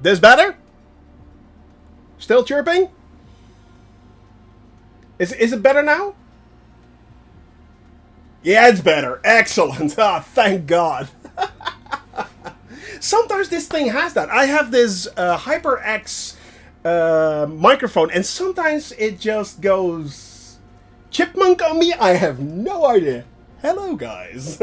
This better? Still chirping? Is it better now? Yeah, it's better. Excellent. Ah, thank God. Sometimes this thing has that. I have this HyperX microphone, and sometimes it just goes chipmunk on me. I have no idea. Hello, guys.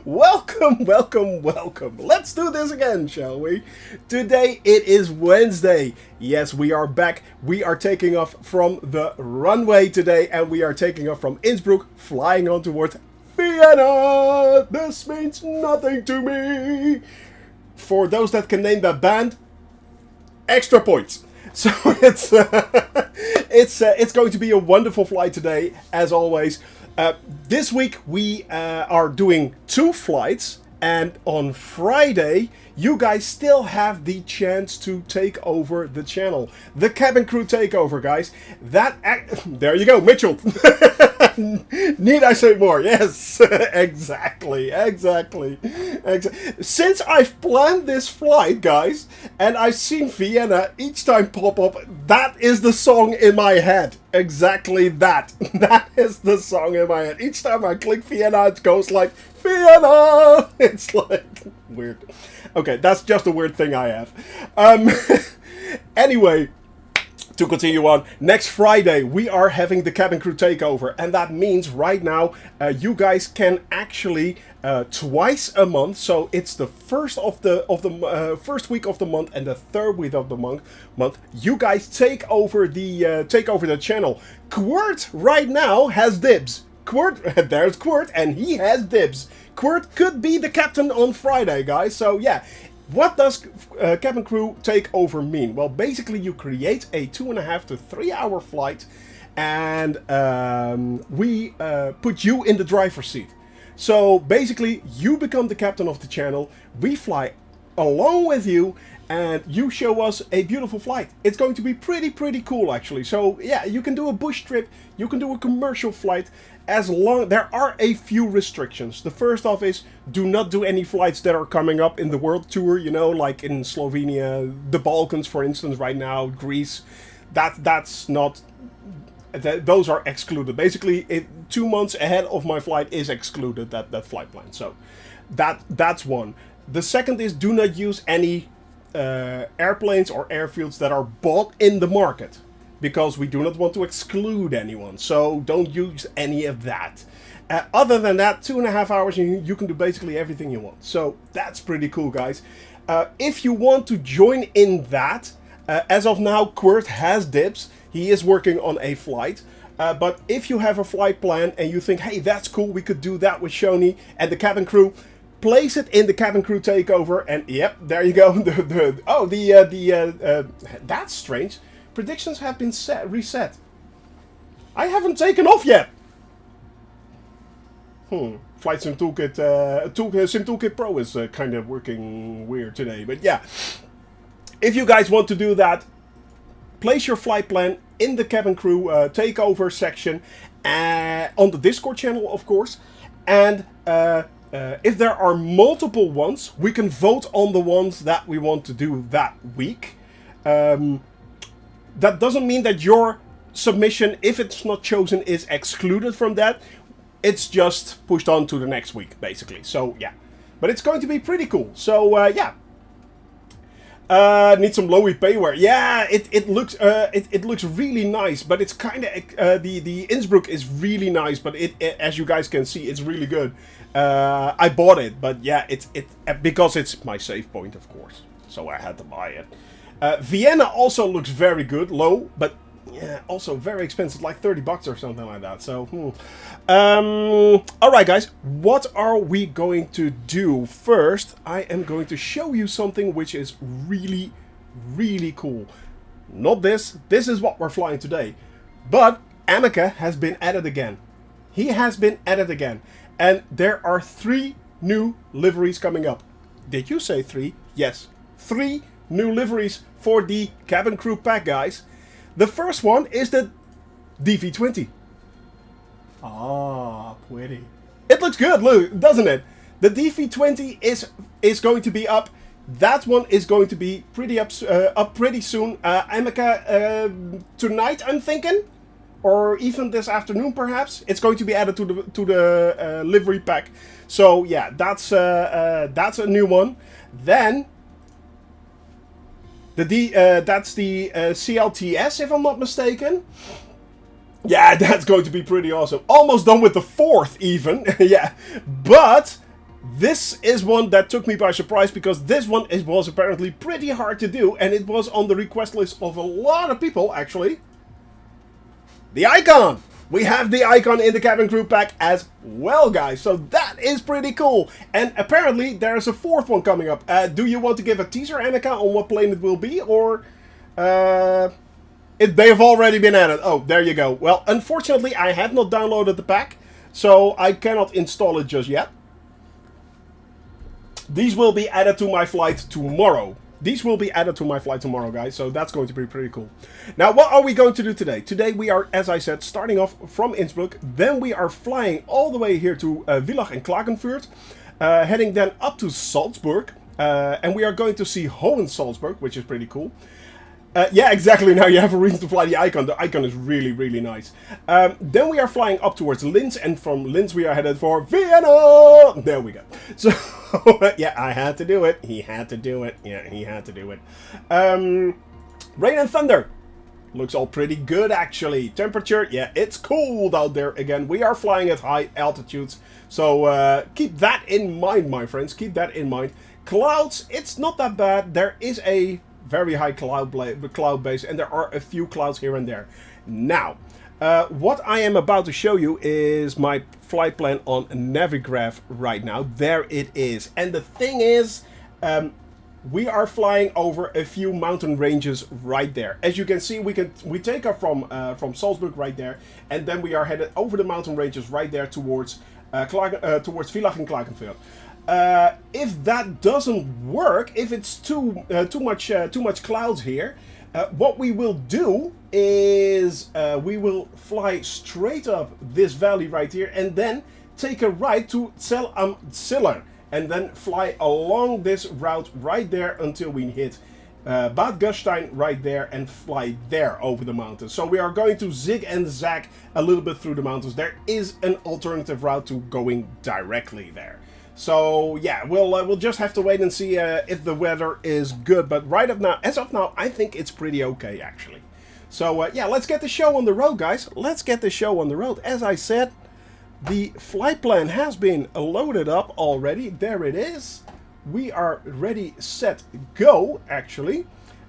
Welcome, welcome, welcome. Let's do this again, shall we? Today it is Wednesday. Yes, we are back. We are taking off from the runway today, and we are taking off from Innsbruck, flying on towards Vienna. This means nothing to me. For those that can name that band, extra points. So it's going to be a wonderful flight today, as always. This week we are doing 2 flights, and on Friday you guys still have the chance to take over the channel. The cabin crew takeover, guys. There you go, Mitchell. Need I say more? Yes, exactly. Since I've planned this flight, guys, and I've seen Vienna each time pop up, that is the song in my head. Exactly that. That is the song in my head. Each time I click Vienna, it goes like, Vienna! It's like, weird. Okay, that's just a weird thing I have. Anyway, to continue on, next Friday we are having the cabin crew takeover, and that means right now you guys can actually twice a month. So it's the first first week of the month and the third week of the month. You guys take over the channel. Quirt right now has dibs. There's Quirt, and he has dibs. Quirt could be the captain on Friday, guys. So yeah. What does cabin crew takeover mean? Well, basically you create a 2.5 to 3 hour flight, and we put you in the driver's seat. So basically you become the captain of the channel, we fly along with you, and you show us a beautiful flight. It's going to be pretty cool, actually. So yeah, you can do a bush trip, you can do a commercial flight, as long there are a few restrictions. The first off is do not do any flights that are coming up in the world tour, you know, like in Slovenia, the Balkans, for instance, right now, Greece. That's not. Those are excluded. Basically, 2 months ahead of my flight is excluded, that flight plan. So that's one. The second is do not use any airplanes or airfields that are bought in the market, because we do not want to exclude anyone. So don't use any of that. Other than that, 2.5 hours, you can do basically everything you want. So that's pretty cool, guys. If you want to join in that, as of now, Quirt has dibs. He is working on a flight. But if you have a flight plan and you think, hey, that's cool, we could do that with Shoni and the cabin crew, place it in the cabin crew takeover, and yep, there you go. That's strange. Predictions have been reset. I haven't taken off yet. Flight Sim Toolkit, Sim Toolkit Pro is kind of working weird today, but yeah. If you guys want to do that, place your flight plan in the cabin crew takeover section on the Discord channel, of course, and if there are multiple ones, we can vote on the ones that we want to do that week. That doesn't mean that your submission, if it's not chosen, is excluded from that. It's just pushed on to the next week, basically. So, yeah. But it's going to be pretty cool. So, yeah. Need some lowy payware. Yeah, it looks really nice, but it's kind of the Innsbruck is really nice, but it as you guys can see, it's really good. I bought it, but yeah, it's because it's my save point, of course. So I had to buy it. Vienna also looks very good, low, but yeah, also very expensive, like 30 bucks or something like that. So, alright guys, what are we going to do? First, I am going to show you something which is really cool. Not this is what we're flying today. But Amika has been added again. He has been added again. And there are 3 new liveries coming up. Did you say 3? Yes, 3 new liveries for the cabin crew pack, guys. The first one is the DV20. Ah, pretty. It looks good, look, doesn't it? The DV20 is going to be up That one is going to be pretty up pretty soon. Amika, tonight I'm thinking, or even this afternoon perhaps. It's going to be added to the livery pack. So yeah, that's a new one. Then that's the CLTS, if I'm not mistaken. Yeah, that's going to be pretty awesome. Almost done with the 4th even. Yeah, but this is one that took me by surprise, because this one was apparently pretty hard to do, and it was on the request list of a lot of people, actually. The Icon! We have the Icon in the cabin crew pack as well, guys, so that is pretty cool. And apparently there's a 4th one coming up. Do you want to give a teaser, Annika, on what plane it will be, or... they have already been added. Oh, there you go. Well, unfortunately, I have not downloaded the pack, so I cannot install it just yet. These will be added to my flight tomorrow. Guys, so that's going to be pretty cool. Now, what are we going to do today? Today we are, as I said, starting off from Innsbruck. Then we are flying all the way here to Villach and Klagenfurt, heading then up to Salzburg, and we are going to see Hohensalzburg, which is pretty cool. Yeah, exactly. Now you have a reason to fly the Icon. The Icon is really, really nice. Then we are flying up towards Linz, and from Linz we are headed for Vienna. There we go. So, yeah, I had to do it. He had to do it. Yeah, he had to do it. Rain and thunder. Looks all pretty good, actually. Temperature, yeah, it's cold out there again. We are flying at high altitudes. So, keep that in mind, my friends. Keep that in mind. Clouds, it's not that bad. There is a very high cloud base, and there are a few clouds here and there. Now, what I am about to show you is my flight plan on Navigraph right now. There it is. And the thing is, we are flying over a few mountain ranges right there. As you can see, we take off from Salzburg right there, and then we are headed over the mountain ranges right there towards Villach and Klagenfurt. If that doesn't work, if it's too much clouds here, what we will do is we will fly straight up this valley right here, and then take a right to Zell am Ziller, and then fly along this route right there until we hit Bad Gastein right there, and fly there over the mountains. So we are going to zig and zag a little bit through the mountains. There is an alternative route to going directly there. So yeah, we'll just have to wait and see if the weather is good. But as of now, I think it's pretty okay, actually. So yeah, let's get the show on the road, guys. Let's get the show on the road. As I said, the flight plan has been loaded up already. There it is. We are ready, set, go, actually.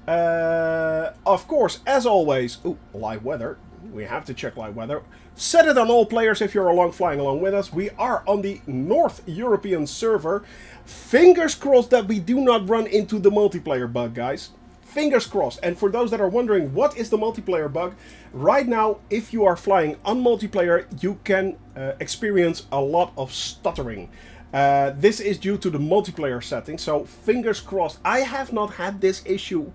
Of course, as always, live weather. We have to check live weather. Set it on all players if you're flying along with us. We are on the North European server. Fingers crossed that we do not run into the multiplayer bug, guys. Fingers crossed. And for those that are wondering what is the multiplayer bug, right now, if you are flying on multiplayer, you can experience a lot of stuttering. This is due to the multiplayer setting, so fingers crossed. I have not had this issue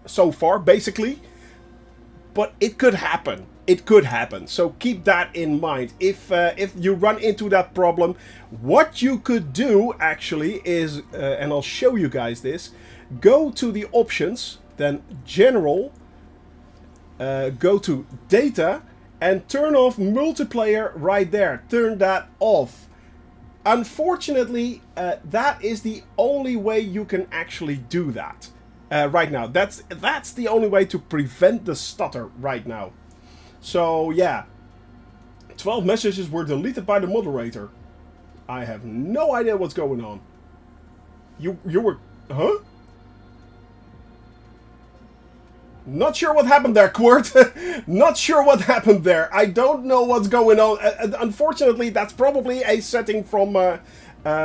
so far, basically, but it could happen. It could happen, so keep that in mind. If you run into that problem, what you could do actually is, and I'll show you guys this, go to the options, then General, go to Data, and turn off multiplayer right there. Turn that off. Unfortunately, that is the only way you can actually do that right now. That's the only way to prevent the stutter right now. So yeah, 12 messages were deleted by the moderator. I have no idea what's going on. You were, huh? Not sure what happened there, Quirt. Not sure what happened there. I don't know what's going on. Unfortunately, that's probably a setting from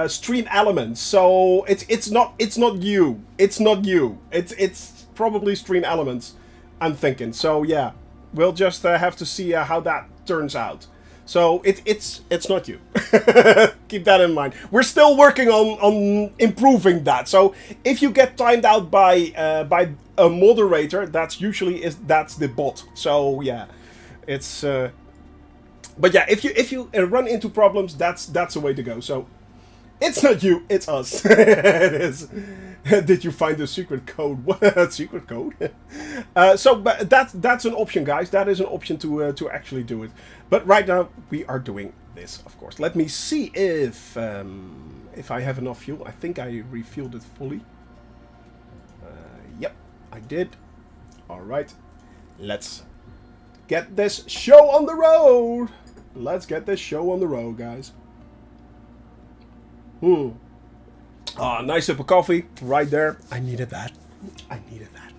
Stream Elements. So it's not you. It's not you. It's probably Stream Elements, I'm thinking. So yeah, we'll just have to see how that turns out. So it's not you. Keep that in mind. We're still working on improving that. So if you get timed out by a moderator, that's usually that's the bot. So yeah, it's. But yeah, if you run into problems, that's the way to go. So It's not you, it's us. It is. Did you find the secret code? What secret code? But that's an option, guys. That is an option to actually do it. But right now we are doing this, of course. Let me see if I have enough fuel. I think I refueled it fully. Yep, I did. All right, let's get this show on the road. Let's get this show on the road, guys. Ah, nice sip of coffee right there. I needed that. I needed that.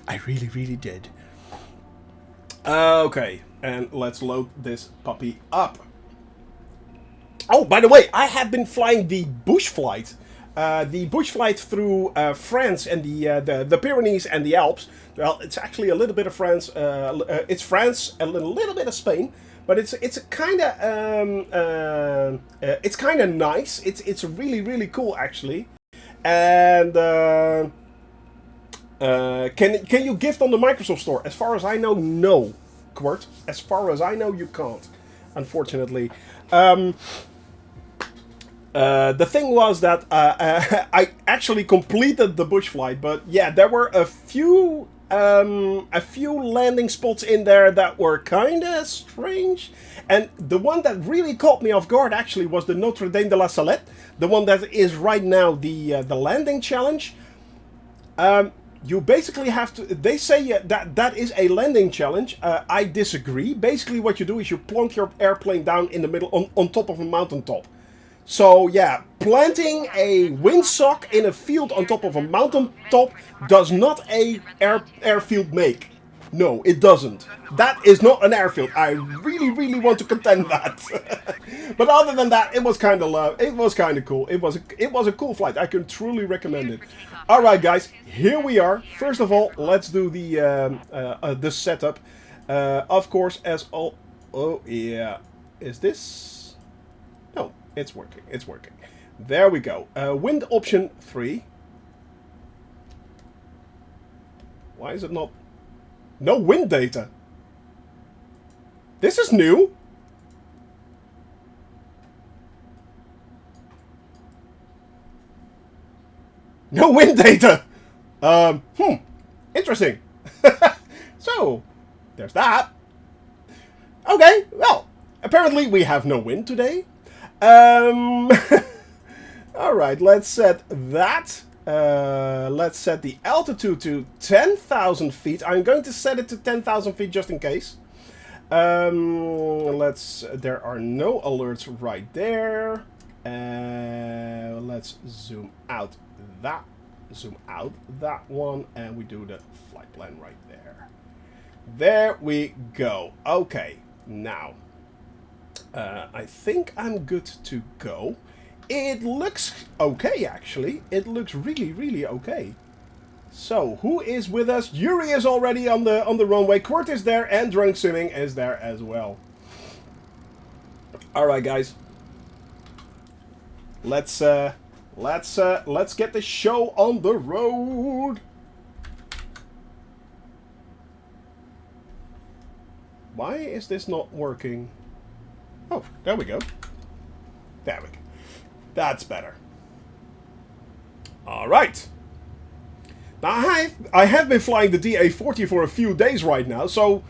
I really, really did. Okay, and let's load this puppy up. Oh, by the way, I have been flying the bush flight. The bush flight through France and the Pyrenees and the Alps. Well, it's actually a little bit of France. It's France and a little bit of Spain. But it's kind of nice. It's really, really cool, actually. And can you gift on the Microsoft Store? As far as I know, no, Quirt. As far as I know, you can't, unfortunately. The thing was that I actually completed the bush flight, but yeah, there were a few landing spots in there that were kind of strange. And the one that really caught me off guard actually was the Notre Dame de la Salette, the one that is right now the landing challenge. You basically have to. They say that is a landing challenge. I disagree. Basically, what you do is you plonk your airplane down in the middle on top of a mountaintop. So yeah, planting a windsock in a field on top of a mountaintop does not a airfield make. No, it doesn't. That is not an airfield. I really, really want to contend that. But other than that, it was kind of cool. It was a cool flight. I can truly recommend it. All right, guys, here we are. First of all, let's do the setup. Of course, as all. Oh yeah, is this? No. It's working. It's working. There we go. Wind option 3. Why is it not? No wind data. This is new. No wind data. Interesting. So, there's that. Okay. Well, apparently we have no wind today. Alright, let's set that. Let's set the altitude to 10,000 feet. I'm going to set it to 10,000 feet just in case. There are no alerts right there. Let's zoom out that one, and we do the flight plan right there. There we go. Okay, now. I think I'm good to go. It looks okay, actually. It looks really, really okay. So, who is with us? Yuri is already on the runway. Quirt is there, and Drunk Swimming is there as well. All right, guys. Let's get the show on the road. Why is this not working? Oh, there we go. There we go. That's better. All right. Now, I have been flying the DA40 for a few days right now, so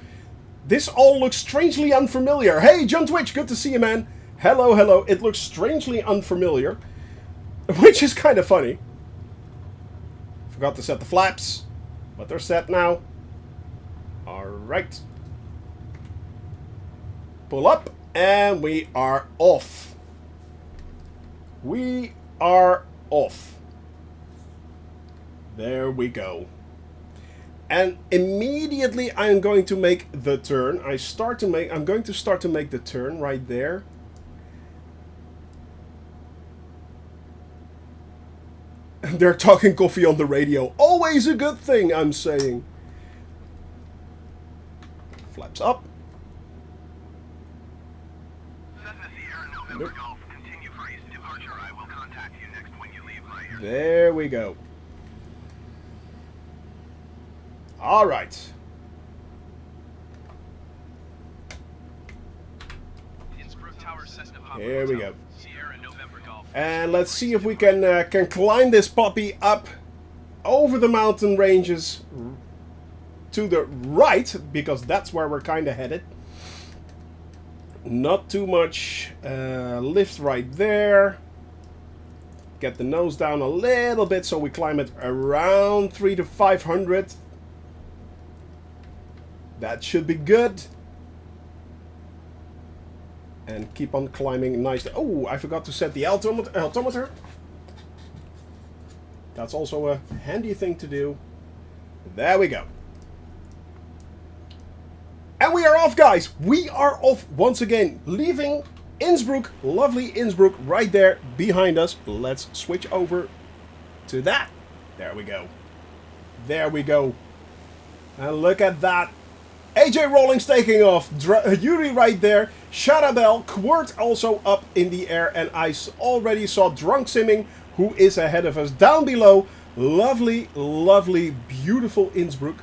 this all looks strangely unfamiliar. Hey, John Twitch, good to see you, man. Hello, hello. It looks strangely unfamiliar, which is kind of funny. Forgot to set the flaps, but they're set now. All right. Pull up. And we are off. We are off. There we go. And immediately I'm going to make the turn. I'm going to start to make the turn right there. They're talking coffee on the radio. Always a good thing, I'm saying. Flaps up. Nope. There we go. All right. Innsbruck Tower Here we go. And let's see if we can climb this puppy up over the mountain ranges to the right, because that's where we're kind of headed. Not too much lift right there. Get the nose down a little bit so we climb it around 300 to 500. That should be good. And keep on climbing nicely. Oh, I forgot to set the altimeter. That's also a handy thing to do. There we go. And we are off, guys. We are off once again, leaving Innsbruck, lovely Innsbruck, right there behind us. Let's switch over to that. There we go. There we go. And look at that. AJ Rawlings taking off. Yuri right there. Sharabel, Quert also up in the air. And I already saw Drunk Simming, who is ahead of us down below. Lovely, lovely, beautiful Innsbruck.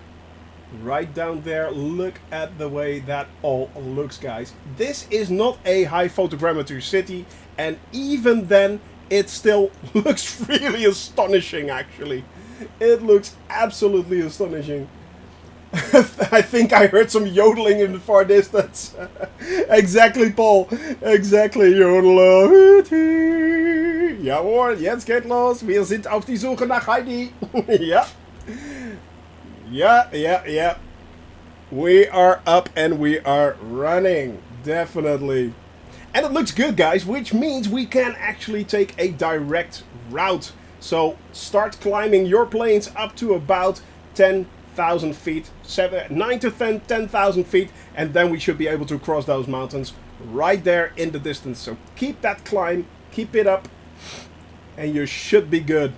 Right down there. Look at the way that all looks, guys. This is not a high photogrammetry city. And even then, it still looks really astonishing, actually. It looks absolutely astonishing. I think I heard some yodeling in the far distance. Exactly, Paul. Exactly, Jodel. Jawohl, jetzt geht los. Wir sind auf die Suche nach Heidi. Ja. Yeah. We are up and we are running. Definitely. And it looks good, guys, which means we can actually take a direct route. So start climbing your planes up to about 10,000 feet, 9 to 10,000 feet, and then we should be able to cross those mountains right there in the distance. So keep that climb, keep it up, and you should be good.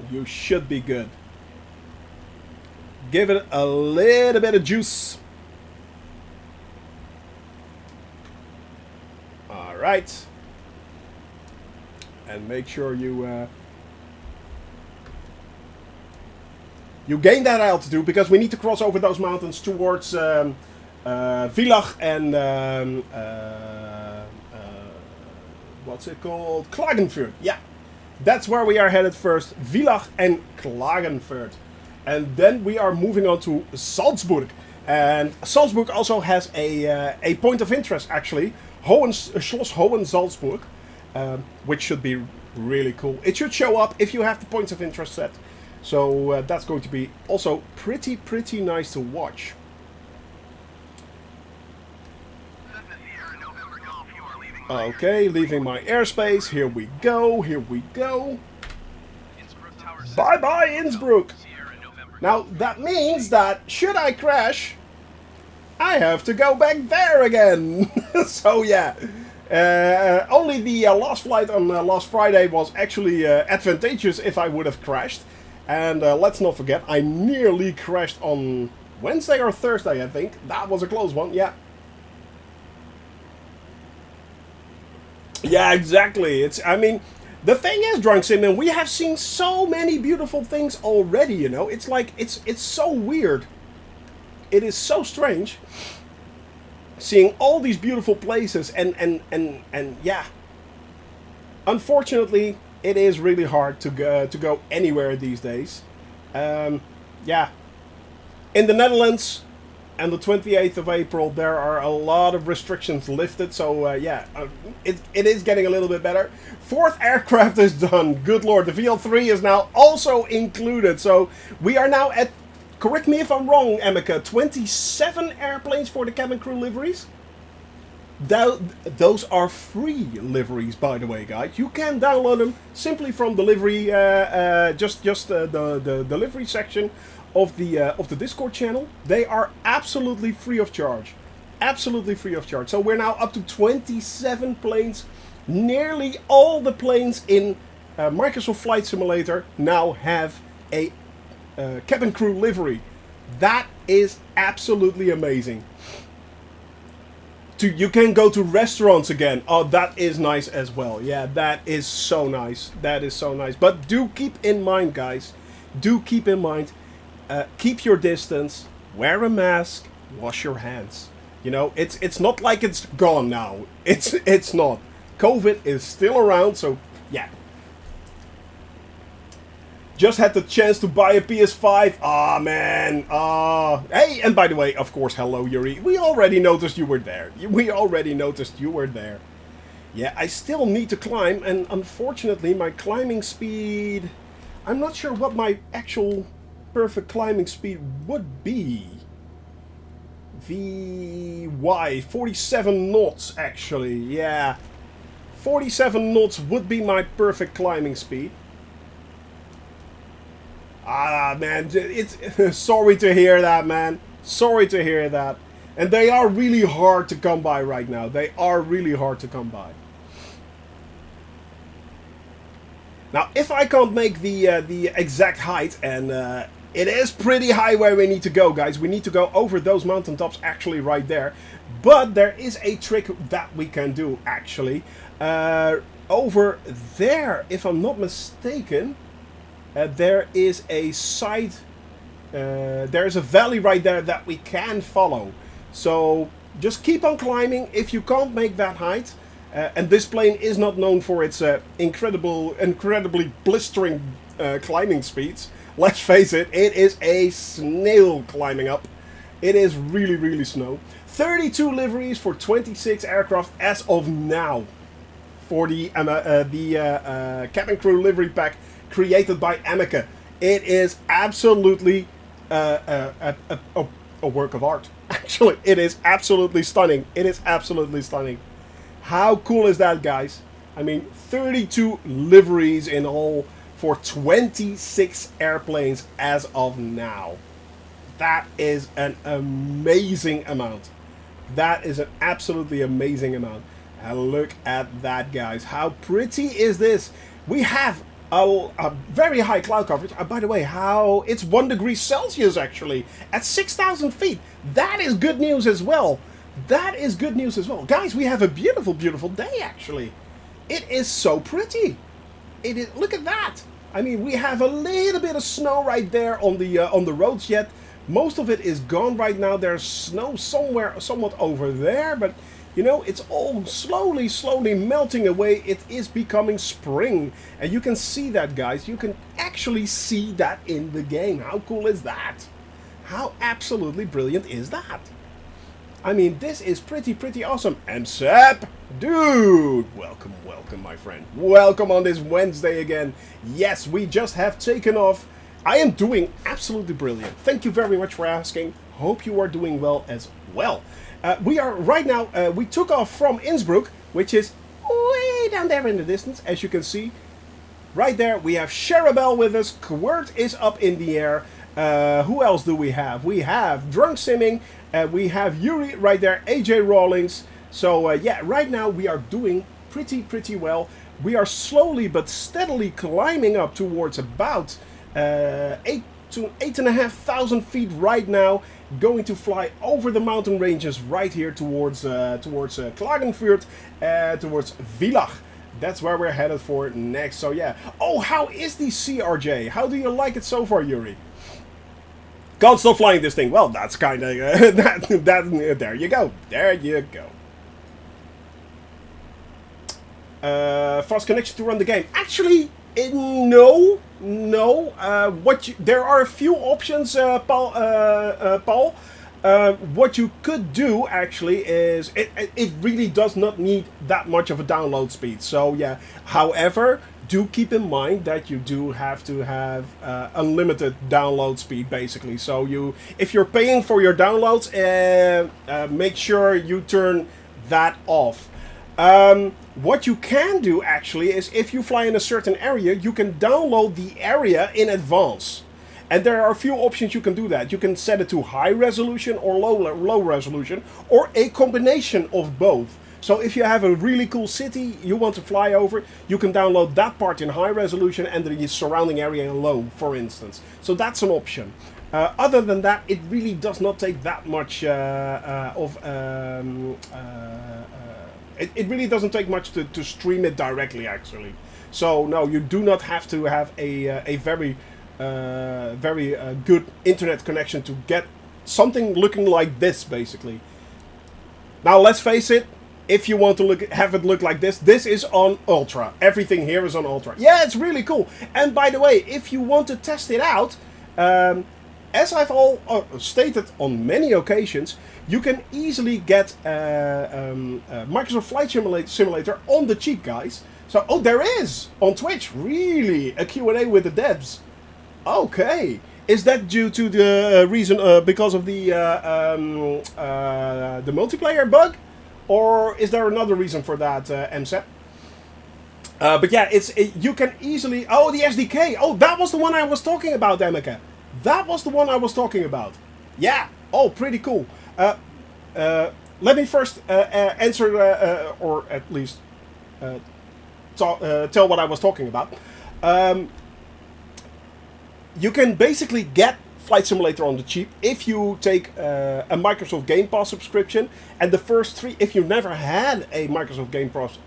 You should be good. Give it a little bit of juice. All right. And make sure you gain that altitude, because we need to cross over those mountains towards Villach and what's it called? Klagenfurt. Yeah, that's where we are headed first. Villach and Klagenfurt. And then we are moving on to Salzburg. And Salzburg also has a point of interest, actually. Schloss Hohensalzburg, which should be really cool. It should show up if you have the points of interest set. So that's going to be also pretty nice to watch. Okay, leaving my airspace. Here we go. Here we go. Bye-bye, Innsbruck. Now, that means that, should I crash, I have to go back there again. So, yeah. Only the last flight on last Friday was actually advantageous if I would have crashed. And let's not forget, I nearly crashed on Wednesday or Thursday, I think. That was a close one, yeah. Yeah, exactly. I mean, the thing is, Drunk Simon, we have seen so many beautiful things already, you know. It's like, it's so weird. It is so strange seeing all these beautiful places and yeah. Unfortunately, it is really hard to go anywhere these days. Yeah. In the Netherlands, and the 28th of April, there are a lot of restrictions lifted. So, yeah, it is getting a little bit better. 4th aircraft is done. Good lord, the VL3 is now also included. So, we are now at, correct me if I'm wrong, Emeka, 27 airplanes for the cabin crew liveries. Those are free liveries, by the way, guys. You can download them simply from the livery, just the livery section of the Discord channel. They are absolutely free of charge. Absolutely free of charge. So we're now up to 27 planes. Nearly all the planes in Microsoft Flight Simulator now have a cabin crew livery. That is absolutely amazing. You can go to restaurants again. Oh, that is nice as well. Yeah, that is so nice. That is so nice. But do keep in mind, guys. Do keep in mind. Keep your distance, wear a mask, wash your hands. You know, it's not like it's gone now. It's not. COVID is still around, so yeah. Just had the chance to buy a PS5. Ah, man. Hey, and by the way, of course, hello, Yuri. We already noticed you were there. We already noticed you were there. Yeah, I still need to climb, and unfortunately, my climbing speed... I'm not sure what my actual perfect climbing speed would be. Why? 47 knots, actually. Yeah. 47 knots would be my perfect climbing speed. Ah, man. It's sorry to hear that, man. Sorry to hear that. And they are really hard to come by right now. They are really hard to come by. Now, if I can't make the exact height, and it is pretty high where we need to go, guys. We need to go over those mountaintops, actually, right there. But there is a trick that we can do, actually. Over there, if I'm not mistaken, there is a side... there is a valley right there that we can follow. So, just keep on climbing. If you can't make that height... and this plane is not known for its incredibly blistering climbing speeds. Let's face it, it is a snail climbing up. It is really, really slow. 32 liveries for 26 aircraft as of now. For the cabin crew livery pack created by Amica. It is absolutely a work of art. Actually, it is absolutely stunning. It is absolutely stunning. How cool is that, guys? I mean, 32 liveries in all for 26 airplanes as of now. That is an amazing amount. That is an absolutely amazing amount. And look at that, guys. How pretty is this? We have a very high cloud coverage. By the way, it's 1 degree Celsius, actually, at 6,000 feet. That is good news as well. That is good news as well. Guys, we have a beautiful, beautiful day, actually. It is so pretty. It is. Look at that. I mean, we have a little bit of snow right there on the roads yet. Most of it is gone right now. There's snow somewhat over there, but you know, it's all slowly melting away. It is becoming spring, and you can see that, guys. You can actually see that in the game. How cool is that? How absolutely brilliant is that? I mean, this is pretty awesome. And Sep, dude, welcome, my friend. Welcome on this Wednesday again. Yes, we just have taken off. I am doing absolutely brilliant. Thank you very much for asking. Hope you are doing well as well. We are right now, we took off from Innsbruck, which is way down there in the distance, as you can see. Right there, we have Sharabelle with us. Quirt is up in the air. Who else do we have? We have Drunk Simming. We have Yuri right there. AJ Rawlings. So yeah, right now we are doing pretty well. We are slowly but steadily climbing up towards about 8,000 to 8,500 feet right now. Going to fly over the mountain ranges right here towards Klagenfurt, towards Villach. That's where we're headed for next. So yeah. Oh, how is the CRJ? How do you like it so far, Yuri? Can't stop flying this thing. Well, that's kind of there you go. There you go. Fast connection to run the game. Actually, no. There are a few options, Paul. What you could do actually is it really does not need that much of a download speed. So yeah. However, do keep in mind that you do have to have unlimited download speed, basically. So if you're paying for your downloads, make sure you turn that off. What you can do actually is if you fly in a certain area, you can download the area in advance. And there are a few options you can do that. You can set it to high resolution or low resolution, or a combination of both. So if you have a really cool city you want to fly over, you can download that part in high resolution and the surrounding area in low, for instance. So that's an option. Other than that, it really does not take that much it really doesn't take much to stream it directly, actually. So no, you do not have to have a very good internet connection to get something looking like this, basically. Now let's face it. If you want to have it look like this is on Ultra. Everything here is on Ultra. Yeah, it's really cool. And by the way, if you want to test it out, as I've all stated on many occasions, you can easily get Microsoft Flight Simulator on the cheap, guys. So, oh, there is on Twitch, really, a Q&A with the devs. Okay. Is that due to the reason because of the multiplayer bug? Or is there another reason for that, MSEP? But yeah, you can easily... Oh, the SDK! Oh, that was the one I was talking about, Emeka. That was the one I was talking about. Yeah. Oh, pretty cool. Let me first answer, or at least tell what I was talking about. You can basically get Flight Simulator on the cheap if you take a Microsoft Game Pass subscription, and the first 3, if you never had a Microsoft Game Pass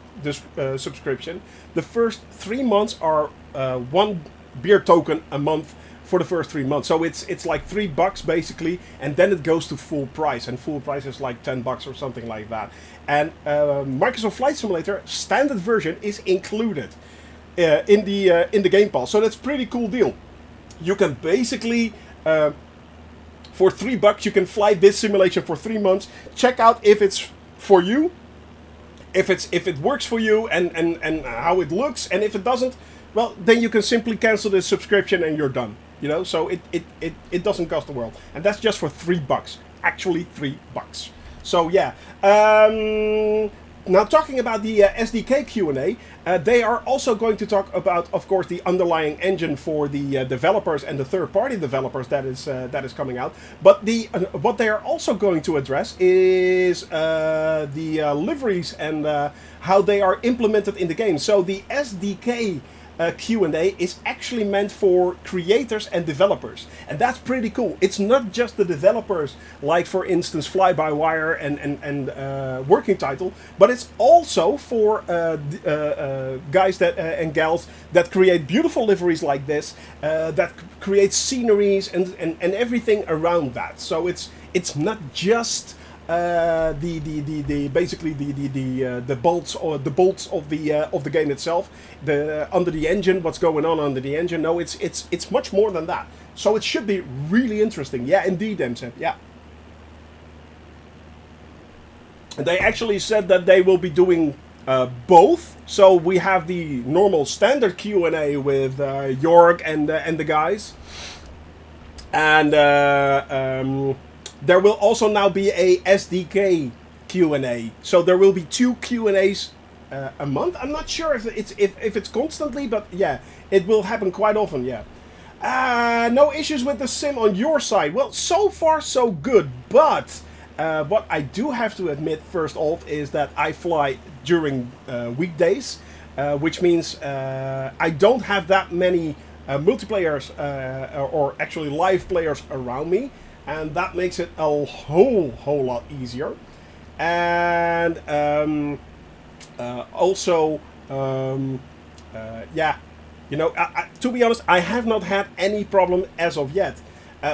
subscription, the first 3 months are 1 beer token a month for the first 3 months. So it's like $3 basically, and then it goes to full price, and full price is like $10 or something like that. And Microsoft Flight Simulator standard version is included in the Game Pass, so that's a pretty cool deal. You can basically for $3 you can fly this simulation for 3 months. Check out if it's for you, if it works for you, and how it looks. And if it doesn't, well, then you can simply cancel the subscription and you're done. You know, so it doesn't cost the world, and that's just for $3. Actually, $3. So yeah. Now, talking about the SDK Q&A, they are also going to talk about, of course, the underlying engine for the developers and the third-party developers that is coming out. But what they are also going to address is the liveries and how they are implemented in the game. So the SDK Q&A is actually meant for creators and developers, and that's pretty cool. It's not just the developers, like for instance Fly-by-Wire and Working Title, but it's also for guys that and gals that create beautiful liveries like this, that create sceneries and everything around that. So it's not just basically the bolts of the game itself, under the engine, what's going on under the engine. No, it's much more than that. So it should be really interesting. Yeah, indeed, MSEP. Yeah. And they actually said that they will be doing both. So we have the normal standard Q&A with Jorg and the guys, and there will also now be a SDK Q&A. So there will be 2 Q&As a month. I'm not sure if it's constantly, but yeah, it will happen quite often, yeah. No issues with the sim on your side. Well, so far so good, but what I do have to admit first off is that I fly during weekdays, which means I don't have that many multiplayers or actually live players around me. And that makes it a whole lot easier. And also, yeah, you know, to be honest, I have not had any problem as of yet.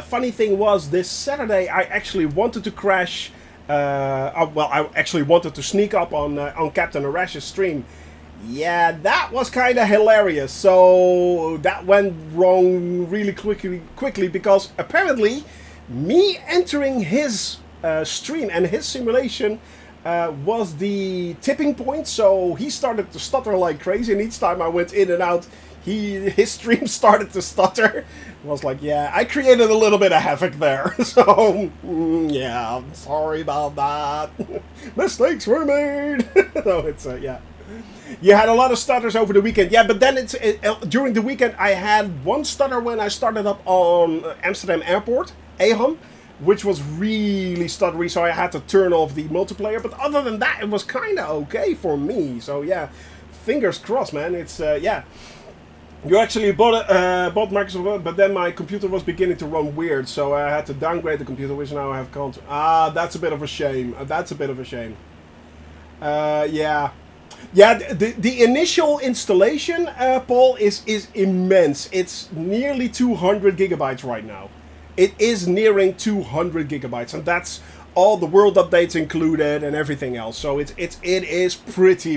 Funny thing was, this Saturday I actually wanted to crash. Well, I actually wanted to sneak up on Captain Arash's stream. Yeah, that was kind of hilarious. So that went wrong really quickly because apparently me entering his stream and his simulation was the tipping point. So he started to stutter like crazy, and each time I went in and out, his stream started to stutter. I was like, yeah, I created a little bit of havoc there. So yeah, I'm sorry about that. Mistakes were made. So it's yeah. You had a lot of stutters over the weekend. Yeah, but then during the weekend I had one stutter when I started up on Amsterdam Airport, AHAM, which was really stuttery, so I had to turn off the multiplayer. But other than that, it was kind of okay for me. So yeah, fingers crossed, man. It's yeah. You actually bought Microsoft, but then my computer was beginning to run weird, so I had to downgrade the computer, which now I have can't. That's a bit of a shame. That's a bit of a shame. Yeah. Yeah, the initial installation, Paul, is immense. It's nearly 200 gigabytes right now. It is nearing 200 gigabytes, and that's all the world updates included and everything else. So it is pretty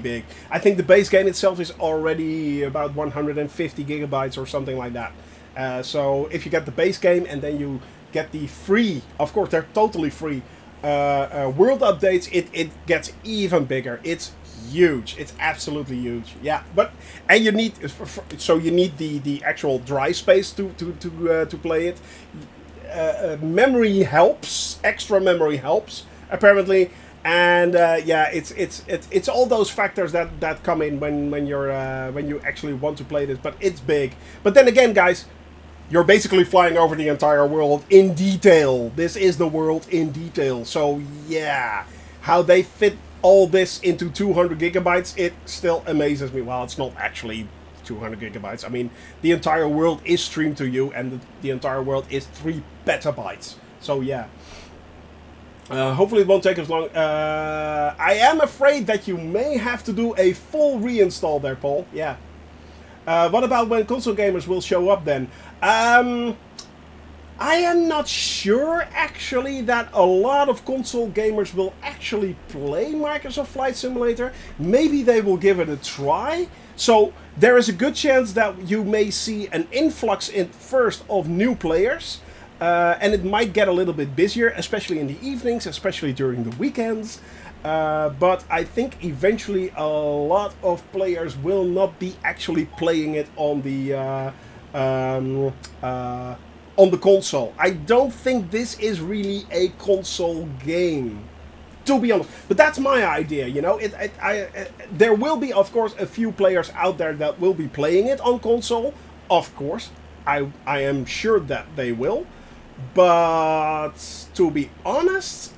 big. I think the base game itself is already about 150 gigabytes or something like that. So if you get the base game and then you get the free, of course they're totally free, world updates, it gets even bigger. It's huge. It's absolutely huge. Yeah, and you need the actual dry space to play it. Memory helps. Extra memory helps apparently, and yeah, it's all those factors that come in when you actually want to play this. But it's big. But then again, guys, you're basically flying over the entire world in detail. This is the world in detail. So yeah, how they fit all this into 200 gigabytes, it still amazes me. Well, it's not actually 200 gigabytes. I mean, the entire world is streamed to you, and the entire world is 3 petabytes. So yeah. Hopefully it won't take as long. I am afraid that you may have to do a full reinstall there, Paul. Yeah. What about when console gamers will show up then? I am not sure actually that a lot of console gamers will actually play Microsoft Flight Simulator. Maybe they will give it a try. So there is a good chance that you may see an influx in first of new players. And it might get a little bit busier, especially in the evenings, especially during the weekends. But I think eventually a lot of players will not be actually playing it on the console. I don't think this is really a console game, to be honest. But that's my idea, you know. There will be, of course, a few players out there that will be playing it on console. Of course, I am sure that they will. But to be honest,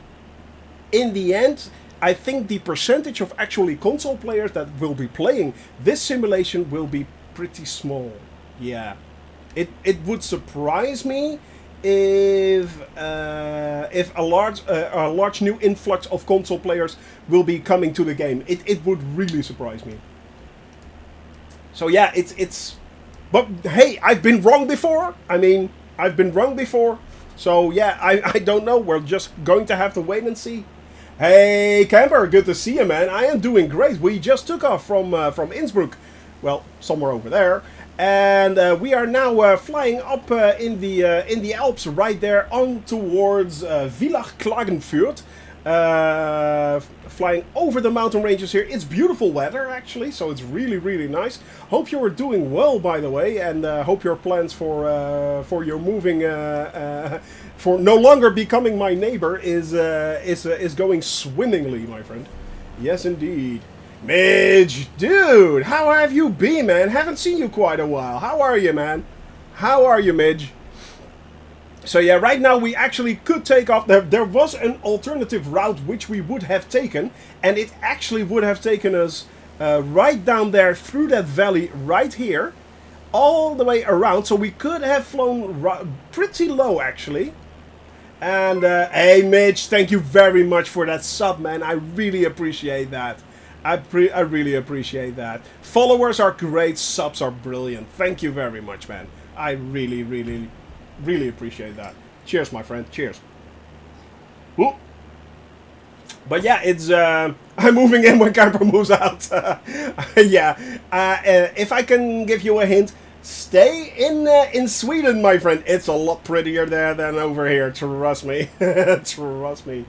in the end, I think the percentage of actually console players that will be playing this simulation will be pretty small. Yeah. It would surprise me if a large new influx of console players will be coming to the game. It would really surprise me. So yeah, it's but hey, I've been wrong before. I mean, I've been wrong before. So yeah, I don't know. We're just going to have to wait and see. Hey, Camper, good to see you, man. I am doing great. We just took off from Innsbruck, well, somewhere over there, and we are now flying up in the Alps, right there on towards Villach Klagenfurt. Flying over the mountain ranges here. It's beautiful weather actually, so it's really nice. Hope you are doing well, by the way, and hope your plans for your moving for no longer becoming my neighbor is going swimmingly, my friend. Yes, indeed. Midge, dude, how have you been, man? Haven't seen you quite a while. How are you, man? How are you, Midge? So yeah, right now we actually could take off. There was an alternative route which we would have taken, and it actually would have taken us right down there through that valley right here, all the way around. So we could have flown pretty low actually. And hey Mitch, thank you very much for that sub, man. I really appreciate that. I really appreciate that. Followers are great, subs are brilliant. Thank you very much, man. I really appreciate that. Cheers, my friend. Cheers. Ooh. But yeah, it's I'm moving in when Camper moves out. Yeah. If I can give you a hint, stay in Sweden, my friend. It's a lot prettier there than over here. Trust me. Trust me.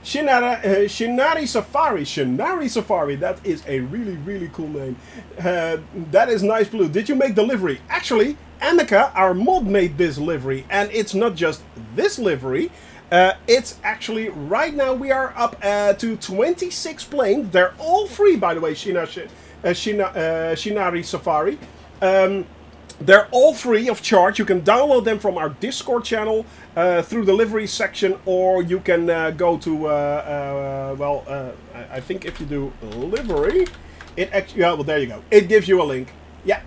Shinari Safari. Shinari Safari. That is a really cool name. That is nice blue. Did you make the livery? Actually, Amica, our mod, made this livery, and it's not just this livery. It's actually, right now we are up to 26 planes. They're all free, by the way, Shinari Safari. They're all free of charge. You can download them from our Discord channel through the livery section, or you can go to, I think if you do livery, it actually, yeah, well, there you go. It gives you a link. Yeah.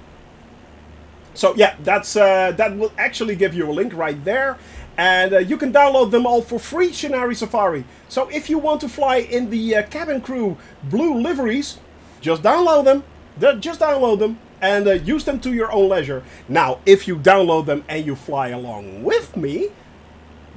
So yeah, that will actually give you a link right there, and you can download them all for free, Shinari Safari. So if you want to fly in the cabin crew blue liveries, just download them. Just download them and use them to your own leisure. Now, if you download them and you fly along with me,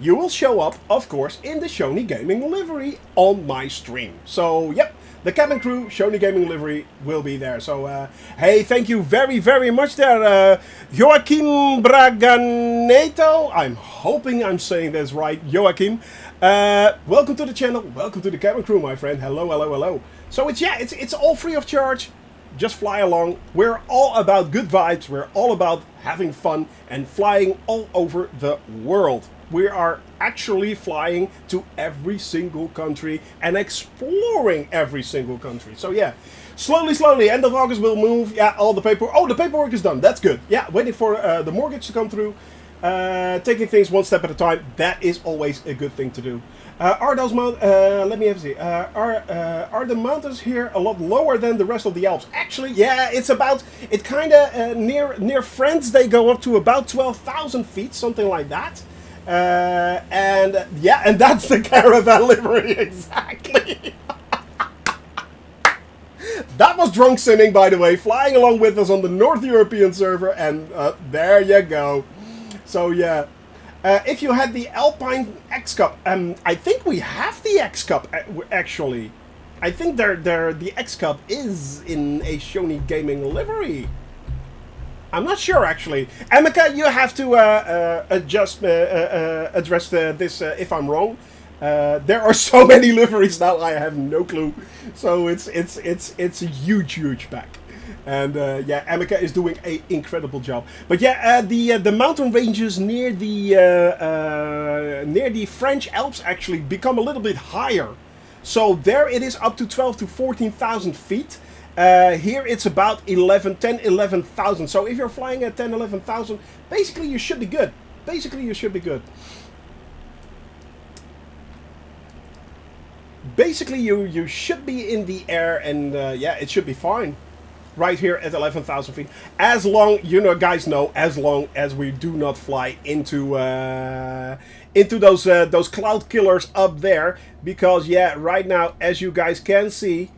you will show up, of course, in the Shoney Gaming livery on my stream. So, yep, the cabin crew, Shoney Gaming livery will be there. So, hey, thank you very, very much there, Joachim Braganeto. I'm hoping I'm saying this right, Joachim. Welcome to the channel, welcome to the cabin crew, my friend. Hello, hello, hello. So, it's all free of charge. Just fly along. We're all about good vibes. We're all about having fun and flying all over the world. We are actually flying to every single country and exploring every single country. So yeah, slowly, end of August we'll move. Yeah, all the paperwork. Oh, the paperwork is done. That's good. Yeah, waiting for the mortgage to come through. Taking things one step at a time. That is always a good thing to do. Are those let me have a see. Are the mountains here a lot lower than the rest of the Alps? Actually, yeah, it's about, it kind of near France they go up to about 12,000 feet, something like that. And yeah, and that's the caravan livery exactly. That was Drunk Sinning, by the way, flying along with us on the North European server, and there you go. So yeah. If you had the Alpine X Cup, I think we have the X Cup actually. I think the X Cup is in a Shoney Gaming livery. I'm not sure actually. Emeka, you have to address this if I'm wrong. There are so many liveries now, I have no clue. So it's a huge pack. And yeah, Emeka is doing an incredible job. But yeah, the mountain ranges near the French Alps actually become a little bit higher. So there it is up to 12 to 14,000 feet. Here it's about 11,000. So if you're flying at 11,000, basically you should be good. Basically you should be good. Basically you should be in the air, and yeah, it should be fine. Right here at 11,000 feet. As long, you know, guys know, as long as we do not fly into those cloud killers up there, because yeah, right now, as you guys can see,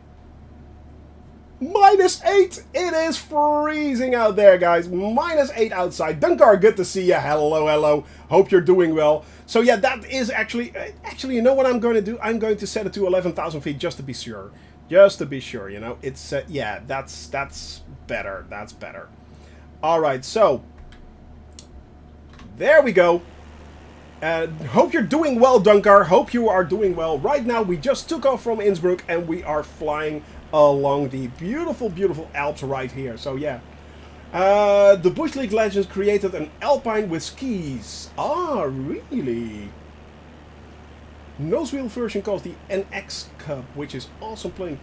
-8. It is freezing out there, guys. -8 outside. Dunkar, good to see you. Hello, hello. Hope you're doing well. So yeah, that is actually, you know what I'm going to do? I'm going to set it to 11,000 feet just to be sure. Just to be sure, you know, it's, yeah, that's better, that's better. Alright, so, there we go. Hope you're doing well, Dunkar, hope you are doing well. Right now, we just took off from Innsbruck, and we are flying along the beautiful, beautiful Alps right here, so yeah. The Bush League Legends created an Alpine with skis. Ah, really? Nosewheel version calls the NX Cup, which is awesome playing.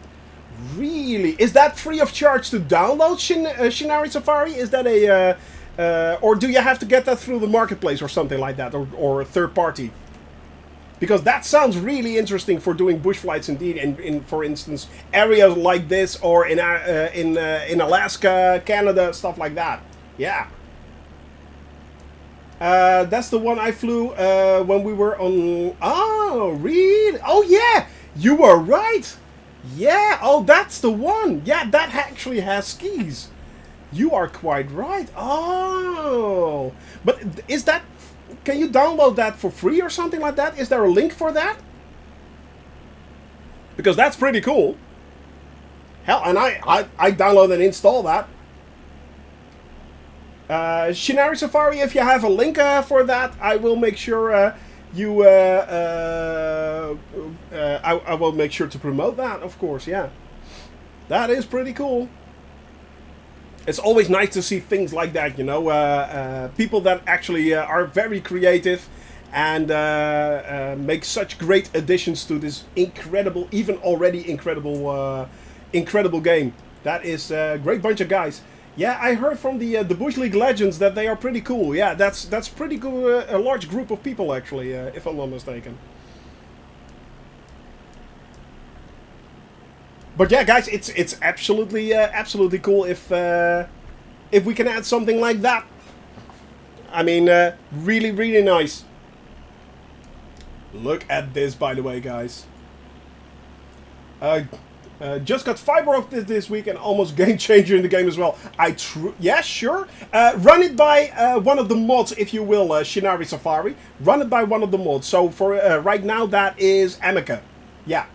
Really? Is that free of charge to download, Shinari Safari? Is that a... or do you have to get that through the marketplace or something like that? Or a third party? Because that sounds really interesting for doing bush flights indeed. In for instance, areas like this, or in Alaska, Canada, stuff like that. Yeah. That's the one I flew when we were on... Oh, really? Oh, yeah! You were right! Yeah, oh, that's the one! Yeah, that actually has skis. You are quite right. Oh! But is that... Can you download that for free or something like that? Is there a link for that? Because that's pretty cool. Hell, and I download and install that. Shinari Safari, if you have a link for that, I will make sure I will make sure to promote that, of course, yeah. That is pretty cool. It's always nice to see things like that, you know. People that actually are very creative and make such great additions to this incredible, even already incredible game. That is a great bunch of guys. Yeah, I heard from the Bush League Legends that they are pretty cool. Yeah, that's pretty cool. A large group of people, actually, if I'm not mistaken. But yeah, guys, it's absolutely cool if we can add something like that. I mean, really nice. Look at this, by the way, guys. Just got fiber optic this week and almost game changer in the game as well. Yeah, sure. Run it by one of the mods, if you will, Shinari Safari. Run it by one of the mods. So for right now, that is Amica. Yeah.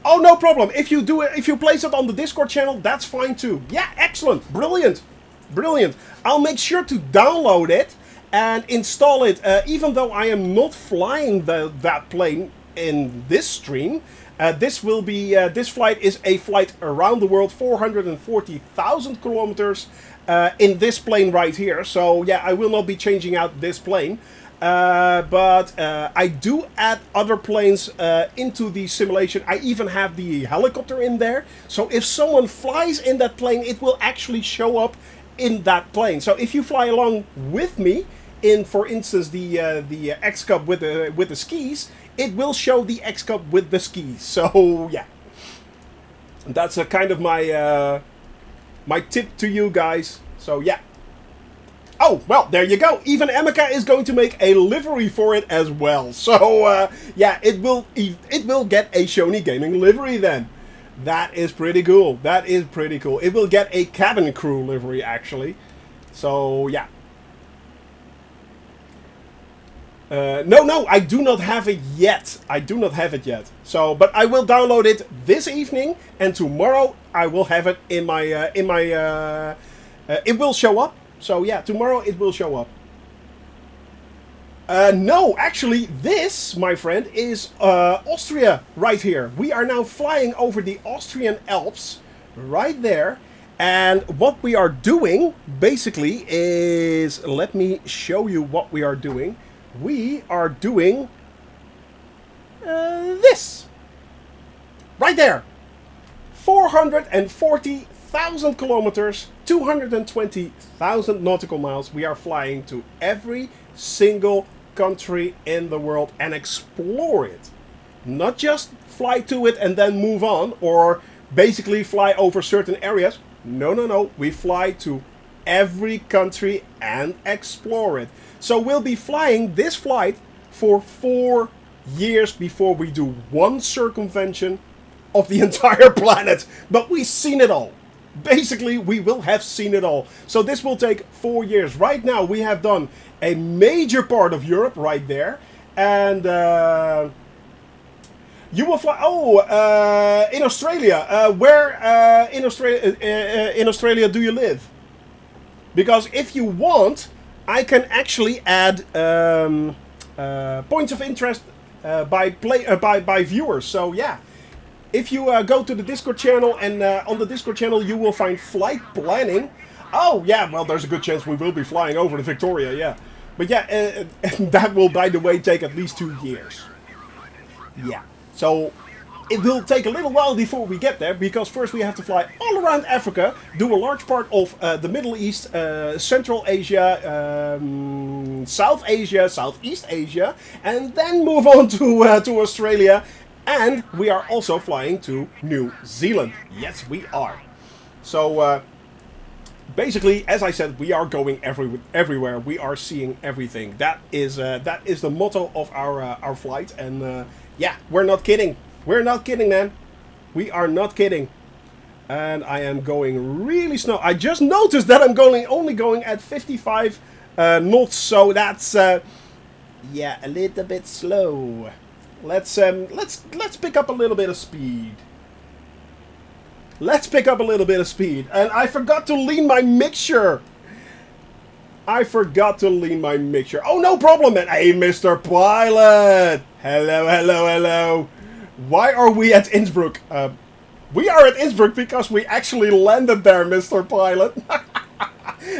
Oh, no problem. If you do it, if you place it on the Discord channel, that's fine too. Yeah, excellent. Brilliant. Brilliant. I'll make sure to download it and install it, even though I am not flying that plane in this stream. This flight is a flight around the world, 440,000 kilometers in this plane right here. So yeah, I will not be changing out this plane. But I do add other planes into the simulation. I even have the helicopter in there. So if someone flies in that plane, it will actually show up in that plane. So if you fly along with me in, for instance, the X-Cup with the skis, it will show the X-Cup with the skis. So yeah, that's a kind of my my tip to you guys. So yeah. Oh, well, there you go. Even Amica is going to make a livery for it as well. So yeah, it will get a Shoney Gaming livery then. That is pretty cool. That is pretty cool. It will get a cabin crew livery actually. So yeah. No, I do not have it yet. I do not have it yet. So, but I will download it this evening, and tomorrow I will have it in my it will show up. So yeah, tomorrow it will show up. No, actually, this, my friend, is Austria right here. We are now flying over the Austrian Alps right there. And what we are doing, basically, is... Let me show you what we are doing. We are doing this. Right there. 440,000 kilometers, 220,000 nautical miles. We are flying to every single country in the world and explore it. Not just fly to it and then move on, or basically fly over certain areas. No. We fly to every country and explore it. So we'll be flying this flight for 4 years before we do one circumvention of the entire planet. But we've seen it all. Basically, we will have seen it all. So this will take 4 years. Right now, we have done a major part of Europe right there. And you will fly... Oh, in Australia. Where in Australia do you live? Because if you want, I can actually add points of interest by viewers. So yeah. If you go to the Discord channel, and on the Discord channel you will find flight planning. Oh, yeah, well, there's a good chance we will be flying over to Victoria, yeah. But yeah, that will, by the way, take at least 2 years. Yeah, so it will take a little while before we get there, because first we have to fly all around Africa, do a large part of the Middle East, Central Asia, South Asia, Southeast Asia, and then move on to Australia. And we are also flying to New Zealand. Yes, we are. So, basically, as I said, we are going everywhere. We are seeing everything. That is the motto of our flight. And yeah, we're not kidding. We're not kidding, man. We are not kidding. And I am going really slow. I just noticed that I'm only going at 55 knots. So that's yeah, a little bit slow. Let's pick up a little bit of speed. Let's pick up a little bit of speed. And I forgot to lean my mixture. Oh, no problem, man. Hey, Mr. Pilot. Hello. Why are we at Innsbruck? We are at Innsbruck because we actually landed there, Mr. Pilot.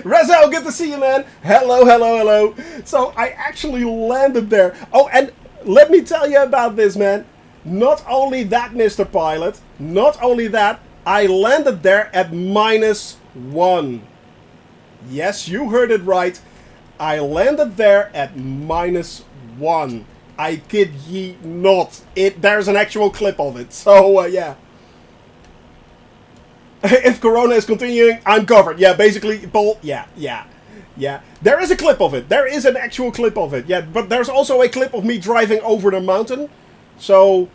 Rezo, good to see you, man. Hello. So I actually landed there. Oh, and let me tell you about this, man. Not only that, Mr. Pilot, not only that, I landed there at -1. Yes, you heard it right. I landed there at -1. I kid ye not. There's an actual clip of it. So, yeah. If Corona is continuing, I'm covered. Yeah, basically, Paul, yeah. There is a clip of it. There is an actual clip of it. Yeah, but there's also a clip of me driving over the mountain. So,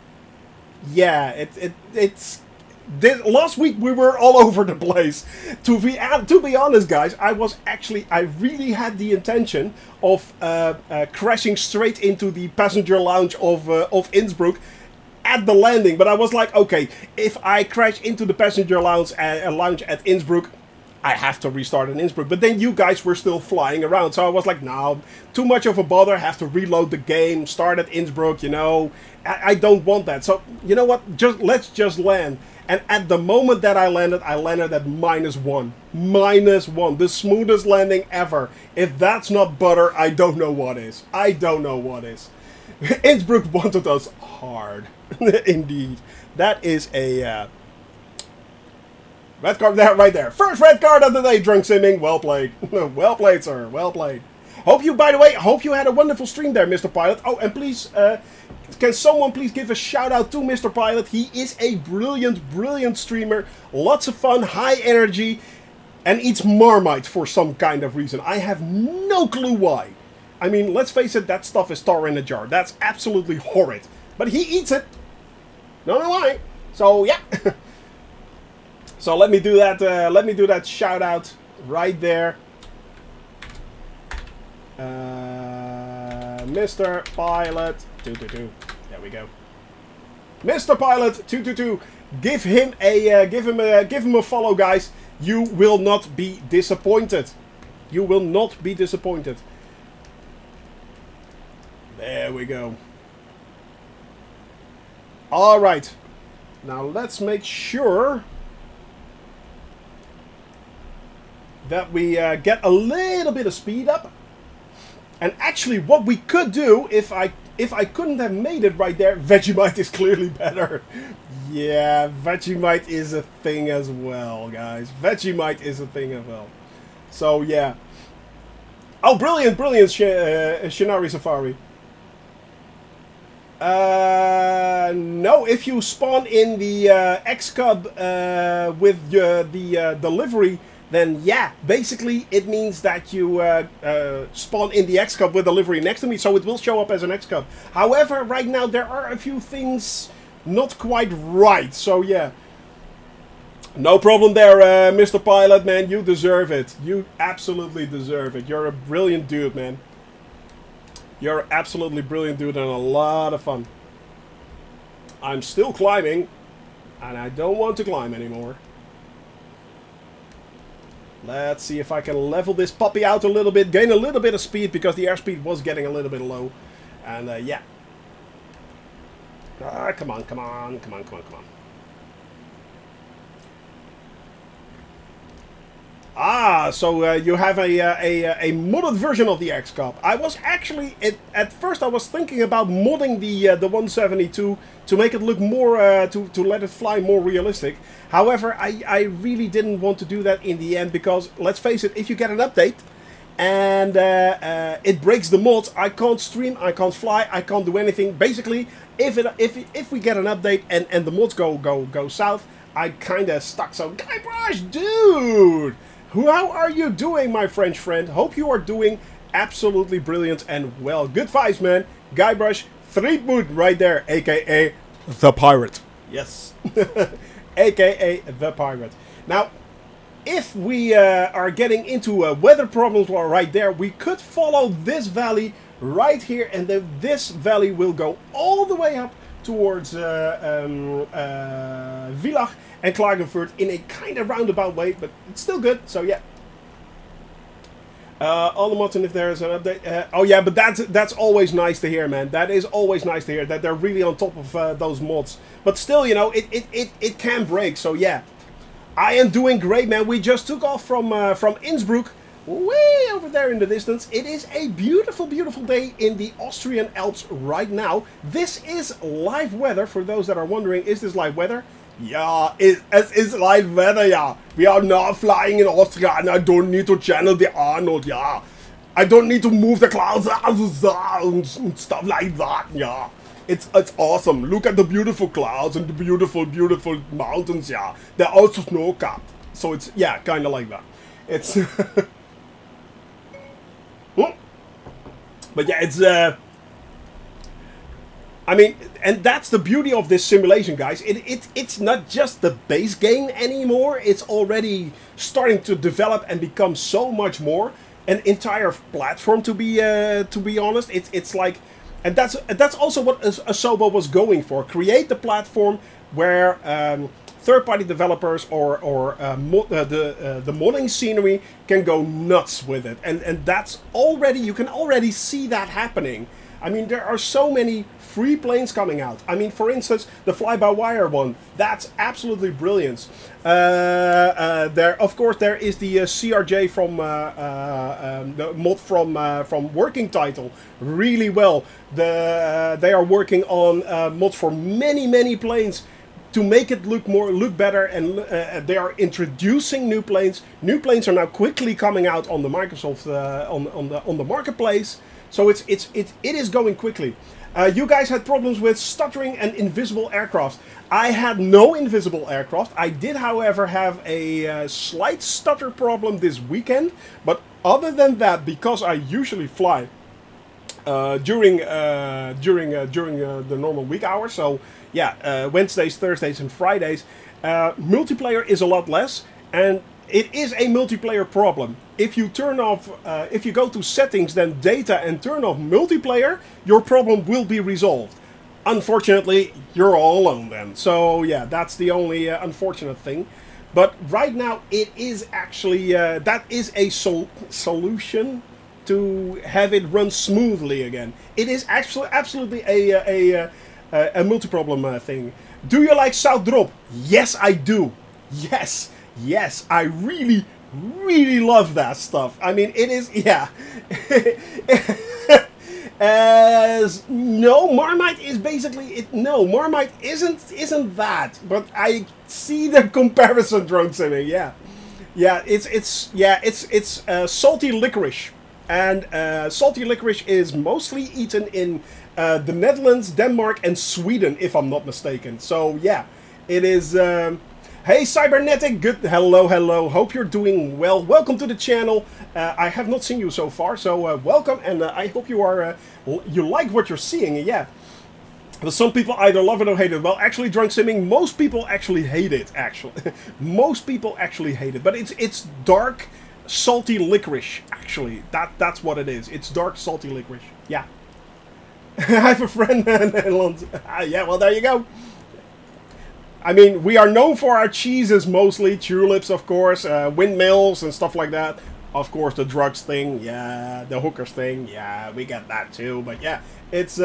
yeah, it's last week we were all over the place. To be honest, guys, I really had the intention of crashing straight into the passenger lounge of Innsbruck at the landing. But I was like, okay, if I crash into the passenger lounge at Innsbruck, I have to restart in Innsbruck. But then you guys were still flying around, so I was like, no, too much of a bother. I have to reload the game, start at Innsbruck, you know. I don't want that. So, you know what? Let's just land. And at the moment that I landed at -1. -1. The smoothest landing ever. If that's not butter, I don't know what is. I don't know what is. Innsbruck wanted us hard. Indeed. That is a... red card right there. First red card of the day, Drunk Simming. Well played. Well played, sir. Well played. By the way, hope you had a wonderful stream there, Mr. Pilot. Oh, and please, can someone please give a shout out to Mr. Pilot? He is a brilliant, brilliant streamer. Lots of fun, high energy, and eats Marmite for some kind of reason. I have no clue why. I mean, let's face it, that stuff is tar in a jar. That's absolutely horrid. But he eats it. Don't know why. So, yeah. So let me do that. Let me do that shout out right there. Mr. Pilot 222. There we go. Mr. Pilot 222. Give him a follow, guys. You will not be disappointed. You will not be disappointed. There we go. All right. Now let's make sure that we get a little bit of speed up. And actually, what we could do, if I couldn't have made it right there, Vegemite is clearly better. Yeah, Vegemite is a thing as well, guys. Vegemite is a thing as well. So, yeah. Oh, brilliant, brilliant, Shinari Safari. No, if you spawn in the X-Cub with the livery, then yeah, basically it means that you spawn in the X-Cub with the livery next to me, so it will show up as an X-Cub. However, right now there are a few things not quite right, so yeah. No problem there, Mr. Pilot, man. You deserve it. You absolutely deserve it. You're a brilliant dude, man. You're an absolutely brilliant dude and a lot of fun. I'm still climbing, and I don't want to climb anymore. Let's see if I can level this puppy out a little bit, gain a little bit of speed, because the airspeed was getting a little bit low. And yeah. Come on, come on, come on, come on, come on. Ah, so you have a modded version of the X-Cub. I was actually, at first I was thinking about modding the 172 to make it look more, to let it fly more realistic. However, I really didn't want to do that in the end, because, let's face it, if you get an update and it breaks the mods, I can't stream, I can't fly, I can't do anything. Basically, if we get an update and the mods go south, I kinda stuck. So, Guybrush, dude! How are you doing, my French friend? Hope you are doing absolutely brilliant and well. Good vibes, man. Guybrush, 3-boot right there, a.k.a. the Pirate. Yes. a.k.a. the Pirate. Now, if we are getting into weather problems right there, we could follow this valley right here, and then this valley will go all the way up towards Villach and Klagenfurt in a kind of roundabout way, but it's still good, so yeah. All the mods, and if there is an update. Oh yeah, but that's always nice to hear, man. That is always nice to hear, that they're really on top of those mods. But still, you know, it can break, so yeah. I am doing great, man. We just took off from Innsbruck, way over there in the distance. It is a beautiful, beautiful day in the Austrian Alps right now. This is live weather, for those that are wondering, is this live weather? Yeah, it is live weather, yeah. We are now flying in Austria, and I don't need to channel the Arnold, yeah. I don't need to move the clouds and stuff like that, yeah. It's awesome. Look at the beautiful clouds and the beautiful, beautiful mountains, yeah. They're also snow-capped. So it's, yeah, kind of like that. It's... But yeah, it's I mean, and that's the beauty of this simulation, guys. It's not just the base game anymore. It's already starting to develop and become so much more. An entire platform, to be honest. It's like, and that's also what Asobo was going for. Create the platform where third-party developers or the modding scenery can go nuts with it, and that's already, you can already see that happening. I mean, there are so many free planes coming out. I mean, for instance, the fly-by-wire one, that's absolutely brilliant. There, of course, there is the CRJ from the mod from Working Title, really well. They are working on mods for many planes to make it look better, and they are introducing new planes. New planes are now quickly coming out on the Microsoft on the marketplace. So it is going quickly. You guys had problems with stuttering and invisible aircraft. I had no invisible aircraft. I did, however, have a slight stutter problem this weekend. But other than that, because I usually fly during the normal week hours, so yeah, Wednesdays, Thursdays, and Fridays, multiplayer is a lot less, and it is a multiplayer problem. If you turn off, if you go to settings, then data, and turn off multiplayer, your problem will be resolved. Unfortunately, you're all alone then. So yeah, that's the only unfortunate thing. But right now, it is actually, that is a solution to have it run smoothly again. It is actually absolutely a multi-problem thing. Do you like South Drop? Yes, I do. Yes, I really love that stuff. I mean, it is, yeah. No, Marmite is basically it. No, Marmite isn't that. But I see the comparison, Drone Simming. Yeah, it's salty licorice, and salty licorice is mostly eaten in the Netherlands, Denmark, and Sweden, if I'm not mistaken. So yeah, it is. Hey Cybernetic, good, hello, hope you're doing well. Welcome to the channel. I have not seen you so far, so welcome, and I hope you are, you like what you're seeing, yeah. But some people either love it or hate it. Well, actually, Drunk Simming, most people actually hate it, actually. Most people actually hate it, but it's dark, salty licorice, actually. That's what it is. It's dark, salty licorice, yeah. I have a friend in the Netherlands. Yeah, well, there you go. I mean, we are known for our cheeses mostly, tulips, of course, windmills and stuff like that. Of course, the drugs thing, yeah, the hookers thing, yeah, we got that too. But yeah, it's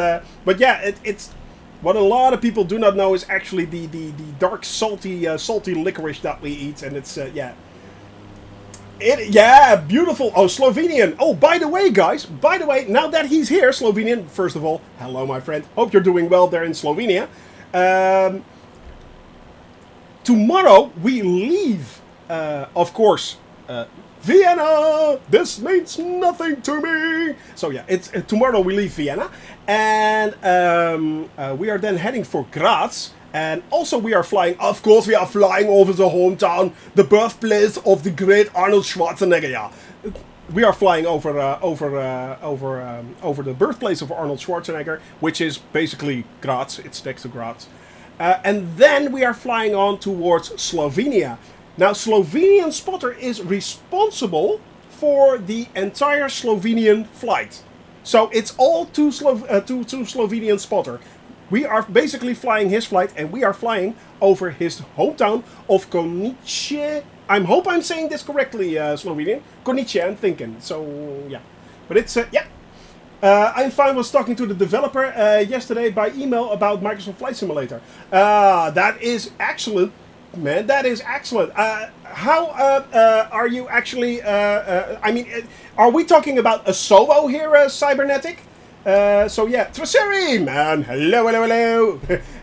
what a lot of people do not know is actually the dark, salty licorice that we eat, and it's yeah. Yeah, beautiful. Oh, Slovenian. Oh, by the way, guys, now that he's here, Slovenian, first of all, hello, my friend. Hope you're doing well there in Slovenia. Tomorrow we leave, of course, Vienna. This means nothing to me. So yeah, it's tomorrow we leave Vienna, and we are then heading for Graz, and also we are flying. Of course, we are flying over the hometown, the birthplace of the great Arnold Schwarzenegger. Yeah, we are flying over the birthplace of Arnold Schwarzenegger, which is basically Graz. It's next to Graz. And then we are flying on towards Slovenia. Now, Slovenian Spotter is responsible for the entire Slovenian flight. So it's all to Slovenian Spotter. We are basically flying his flight, and we are flying over his hometown of Konice. I hope I'm saying this correctly, Slovenian. Konice, I'm thinking. So, yeah. But it's, yeah. I'm fine was talking to the developer yesterday by email about Microsoft Flight Simulator. That is excellent, man. That is excellent. How are you actually... I mean, are we talking about Asobo here, Cybernetic? So yeah, Traceri, man. Hello.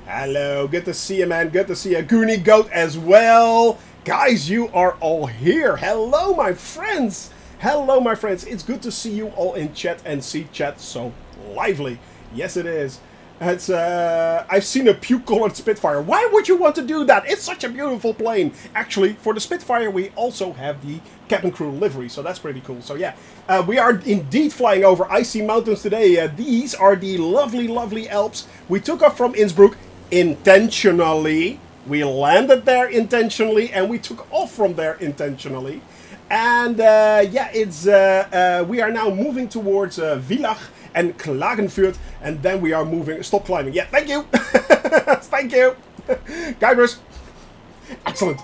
Hello, good to see you, man. Good to see you. Goonie Goat as well. Guys, you are all here. Hello, my friends. Hello, my friends. It's good to see you all in chat and see chat so lively. Yes, it is. It's, I've seen a puke-colored Spitfire. Why would you want to do that? It's such a beautiful plane. Actually, for the Spitfire, we also have the cabin crew livery, so that's pretty cool. So yeah, we are indeed flying over icy mountains today. These are the lovely, lovely Alps. We took off from Innsbruck intentionally. We landed there intentionally, and we took off from there intentionally. And yeah, it's we are now moving towards Villach and Klagenfurt, and then we are moving. Stop climbing. Yeah, thank you. Thank you. Guybrush. Excellent.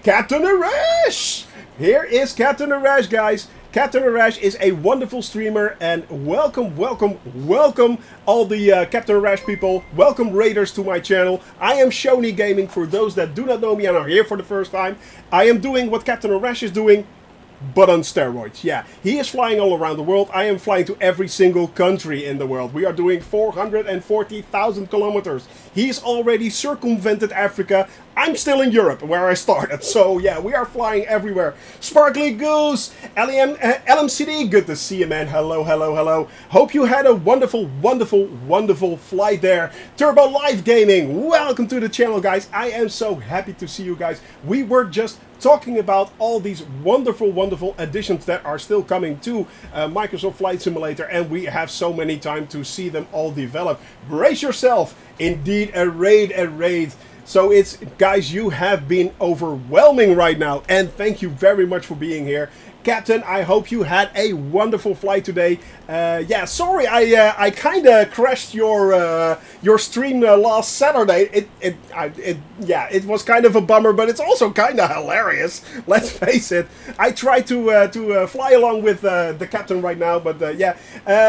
Captain Arash. Here is Captain Arash, guys. Captain Arash is a wonderful streamer, and welcome, welcome, welcome all the Captain Arash people. Welcome raiders to my channel. I am Shoney Gaming, for those that do not know me and are here for the first time. I am doing what Captain Arash is doing, but on steroids. Yeah, he is flying all around the world. I am flying to every single country in the world. We are doing 440,000 kilometers. He's already circumvented Africa. I'm still in Europe, where I started. So yeah, we are flying everywhere. Sparkly Goose, LMCD, good to see you, man. Hello, hello, hello. Hope you had a wonderful, wonderful, wonderful flight there. Turbo Live Gaming, welcome to the channel, guys. I am so happy to see you guys. We were just talking about all these wonderful, wonderful additions that are still coming to Microsoft Flight Simulator, and we have so many time to see them all develop. Brace yourself. Indeed, a raid. So it's, guys, you have been overwhelming right now, and thank you very much for being here. Captain, I hope you had a wonderful flight today. Yeah, sorry, I kind of crashed your stream last Saturday. Yeah, it was kind of a bummer, but it's also kind of hilarious. Let's face it. I tried to fly along with the captain right now, but yeah,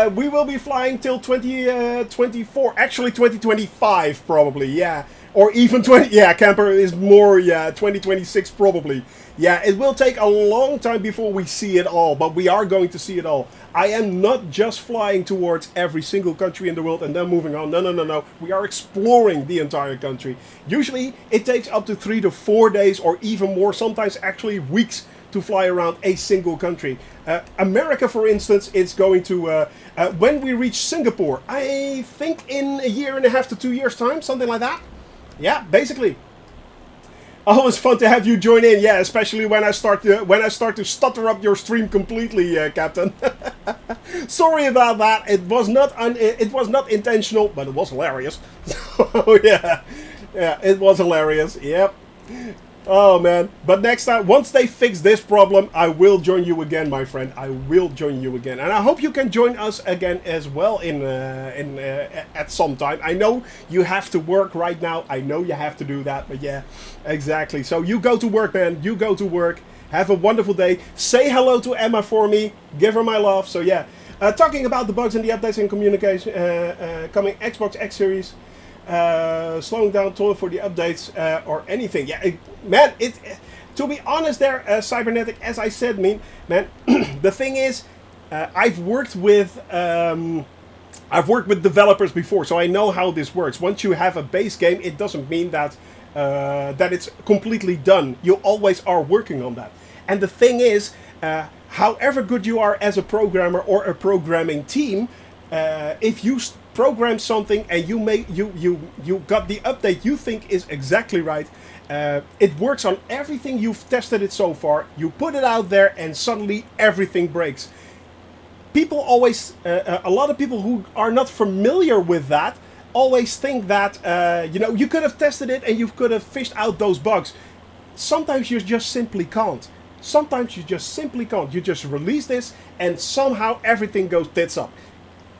we will be flying till 2024. Actually, 2025 probably. Yeah. Or even 20, yeah, camper is more, yeah, 2026 probably. Yeah, it will take a long time before we see it all, but we are going to see it all. I am not just flying towards every single country in the world and then moving on. No, no, no, no. We are exploring the entire country. Usually it takes up to 3 to 4 days or even more, sometimes actually weeks, to fly around a single country. America, for instance, it's going to, when we reach Singapore, I think in a year and a half to 2 years' time, something like that. Yeah, basically. Always fun to have you join in. Yeah, especially when I start to stutter up your stream completely, Captain. Sorry about that. It was not intentional, but it was hilarious. So yeah, it was hilarious. Yep. Oh man, but next time, once they fix this problem, I will join you again, my friend. I will join you again, and I hope you can join us again as well at some time. I know you have to work right now. I know you have to do that, but yeah, exactly. So you go to work, man. You go to work. Have a wonderful day. Say hello to Emma for me. Give her my love. So yeah, talking about the bugs and the updates and communication coming Xbox X Series. Slowing down total for the updates or anything. Yeah, man, to be honest there, Cybernetic, as I said, man, the thing is, I've worked with developers before, so I know how this works. Once you have a base game, it doesn't mean that that it's completely done. You always are working on that. And the thing is, however good you are as a programmer or a programming team, if you program something and you got the update you think is exactly right, it works on everything you've tested it so far, you put it out there and suddenly everything breaks. People always, a lot of people who are not familiar with that always think that, you know, you could have tested it and you could have fished out those bugs. Sometimes you just simply can't. Sometimes you just simply can't. You just release this and somehow everything goes tits up.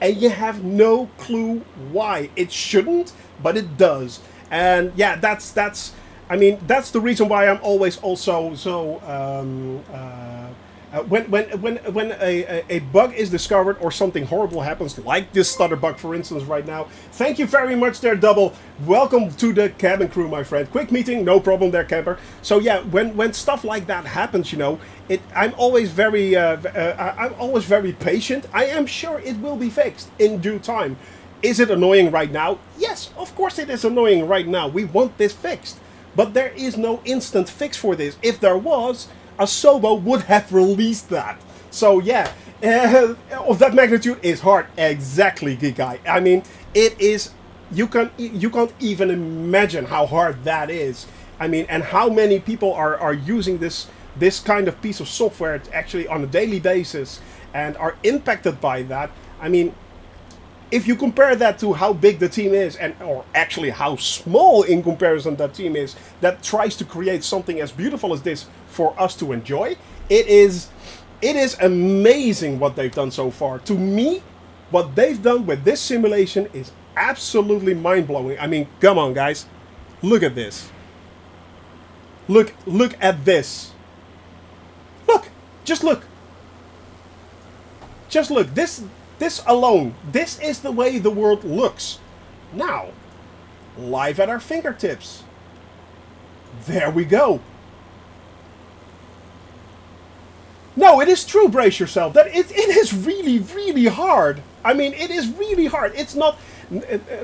And you have no clue why. It shouldn't, but it does. And yeah, that's the reason why I'm always also so when a bug is discovered or something horrible happens, like this stutter bug, for instance, right now. Thank you very much there, Double. Welcome to the cabin crew, my friend. Quick meeting, no problem there, camper. So yeah, when stuff like that happens, you know, I'm always very patient. I am sure it will be fixed in due time. Is it annoying right now? Yes, of course it is annoying right now. We want this fixed. But there is no instant fix for this. If there was, Asobo would have released that. So yeah, of that magnitude is hard. Exactly, Geek Guy. I mean, it is you can't even imagine how hard that is. I mean, and how many people are using this kind of piece of software actually on a daily basis and are impacted by that. I mean, if you compare that to how big the team is, and or actually how small in comparison that team is, that tries to create something as beautiful as this for us to enjoy, it is amazing what they've done so far. To me, what they've done with this simulation is absolutely mind-blowing. I mean, come on, guys, look at this. Look at this. Look, just look. Just look. This alone, this is the way the world looks. Now, live at our fingertips. There we go. No, it is true, brace yourself, that it is really, really hard. I mean, it is really hard. It's not...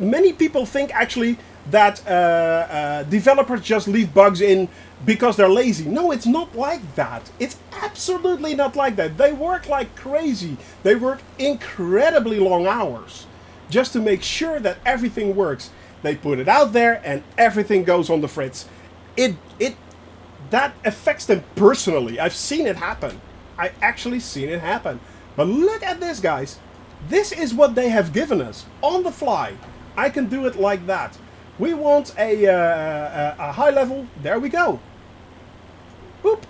Many people think, actually, that developers just leave bugs in because they're lazy. No, it's not like that. It's absolutely not like that. They work like crazy. They work incredibly long hours just to make sure that everything works. They put it out there and everything goes on the fritz. That affects them personally. I've seen it happen. I actually seen it happen. But look at this, guys. This is what they have given us on the fly. I can do it like that. We want a high level. There we go. Boop.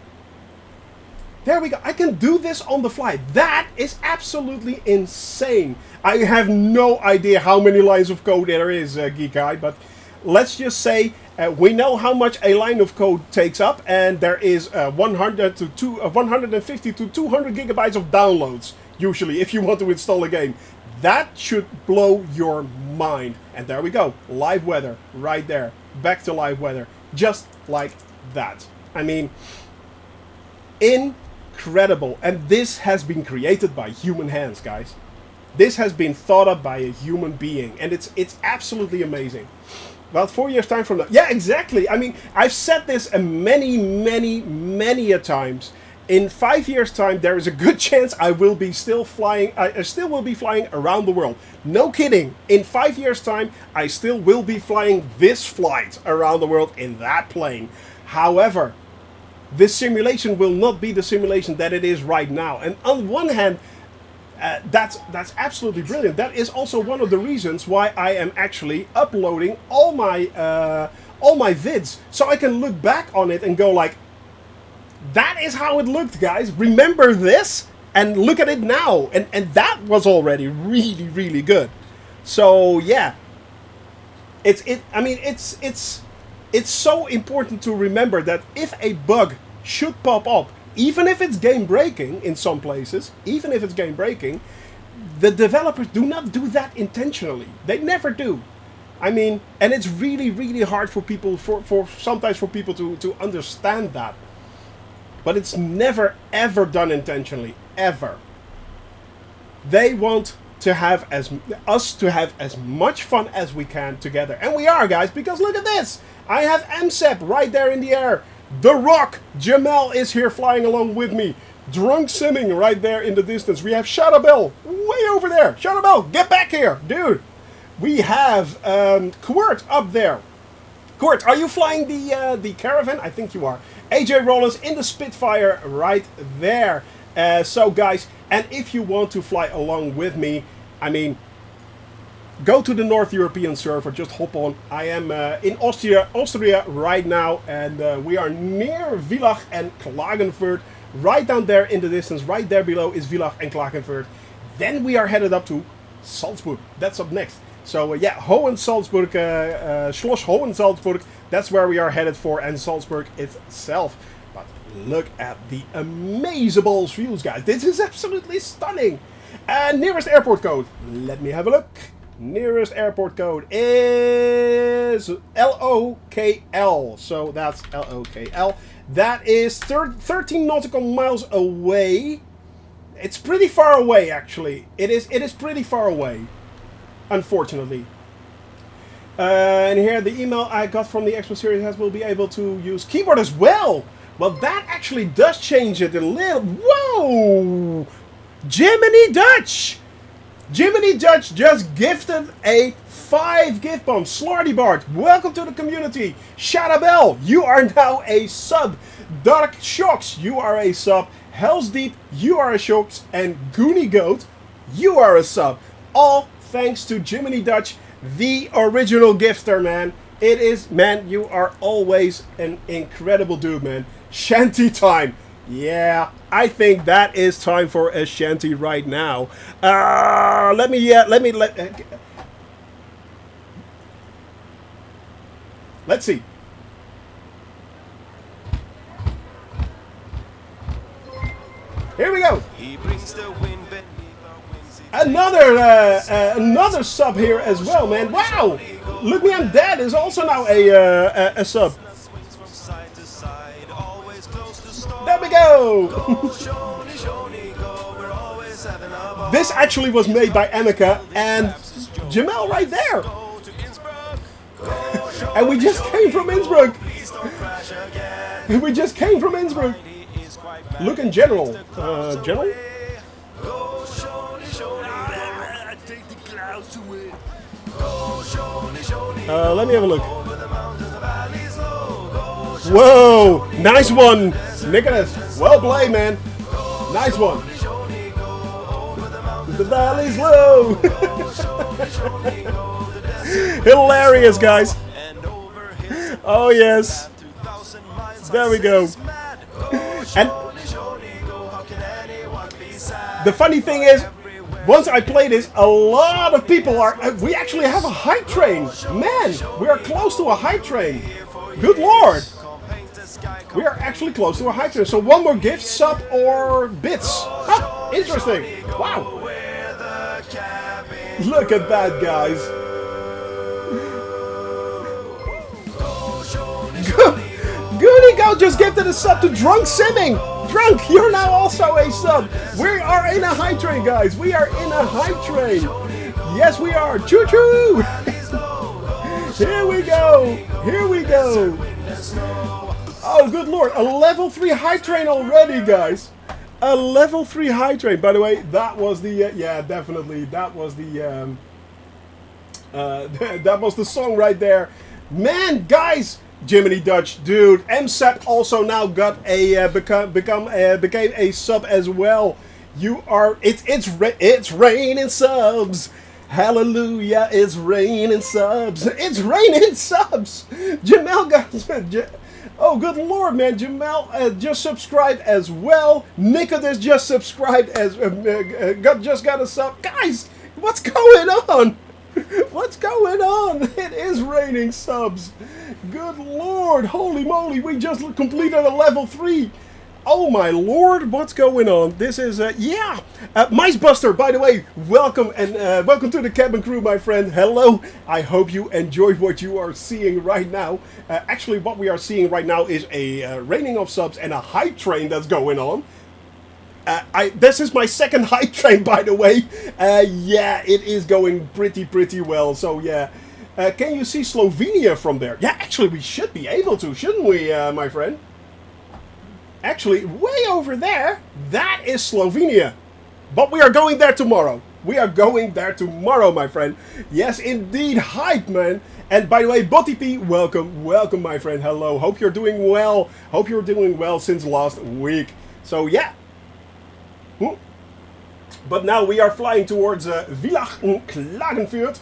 There we go. I can do this on the fly. That is absolutely insane. I have no idea how many lines of code there is, Geek Guy, but let's just say we know how much a line of code takes up, and there is 150 to 200 gigabytes of downloads, usually, if you want to install a game. That should blow your mind. And there we go. Live weather right there. Back to live weather. Just like that. I mean, incredible. And this has been created by human hands, guys. This has been thought up by a human being. And it's absolutely amazing. About 4 years time from now. Yeah, exactly. I mean, I've said this many a times. In 5 years' time, there is a good chance I will be still flying. I still will be flying around the world. No kidding. In 5 years' time, I still will be flying this flight around the world in that plane. However, this simulation will not be the simulation that it is right now. And on one hand, that's absolutely brilliant. That is also one of the reasons why I am actually uploading all my vids, so I can look back on it and go like, that is how it looked, guys. Remember this and look at it now. And that was already really, really good. So yeah. It's so important to remember that if a bug should pop up, even if it's game breaking in some places, even if it's game breaking, the developers do not do that intentionally. They never do. I mean, and it's really, really hard for people sometimes for people to understand that. But it's never, ever done intentionally. Ever. They want to have us to have as much fun as we can together. And we are, guys, because look at this. I have MSEP right there in the air. The Rock, Jamel, is here flying along with me. Drunk Simming right there in the distance. We have Shadowbell way over there. Shadowbell, get back here, dude. We have Quirt up there. Quirt, are you flying the Caravan? I think you are. AJ Rollins in the Spitfire right there. So guys, and if you want to fly along with me, I mean, go to the North European server, just hop on. I am in Austria right now, and we are near Villach and Klagenfurt. Right down there in the distance, right there below is Villach and Klagenfurt. Then we are headed up to Salzburg. That's up next. So yeah, Hohensalzburg, Schloss Hohensalzburg, that's where we are headed for, and Salzburg itself. But look at the amazeballs views, guys. This is absolutely stunning. Nearest airport code. Let me have a look. Nearest airport code is LOKL. So that's LOKL. That is 13 nautical miles away. It's pretty far away, actually. It is pretty far away. Unfortunately. And here the email I got from the Xbox Series S will be able to use keyboard as well. Well, that actually does change it a little. Whoa! Jiminy Dutch! Jiminy Dutch just gifted a 5 gift bombs. Slarty Bart, welcome to the community. Shadabel, you are now a sub. Dark Shocks, you are a sub. Hell's Deep, you are a Shocks. And Goonie Goat, you are a sub. All thanks to Jiminy Dutch, the original gifter, man. It is, man, you are always an incredible dude, man. Shanty time. Yeah, I think that is time for a shanty right now. Let's see. Here we go. Another sub here as well, man. Wow! Look Me I'm Dead is also now a sub. There we go! This actually was made by Emeka and Jamel right there. And we just came from Innsbruck. We just came from Innsbruck. Look in general. General? Let me have a look. Whoa! Nice one, Nicholas. Well played, man. Nice one. The valley's low. Hilarious, guys. Oh yes. There we go. And the funny thing is, once I play this, a lot of people are... we actually have a hype train. Man, we are close to a hype train. Good lord. We are actually close to a hype train. So one more gift, sub, or bits. Huh, interesting. Wow. Look at that, guys. Goonie Go just gifted a sub to Drunk Simming. Drunk, you're now also a sub. We are in a hype train, guys. We are in a hype train. Yes, we are. Choo choo. Here we go. Here we go. Oh, good lord. A level 3 hype train already, guys. A level 3 hype train. By the way, that was the... yeah, definitely. That was the... that was the song right there. Man, guys... Jiminy Dutch, dude. MSEP also now got a became a sub as well. You are it's raining subs. Hallelujah! It's raining subs. It's raining subs. Jamel got. Oh, good lord, man! Jamel just subscribed as well. Nicholas just subscribed as just got a sub. Guys, what's going on? What's going on? It is raining subs. Good lord. Holy moly. We just completed a level 3. Oh my lord. What's going on? This is, yeah. Micebuster, by the way, welcome and welcome to the cabin crew, my friend. Hello. I hope you enjoy what you are seeing right now. Actually, what we are seeing right now is a raining of subs and a hype train that's going on. This is my second hype train, by the way. Yeah, it is going pretty well. So yeah, can you see Slovenia from there? Yeah, actually we should be able to, shouldn't we, my friend? Actually, way over there, that is Slovenia. But we are going there tomorrow. We are going there tomorrow, my friend. Yes, indeed, hype, man. And by the way, Botty P, welcome, my friend. Hello. Hope you're doing well. Hope you're doing well since last week. So yeah. But now we are flying towards Villach Klagenfurt,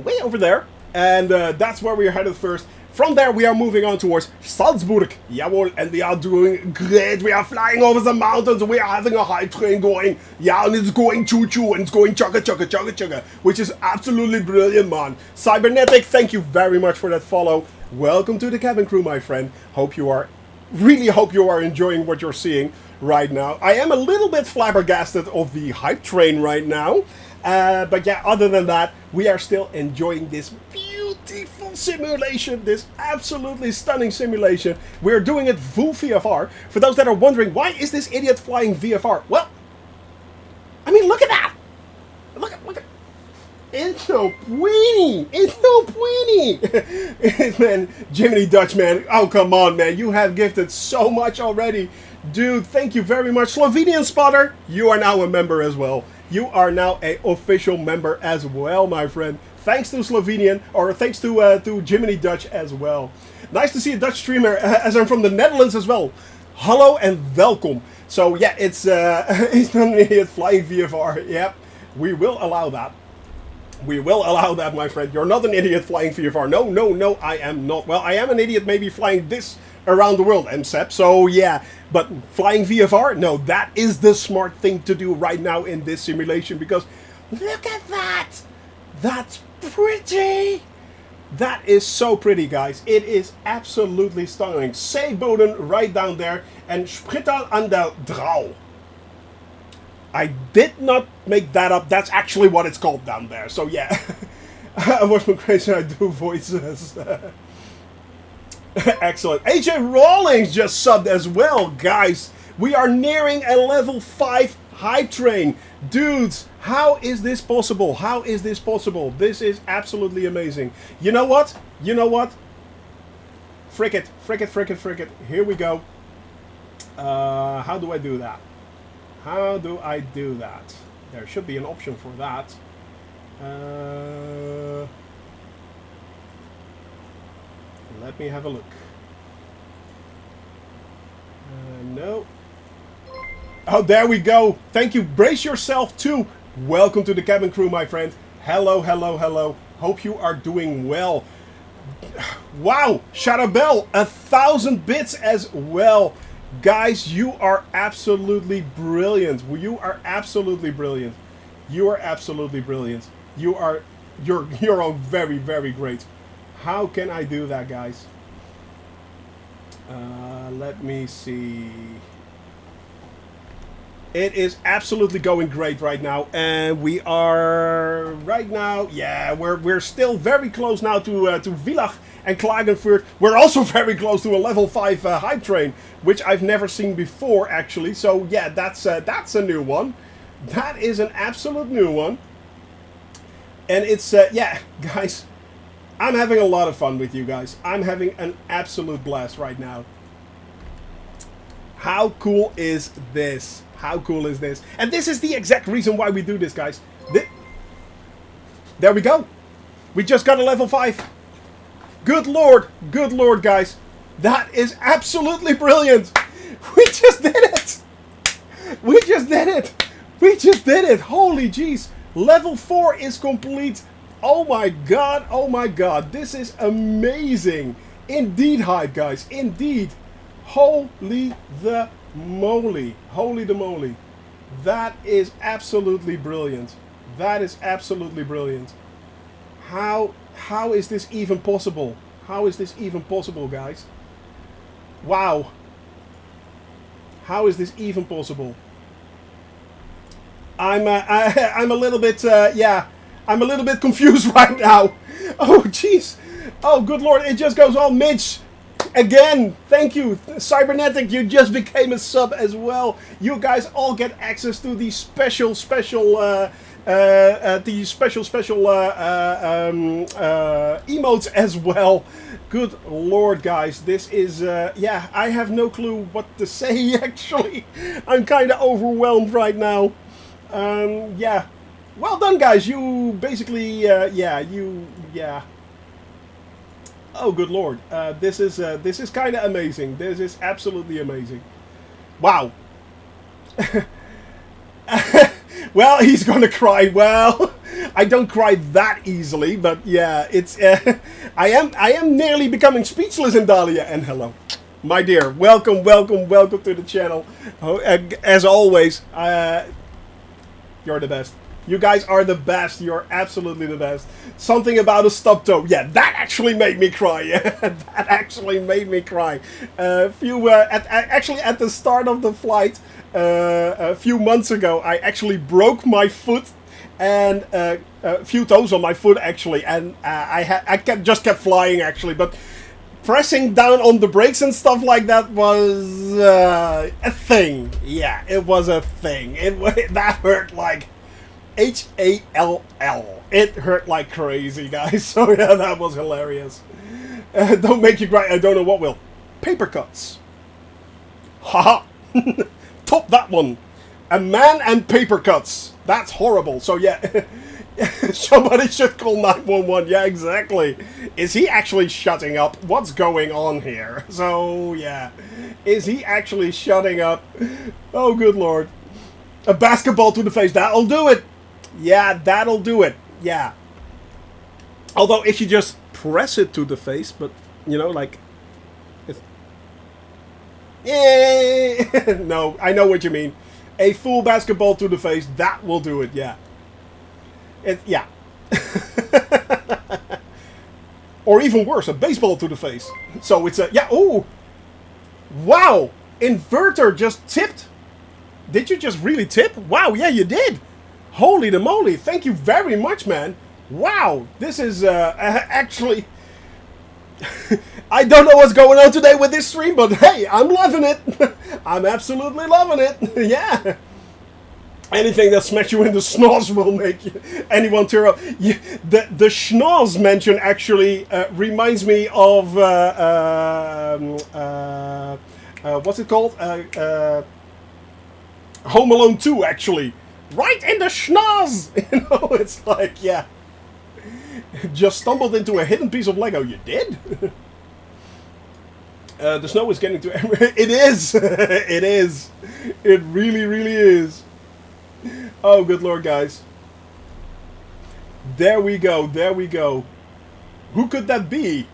way over there, and that's where we are headed first. From there we are moving on towards Salzburg, jawohl, and we are doing great. We are flying over the mountains, we are having a hype train going, yeah, and it's going choo-choo, and it's going chugga, which is absolutely brilliant, man. Cybernetic, thank you very much for that follow. Welcome to the cabin crew, my friend. Really hope you are enjoying what you're seeing right now. I am a little bit flabbergasted of the hype train right now. But yeah, other than that, we are still enjoying this beautiful simulation, this absolutely stunning simulation. We're doing it full VFR. For those that are wondering, why is this idiot flying VFR? Well, I mean, look at that! Look at it's so pretty! It's so pretty! Man, Jiminy Dutch, man. Oh, come on, man. You have gifted so much already. Dude, thank you very much. Slovenian Spotter, you are now a member as well. You are now a official member as well, my friend. Thanks to Slovenian, or thanks to Jiminy Dutch as well. Nice to see a Dutch streamer, as I'm from the Netherlands as well. Hallo and welkom. So yeah, it's not an idiot flying VFR. Yep, we will allow that. We will allow that, my friend. You're not an idiot flying VFR. No, no, no, I am not. Well, I am an idiot maybe flying this around the world, MSEP. So yeah, but flying VFR, no, that is the smart thing to do right now in this simulation, because look at that. That's pretty. That is so pretty, guys. It is absolutely stunning. Zeeboden right down there. And Sprital an der Drau. I did not make that up. That's actually what it's called down there. So yeah. I was crazy. I do voices. Excellent. AJ Rawlings just subbed as well, guys. We are nearing a level 5 hype train. Dudes, how is this possible? How is this possible? This is absolutely amazing. You know what? You know what? Frick it. Frick it, frick it, frick it. Here we go. How do I do that? How do I do that? There should be an option for that. Let me have a look. No. Oh, there we go. Thank you. Brace yourself too. Welcome to the cabin crew, my friend. Hello, hello, hello. Hope you are doing well. Wow, Shadowbell, 1,000 bits as well. Guys, you are absolutely brilliant. You are absolutely brilliant. You are absolutely brilliant. You're all very, very great. How can I do that, guys? Let me see. It is absolutely going great right now, and we are right now. Yeah, we're still very close now to Villach and Klagenfurt. We're also very close to a level 5 hype train, which I've never seen before, actually. So yeah, that's a new one. That is an absolute new one, and it's yeah, guys. I'm having a lot of fun with you guys. I'm having an absolute blast right now. How cool is this? How cool is this? And this is the exact reason why we do this, guys. There we go. We just got a level 5. Good lord, guys. That is absolutely brilliant. We just did it. We just did it. We just did it. Holy jeez. Level 4 is complete. Oh my god, oh my god. This is amazing. Indeed, hype, guys. Indeed. Holy the moly. Holy the moly. That is absolutely brilliant. That is absolutely brilliant. How is this even possible? How is this even possible, guys? Wow. How is this even possible? I'm a little bit yeah, I'm a little bit confused right now. Oh jeez. Oh good lord, it just goes on. Mitch, again, thank you. Cybernetic, you just became a sub as well. You guys all get access to the special emotes as well. Good lord, guys, this is yeah, I have no clue what to say actually. I'm kind of overwhelmed right now. Yeah, well done, guys. You basically yeah. Oh, good lord. This is kind of amazing. This is absolutely amazing. Wow. Well, he's gonna cry. Well, I don't cry that easily, but yeah, it's. I am nearly becoming speechless in Dahlia. And hello, my dear. Welcome to the channel. Oh, as always, you're the best. You guys are the best. You're absolutely the best. Something about a stub toe. Yeah, that actually made me cry. That actually made me cry. Actually, at the start of the flight, a few months ago, I actually broke my foot and a few toes on my foot actually, and I just kept flying actually, but pressing down on the brakes and stuff like that was a thing. Yeah, it was a thing. That hurt like HALL. It hurt like crazy, guys. So yeah, that was hilarious. Don't make you cry. I don't know what will. Paper cuts. Haha. Top that one. A man and paper cuts. That's horrible. So yeah, somebody should call 911. Yeah, exactly. Is he actually shutting up? What's going on here? So yeah, is he actually shutting up? Oh, good lord. A basketball to the face. That'll do it. Yeah, that'll do it. Yeah. Although if you just press it to the face, but you know, like, yay! No, I know what you mean. A full basketball to the face, that will do it. Yeah. Yeah. Or even worse, a baseball to the face. So it's a yeah. Oh, wow! Inverter just tipped. Did you just really tip? Wow, yeah, you did. Holy the moly. Thank you very much, man. Wow, this is actually... I don't know what's going on today with this stream, but hey, I'm loving it. I'm absolutely loving it. Yeah. Anything that smacks you in the schnoz will make anyone tear up. Yeah, the schnoz mention actually reminds me of... what's it called? Home Alone 2, actually. Right in the schnoz! You know, it's like, yeah. Just stumbled into a hidden piece of Lego. You did? The snow is getting to... It is! It is! It really, really is. Oh, good lord, guys. There we go, there we go. Who could that be?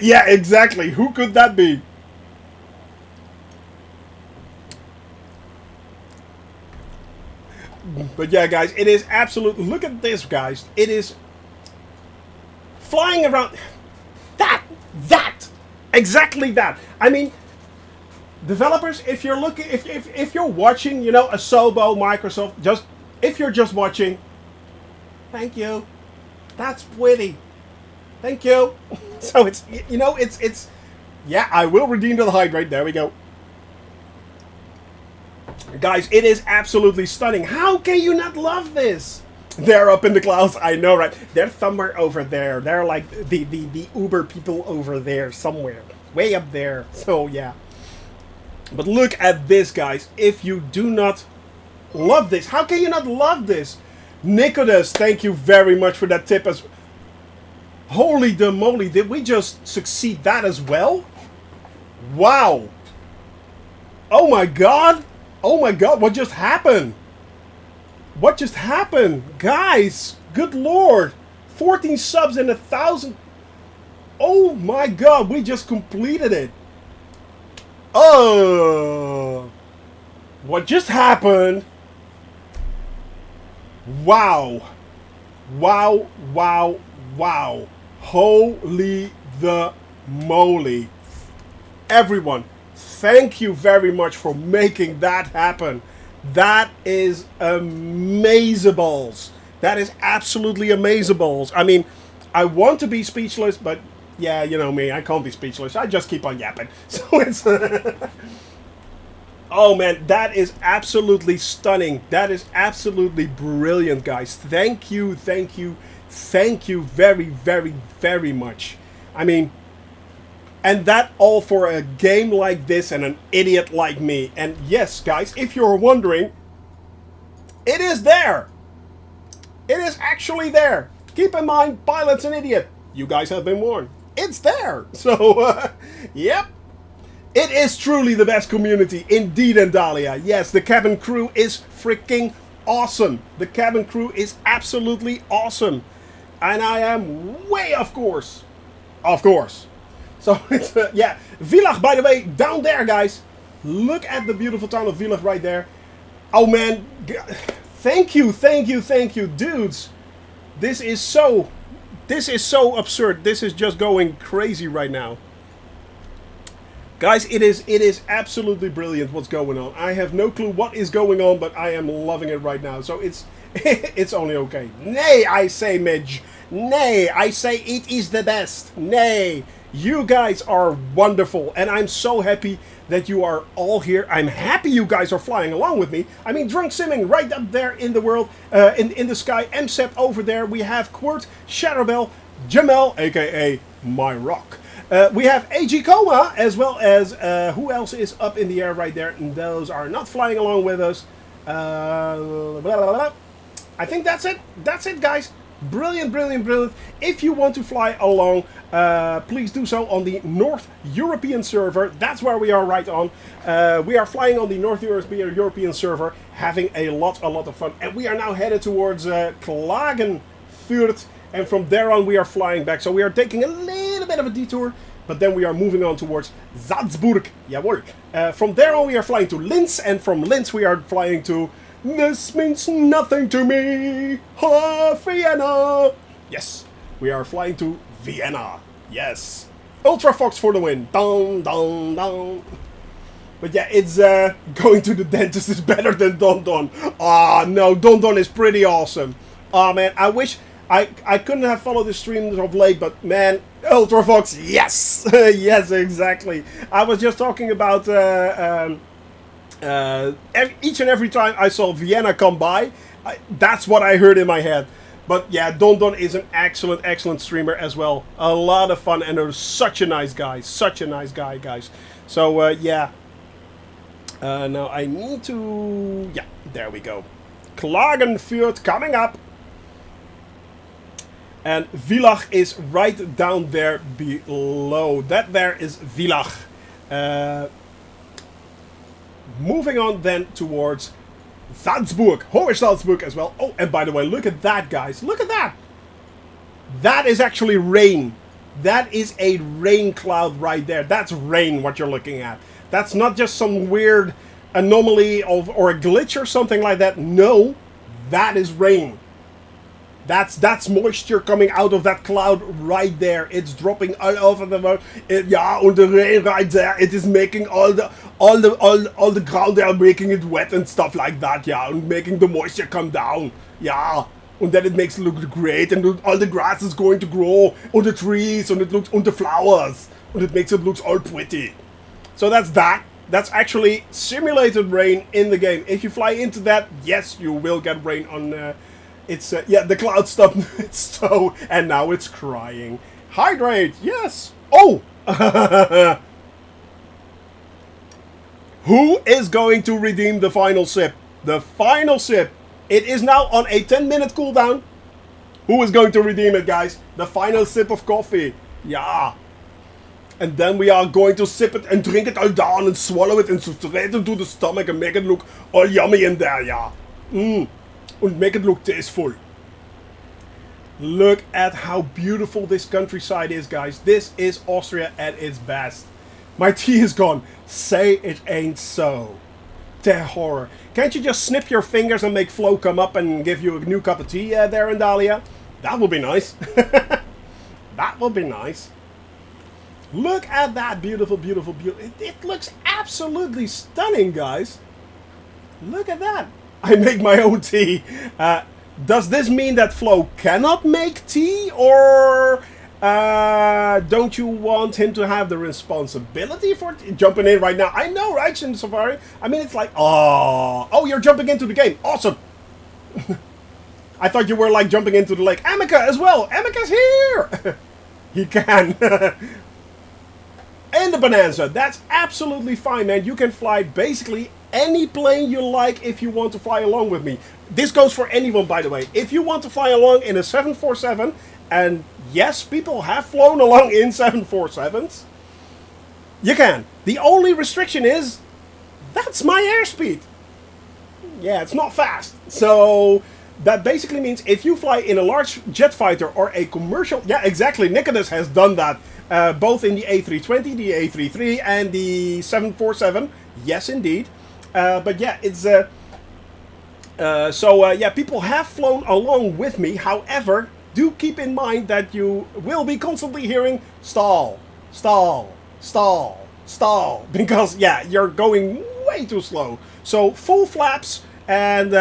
Yeah, exactly. Who could that be? But yeah, guys, it is absolute. Look at this, guys. It is flying around. That, exactly that. I mean, developers, if you're looking, if you're watching, you know, Asobo, Microsoft, just if you're just watching, thank you. That's pretty. Thank you. So it's, you know, it's. Yeah, I will redeem the hydrate. There we go. Guys, it is absolutely stunning. How can you not love this? They're up in the clouds. I know, right? They're somewhere over there. They're like the Uber people over there somewhere. Way up there. So, yeah. But look at this, guys. If you do not love this, how can you not love this? Nicodas, thank you very much for that tip. Holy the moly, did we just succeed that as well? Wow. Oh my god. Oh my god, what just happened? What just happened? Guys, good lord. 14 subs and 1,000. Oh my god, we just completed it. Oh. What just happened? Wow. Wow, wow, wow. Holy the moly. Everyone, thank you very much for making that happen. That is amazables. That is absolutely amazables. I mean, I want to be speechless, but yeah, you know me, I can't be speechless. I just keep on yapping. So it's... Oh man, that is absolutely stunning. That is absolutely brilliant, guys. Thank you, thank you, thank you very, very, very much. I mean... And that all for a game like this and an idiot like me. And yes, guys, if you're wondering, it is there. It is actually there. Keep in mind, Pilot's an idiot. You guys have been warned. It's there. So, yep. It is truly the best community, indeed, and Dahlia. Yes, the cabin crew is freaking awesome. The cabin crew is absolutely awesome. And I am way off course. Of course. So, it's, yeah, Villach, by the way, down there, guys. Look at the beautiful town of Villach right there. Oh, man. Thank you, thank you, thank you, dudes. This is so absurd. This is just going crazy right now. Guys, it is absolutely brilliant what's going on. I have no clue what is going on, but I am loving it right now. So, it's only okay. Nay, I say, Midge. Nay, I say it is the best. Nay. You guys are wonderful, and I'm so happy that you are all here. I'm happy you guys are flying along with me. I mean, Drunk Simming right up there in the world, in the sky. MSEP over there. We have Quirt, Shadowbell, Jamel, aka My Rock. We have AG Coma, as well as who else is up in the air right there, and those are not flying along with us. Blah, blah, blah. I think that's it. That's it, guys. Brilliant, brilliant, brilliant. If you want to fly along, please do so on the North European server. That's where we are right on. We are flying on the North European server, having a lot of fun. And we are now headed towards Klagenfurt. And from there on, we are flying back. So we are taking a little bit of a detour. But then we are moving on towards Salzburg. Jawohl. From there on, we are flying to Linz. And from Linz, we are flying to... This means nothing to me. Vienna. Yes, we are flying to Vienna. Yes. Ultra Fox for the win. Down, down, down. But yeah, it's going to the dentist is better than Don Don. Ah, no, Don Don is pretty awesome. Ah, man, I wish I couldn't have followed the streams of late, but man, Ultra Fox, yes, yes, exactly. I was just talking about. Each and every time I saw Vienna come by, that's what I heard in my head. But yeah, Don Don is an excellent streamer as well. A lot of fun, and such a nice guy. Such a nice guy, guys. So yeah. Now I need to... Yeah, there we go. Klagenfurt coming up. And Villach is right down there below. That there is Villach. Moving on then towards Salzburg. Hoher Salzburg as well. Oh, and by the way, look at that, guys. Look at that. That is actually rain. That is a rain cloud right there. That's rain, what you're looking at. That's not just some weird anomaly or a glitch or something like that. No, that is rain. That's moisture coming out of that cloud right there. It's dropping all over the world. Yeah, and the rain right there. It is making all the ground there, making it wet and stuff like that. Yeah, and making the moisture come down. Yeah, and then it makes it look great, and all the grass is going to grow on the trees, and it looks on the flowers, and it makes it look all pretty. So that's that. That's actually simulated rain in the game. If you fly into that, yes, you will get rain on. It's, yeah, the cloud stopped its snow, and now it's crying. Hydrate, yes! Oh! Who is going to redeem the final sip? The final sip. It is now on a 10-minute cooldown. Who is going to redeem it, guys? The final sip of coffee. Yeah. And then we are going to sip it and drink it all down and swallow it and straight into the stomach and make it look all yummy in there, yeah. And make it look tasteful. Look at how beautiful this countryside is, guys. This is Austria at its best. My tea is gone. Say it ain't so. The horror. Can't you just snip your fingers and make Flo come up and give you a new cup of tea there in Dahlia? That would be nice. That would be nice. Look at that beautiful, beautiful, beautiful. It looks absolutely stunning, guys. Look at that. I make my own tea. Does this mean that Flo cannot make tea? Or don't you want him to have the responsibility for jumping in right now? I know, right, Shin Safari? I mean, it's like, oh, you're jumping into the game. Awesome. I thought you were like jumping into the lake. Amika as well. Amika's here. He can. And the Bonanza. That's absolutely fine, man. You can fly basically any plane you like if you want to fly along with me. This goes for anyone, by the way. If you want to fly along in a 747, and yes, people have flown along in 747s, you can. The only restriction is, that's my airspeed. Yeah, it's not fast. So that basically means if you fly in a large jet fighter or a commercial... Yeah, exactly. Nicholas has done that. Both in the A320, the A33, and the 747. Yes, indeed. But yeah, it's... yeah, people have flown along with me. However, do keep in mind that you will be constantly hearing stall, stall, stall, stall. Because, yeah, you're going way too slow. So, full flaps and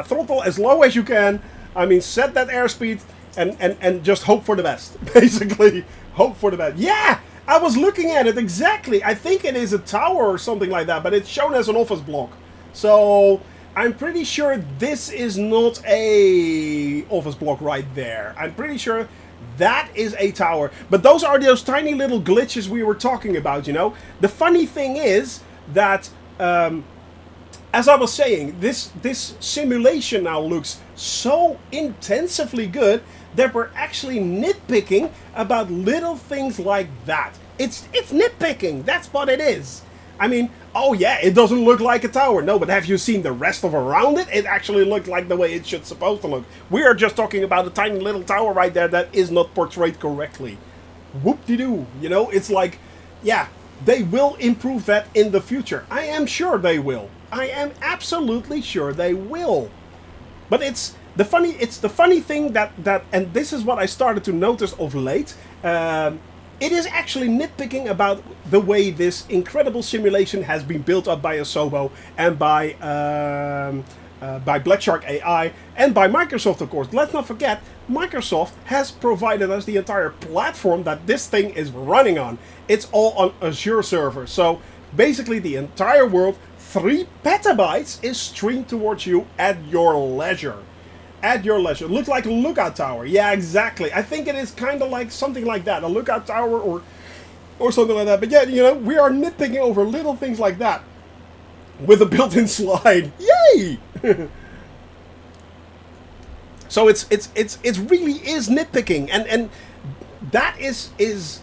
throttle as low as you can. I mean, set that airspeed and just hope for the best. Basically, hope for the best. Yeah! I was looking at it exactly. I think it is a tower or something like that, but it's shown as an office block. So I'm pretty sure this is not a office block right there. I'm pretty sure that is a tower. But those are those tiny little glitches we were talking about, you know. The funny thing is that as I was saying, this simulation now looks so intensively good that we're actually nitpicking about little things like that. It's nitpicking. That's what it is. I mean, oh yeah, it doesn't look like a tower. No, but have you seen the rest of around it? It actually looked like the way it should supposed to look. We are just talking about a tiny little tower right there that is not portrayed correctly. Whoop-de-doo. You know, it's like, yeah, they will improve that in the future. I am sure they will. I am absolutely sure they will. But it's the funny thing that and this is what I started to notice of late. It is actually nitpicking about the way this incredible simulation has been built up by Asobo and by Black Shark AI and by Microsoft, of course. Let's not forget, Microsoft has provided us the entire platform that this thing is running on. It's all on Azure server. So basically the entire world, 3 petabytes, is streamed towards you at your leisure. At your leisure. Look like a lookout tower. Yeah, exactly. I think it is kind of like something like that. A lookout tower or something like that. But yeah, you know, we are nitpicking over little things like that. With a built-in slide. Yay! So it really is nitpicking. And that is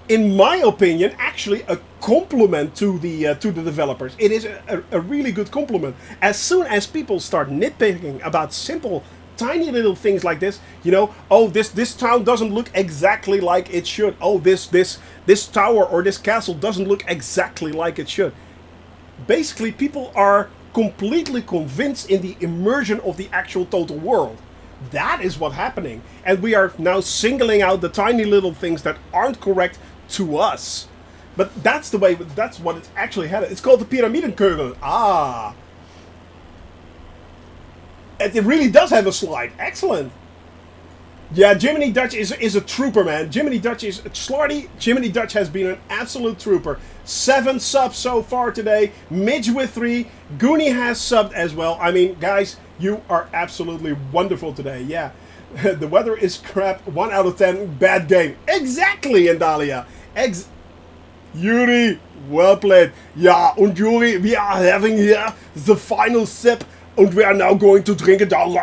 in my opinion, actually a compliment to the developers. It is a really good compliment. As soon as people start nitpicking about simple, tiny little things like this, you know, oh, this town doesn't look exactly like it should. Oh, this tower or this castle doesn't look exactly like it should. Basically, people are completely convinced in the immersion of the actual total world. That is what's happening. And we are now singling out the tiny little things that aren't correct to us. But that's the way, that's what it's actually had. It's called the Pyramidenkugel. Ah. And it really does have a slide. Excellent. Yeah, Jiminy Dutch is a trooper, man. Jiminy Dutch is Slarty. Jiminy Dutch has been an absolute trooper. 7 subs so far today. Midge with 3. Goonie has subbed as well. I mean, guys, you are absolutely wonderful today. Yeah. The weather is crap. 1 out of 10. Bad game. Exactly, Andalia. Yuri, well played. Yeah, and Yuri, we are having here the final sip. And we are now going to drink it down.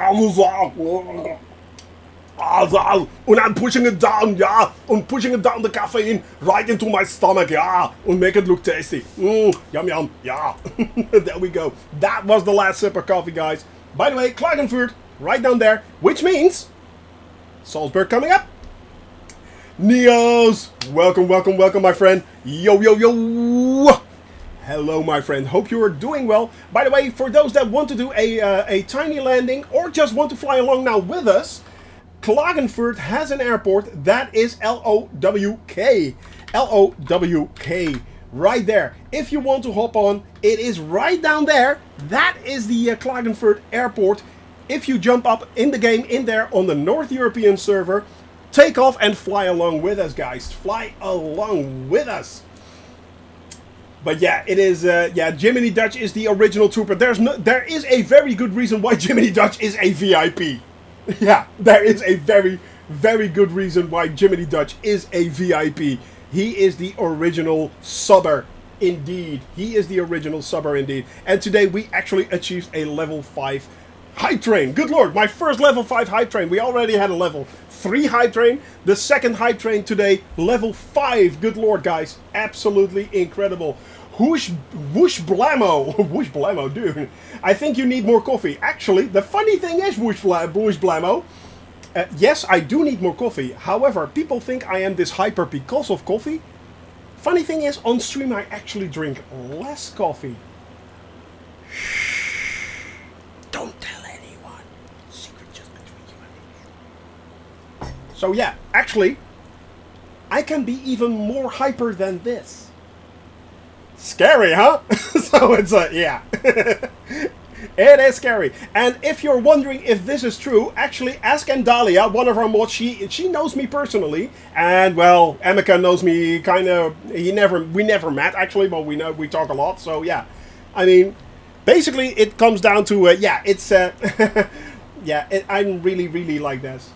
And I'm pushing it down, yeah. And pushing it down the caffeine right into my stomach, yeah. And make it look tasty. Yum, yum, yeah. There we go. That was the last sip of coffee, guys. By the way, Klagenfurt, right down there. Which means Salzburg coming up. Neos, welcome, welcome, welcome, my friend. Yo, yo, yo. Hello, my friend. Hope you are doing well. By the way, for those that want to do a tiny landing or just want to fly along now with us, Klagenfurt has an airport that is LOWK. LOWK. Right there. If you want to hop on, it is right down there. That is the Klagenfurt airport. If you jump up in the game in there on the North European server, take off and fly along with us, guys. Fly along with us. But yeah, it is, yeah, Jiminy Dutch is the original trooper. There is a very good reason why Jiminy Dutch is a VIP. Yeah, there is a very, very good reason why Jiminy Dutch is a VIP. He is the original subber, indeed. He is the original subber, indeed. And today we actually achieved a level 5 hype train. Good lord, my first level 5 hype train. We already had a level 3 hype train. The second hype train today, level 5. Good lord, guys. Absolutely incredible. Whoosh blammo. Whoosh blammo, dude. I think you need more coffee. Actually, the funny thing is, whoosh blammo. Yes, I do need more coffee. However, people think I am this hyper because of coffee. Funny thing is, on stream I actually drink less coffee. Shh. Don't tell anyone. Secret just between you and me. So yeah, actually, I can be even more hyper than this. Scary, huh? So it's yeah. It is scary. And if you're wondering if this is true, actually ask Andalia, one of our mods. She knows me personally, and well, Emeka knows me kind of. We never met actually, but we talk a lot. So yeah, I mean, basically it comes down to yeah, it's yeah, I'm really like this.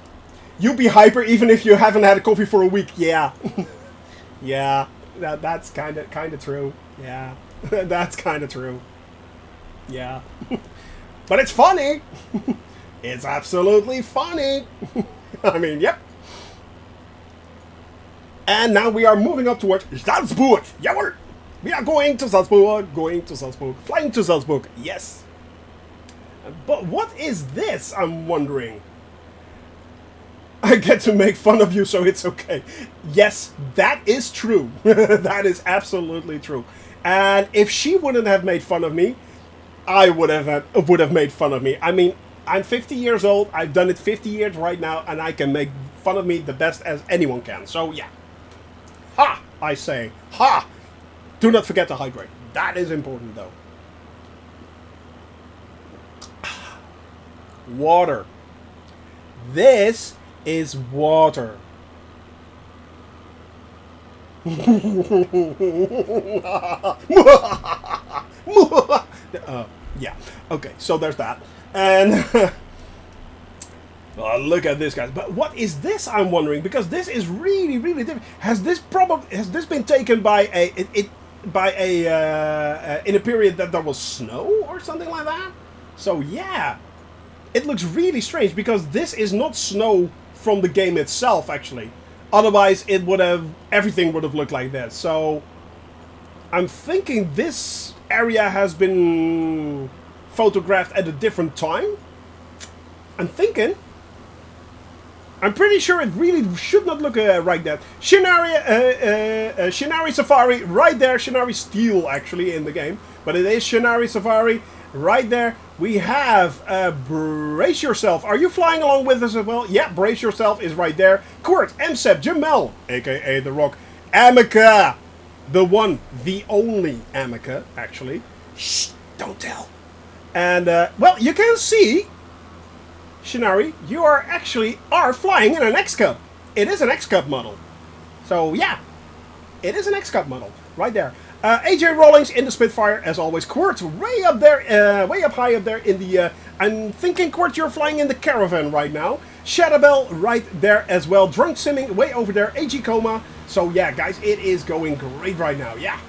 You be hyper even if you haven't had a coffee for a week. Yeah, yeah, that's kind of true. Yeah, that's kind of true. Yeah. But it's funny. It's absolutely funny. I mean, yep. And now we are moving up towards Salzburg. Yeah, we are going to Salzburg, flying to Salzburg. Yes. But what is this, I'm wondering? I get to make fun of you, so it's okay. Yes, that is true. That is absolutely true. And if she wouldn't have made fun of me, I would have made fun of me. I mean, I'm 50 years old. I've done it 50 years right now, and I can make fun of me the best as anyone can. So yeah. Ha! I say. Ha! Do not forget to hydrate. That is important, though. Water. This is water. Yeah. Okay, so there's that. And oh, look at this, guys. But what is this, I'm wondering? Because this is really, really different. Has this been taken by in a period that there was snow or something like that? So yeah. It looks really strange because this is not snow from the game itself, actually. Otherwise, everything would have looked like this. So I'm thinking this area has been photographed at a different time. I'm pretty sure it really should not look like that. Shinari Safari right there. Shinari Steel, actually, in the game. But it is Shinari Safari right there. We have Brace Yourself. Are you flying along with us as well? Yeah, Brace Yourself is right there. Kurt, MSEP, Jamel, a.k.a. The Rock, Amica, the one, the only Amica, actually. Shh, don't tell. And, well, you can see, Shinari, you are flying in an X-Cup. It is an X-Cup model. So, yeah, it is an X-Cup model, right there. AJ Rawlings in the Spitfire, as always. Quirt, way up there, way up high up there in the... I'm thinking, Quirt, you're flying in the Caravan right now. Shadowbell right there as well. Drunk Simming way over there. AG Coma. So, yeah, guys, it is going great right now. Yeah.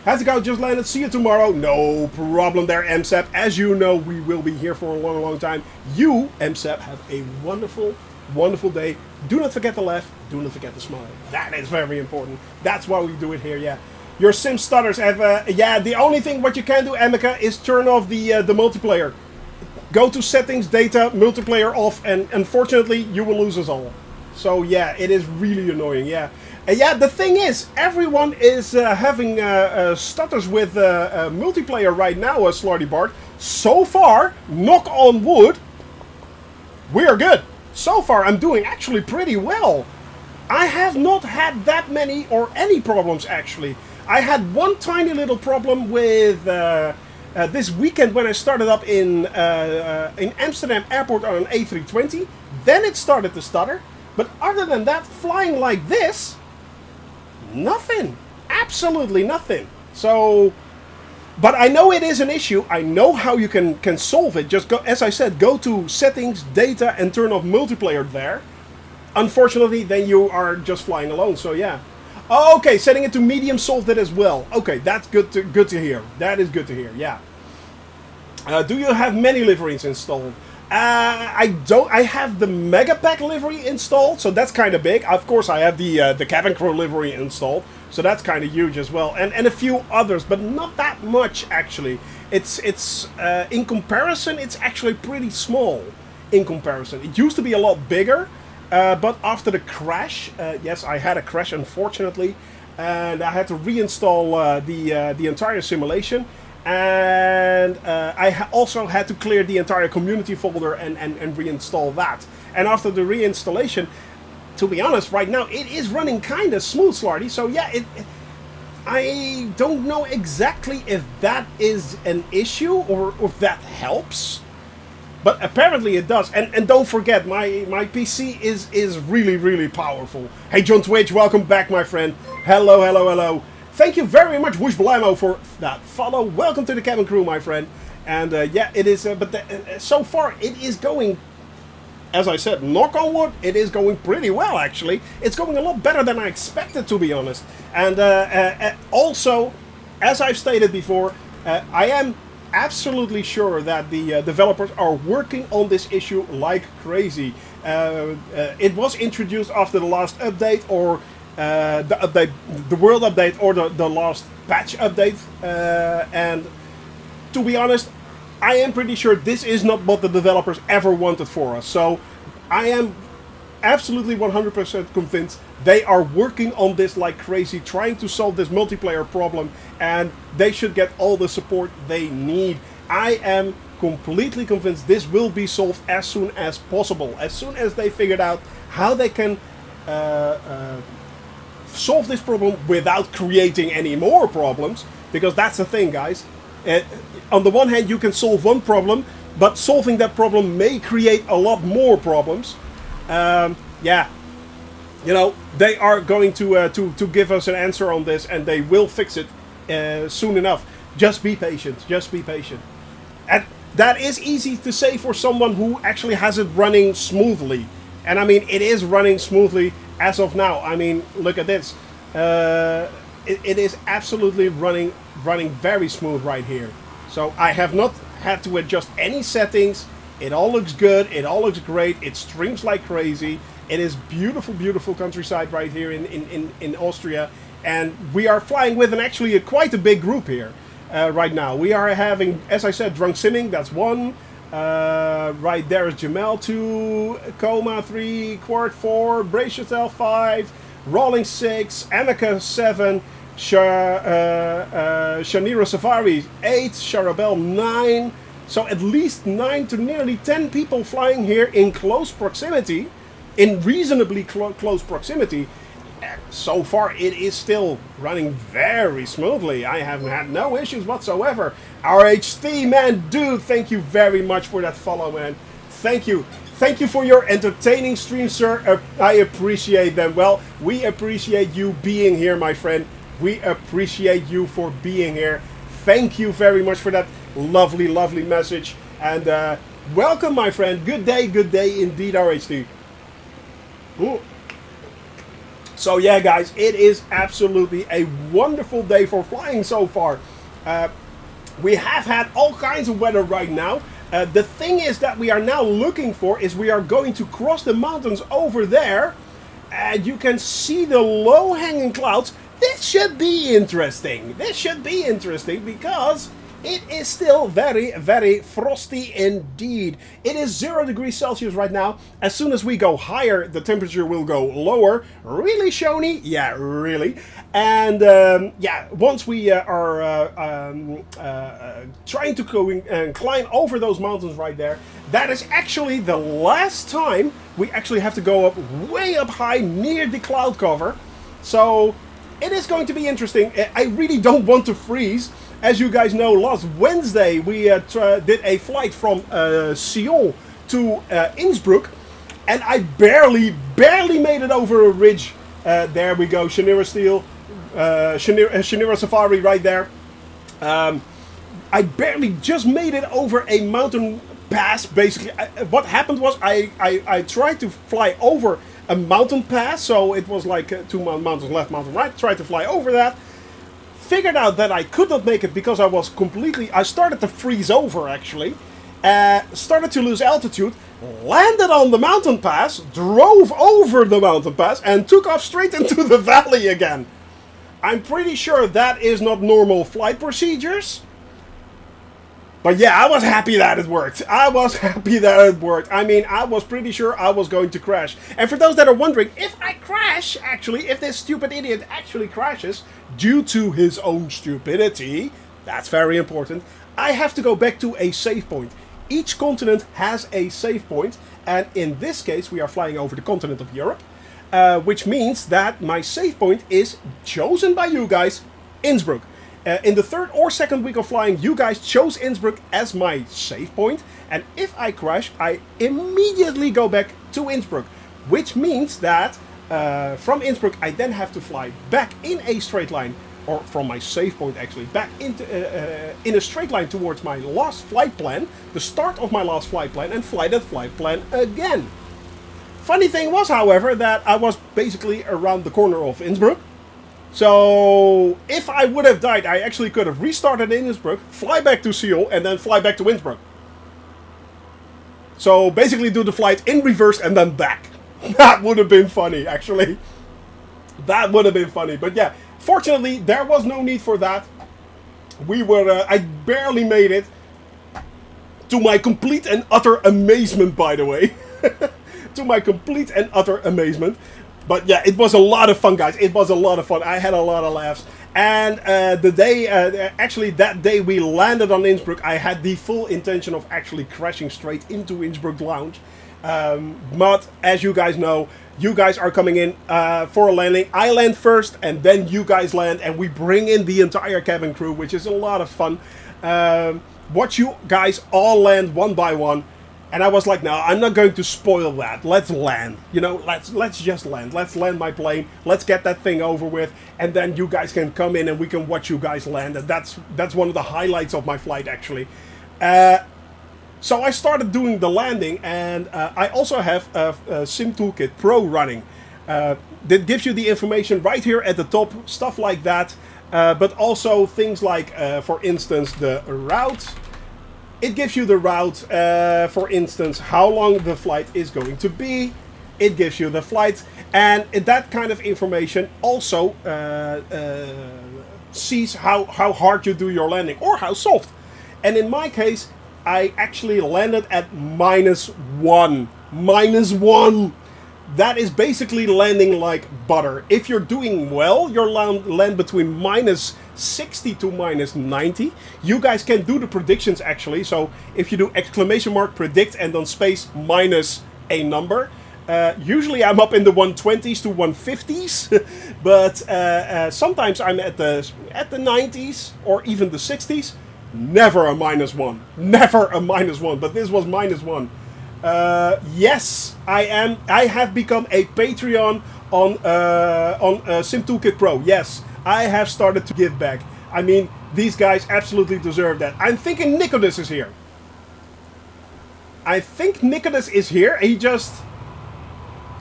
Has it go? Just landed. See you tomorrow. No problem there, MSEP. As you know, we will be here for a long, long time. You, MSEP, have a wonderful, wonderful day. Do not forget to laugh. Do not forget to smile. That is very important. That's why we do it here, yeah. Your sim stutters have, yeah, the only thing what you can do, Amica, is turn off the multiplayer. Go to settings, data, multiplayer off, and unfortunately, you will lose us all. So, yeah, it is really annoying, yeah. Yeah, the thing is, everyone is having stutters with multiplayer right now, Slarty Bart. So far, knock on wood, we are good. So far, I'm doing actually pretty well. I have not had that many or any problems, actually. I had one tiny little problem with this weekend when I started up in Amsterdam Airport on an A320. Then it started to stutter. But other than that, flying like this, nothing. Absolutely nothing. So, but I know it is an issue. I know how you can solve it. Just go, as I said, go to settings, data, and turn off multiplayer there. Unfortunately, then you are just flying alone. So yeah. Oh, okay, setting it to medium solved it as well. Okay, that's good to hear. That is good to hear. Yeah. Do you have many liveries installed? I don't. I have the Mega Pack livery installed, so that's kind of big. Of course, I have the cabin crew livery installed, so that's kind of huge as well, and a few others, but not that much actually. It's in comparison, it's actually pretty small. In comparison, it used to be a lot bigger. But after the crash, yes, I had a crash, unfortunately, and I had to reinstall the entire simulation, and I also had to clear the entire community folder and reinstall that. And after the reinstallation, to be honest, right now, it is running kind of smooth, Slarty, so yeah, I don't know exactly if that is an issue or if that helps. But apparently it does. And don't forget, my PC is really, really powerful. Hey, John Twitch, welcome back, my friend. Hello, hello, hello. Thank you very much, Whoosh Blamo, for that follow. Welcome to the cabin crew, my friend. And yeah, it is, so far it is going, as I said, knock on wood, it is going pretty well, actually. It's going a lot better than I expected, to be honest. And also, as I've stated before, I am absolutely sure that the developers are working on this issue like crazy. It was introduced after the last update, or the world update, or the last patch update. And to be honest, I am pretty sure this is not what the developers ever wanted for us. So I am absolutely 100% convinced they are working on this like crazy, trying to solve this multiplayer problem, and they should get all the support they need. I am completely convinced this will be solved as soon as possible, as soon as they figured out how they can solve this problem without creating any more problems, because that's the thing, guys. On the one hand, you can solve one problem, but solving that problem may create a lot more problems. Yeah, you know, they are going to give us an answer on this, and they will fix it soon enough. Just be patient. Just be patient. And that is easy to say for someone who actually has it running smoothly. And I mean, it is running smoothly as of now. I mean, look at this. It is absolutely running very smooth right here. So I have not had to adjust any settings. It all looks good. It all looks great. It streams like crazy. It is beautiful, beautiful countryside right here in Austria. And we are flying with actually quite a big group here right now. We are having, as I said, Drunk Simming. That's one. Right there is Jamel 2, Coma 3, Quart 4, Brace Yourself 5, Rolling 6, Annika 7, Shanira Safari 8, Sharabel 9. So at least 9 to nearly 10 people flying here in close proximity, in reasonably close proximity. So far it is still running very smoothly. I haven't had no issues whatsoever. RHT, man, dude, thank you very much for that follow, man. Thank you. Thank you for your entertaining streams, sir. I appreciate them. Well, we appreciate you being here, my friend. We appreciate you for being here. Thank you very much for that lovely, lovely message. And welcome, my friend. Good day indeed, RHT. Ooh. So yeah, guys, it is absolutely a wonderful day for flying so far. We have had all kinds of weather right now. The thing is that we are now looking for is we are going to cross the mountains over there, and you can see the low-hanging clouds. This should be interesting. This should be interesting because it is still very, very frosty indeed. It is 0 degrees Celsius right now. As soon as we go higher, the temperature will go lower. Really, Shoni? Yeah, really. And yeah, once we are trying to go and climb over those mountains right there, that is actually the last time we actually have to go up way up high near the cloud cover. So it is going to be interesting. I really don't want to freeze. As you guys know, last Wednesday we did a flight from Sion to Innsbruck, and I barely made it over a ridge. There we go, Shanira Steel, Shanira Safari right there. I barely just made it over a mountain pass. Basically, what happened was I tried to fly over a mountain pass, so it was like 2 mountains left, mountain right. Tried to fly over that. Figured out that I could not make it because I started to freeze over actually, started to lose altitude, landed on the mountain pass, drove over the mountain pass, and took off straight into the valley again. I'm pretty sure that is not normal flight procedures. But yeah, I was happy that it worked. I was happy that it worked. I mean, I was pretty sure I was going to crash. And for those that are wondering, if I crash, actually, if this stupid idiot actually crashes, due to his own stupidity, that's very important, I have to go back to a save point. Each continent has a save point, and in this case, we are flying over the continent of Europe, which means that my save point is chosen by you guys, Innsbruck. In the 3rd or 2nd week of flying, you guys chose Innsbruck as my save point, and if I crash, I immediately go back to Innsbruck, which means that from Innsbruck I then have to fly back in a straight line, or from my save point actually, back into in a straight line towards my last flight plan, the start of my last flight plan, and fly that flight plan again. Funny thing was, however, that I was basically around the corner of Innsbruck, So if I would have died, I actually could have restarted in Innsbruck, fly back to Seoul, and then fly back to Innsbruck. So basically do the flight in reverse and then back. That would have been funny, actually. That would have been funny. But yeah, fortunately, there was no need for that. I barely made it. To my complete and utter amazement, by the way. To my complete and utter amazement. But yeah, it was a lot of fun, guys. It was a lot of fun. I had a lot of laughs. And actually that day we landed on Innsbruck, I had the full intention of actually crashing straight into Innsbruck Lounge. But as you guys know, you guys are coming in for a landing. I land first and then you guys land and we bring in the entire cabin crew, which is a lot of fun. Watch you guys all land one by one. And I was like, no, I'm not going to spoil that. Let's land. You know, let's just land. Let's land my plane. Let's get that thing over with. And then you guys can come in and we can watch you guys land. And that's one of the highlights of my flight, actually. So I started doing the landing. And I also have a Sim Toolkit Pro running. That gives you the information right here at the top. Stuff like that. But also things like, for instance, the route. It gives you the route, for instance, how long the flight is going to be. It gives you the flight, and that kind of information also sees how hard you do your landing, or how soft. And in my case, I actually landed at -1. -1! That is basically landing like butter. If you're doing well, you'll land between -60 to -90. You guys can do the predictions actually. So if you do exclamation mark predict and then space minus a number, usually I'm up in the 120s to 150s, but sometimes I'm at the 90s or even the 60s. Never a -1. Never a -1. But this was -1. Yes, I have become a Patreon on Sim Toolkit Pro. Yes, I have started to give back. I mean, these guys absolutely deserve that. I'm thinking Nicholas is here. I think Nicholas is here. He just...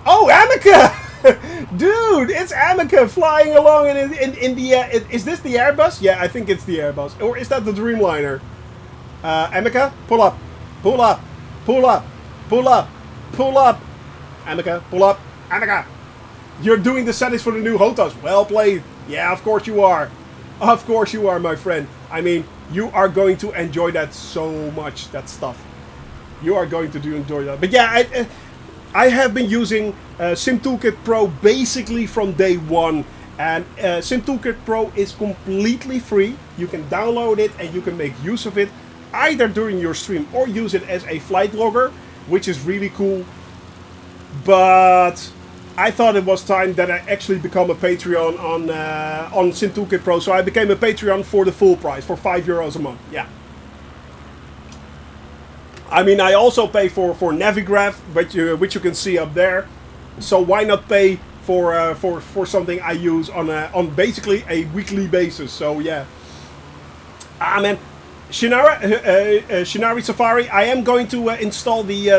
Oh, Amica! Dude, it's Amica flying along in the... is this the Airbus? Yeah, I think it's the Airbus. Or is that the Dreamliner? Amica, pull up. Pull up. Pull up. Pull up. Pull up. Amica, pull up. Amica. You're doing the settings for the new HOTAS. Well played. Yeah, of course you are. Of course you are, my friend. I mean, you are going to enjoy that so much, that stuff. You are going to enjoy that. But yeah, I have been using Sim Toolkit Pro basically from day one. And Sim Toolkit Pro is completely free. You can download it and you can make use of it either during your stream or use it as a flight logger, which is really cool. But I thought it was time that I actually become a Patreon on Sim Toolkit Pro. So I became a Patreon for the full price, for €5 a month. Yeah. I mean, I also pay for Navigraph, which you can see up there. So why not pay for something I use on basically a weekly basis? So yeah. Ah man. Shinari Safari. I am going to install the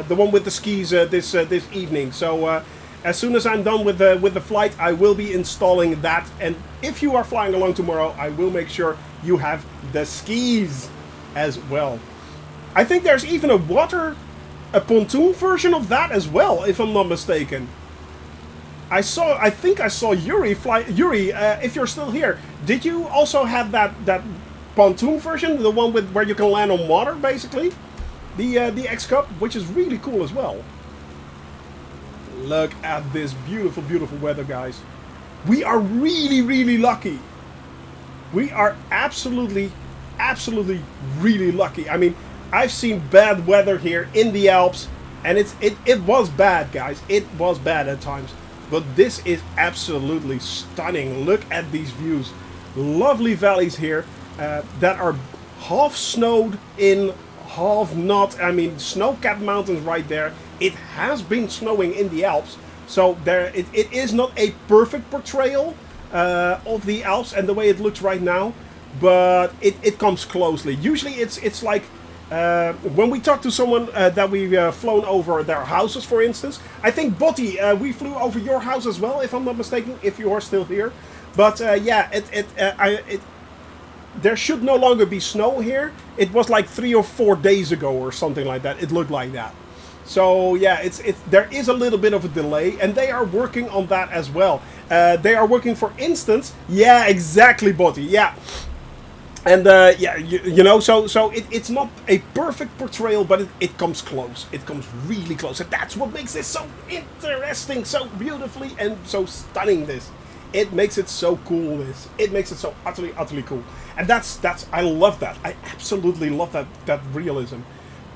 one with the skis this evening. So as soon as I'm done with the flight, I will be installing that. And if you are flying along tomorrow, I will make sure you have the skis as well. I think there's even a pontoon version of that as well, if I'm not mistaken. I think I saw Yuri fly. Yuri, if you're still here, did you also have that pontoon version, the one where you can land on water, basically? The X-Cup, which is really cool as well. Look at this beautiful, beautiful weather, guys. We are really, really lucky. We are absolutely, absolutely really lucky. I mean, I've seen bad weather here in the Alps, and it was bad, guys. It was bad at times. But this is absolutely stunning. Look at these views. Lovely valleys here that are half snowed in, half not. I mean, snow-capped mountains right there. It has been snowing in the Alps. So it is not a perfect portrayal of the Alps and the way it looks right now. But it comes closely. Usually it's like when we talk to someone that we've flown over their houses, for instance, I think Botti, we flew over your house as well, if I'm not mistaken, if you are still here. But yeah, there should no longer be snow here. It was like 3 or 4 days ago or something like that. It looked like that. So yeah, there is a little bit of a delay, and they are working on that as well. They are working, for instance, yeah, exactly, Botti, yeah. And yeah, you know, so it's not a perfect portrayal, but it comes close. It comes really close, and that's what makes this so interesting, so beautifully and so stunning. It makes it so cool. It makes it so utterly cool, and that's I love that. I absolutely love that realism.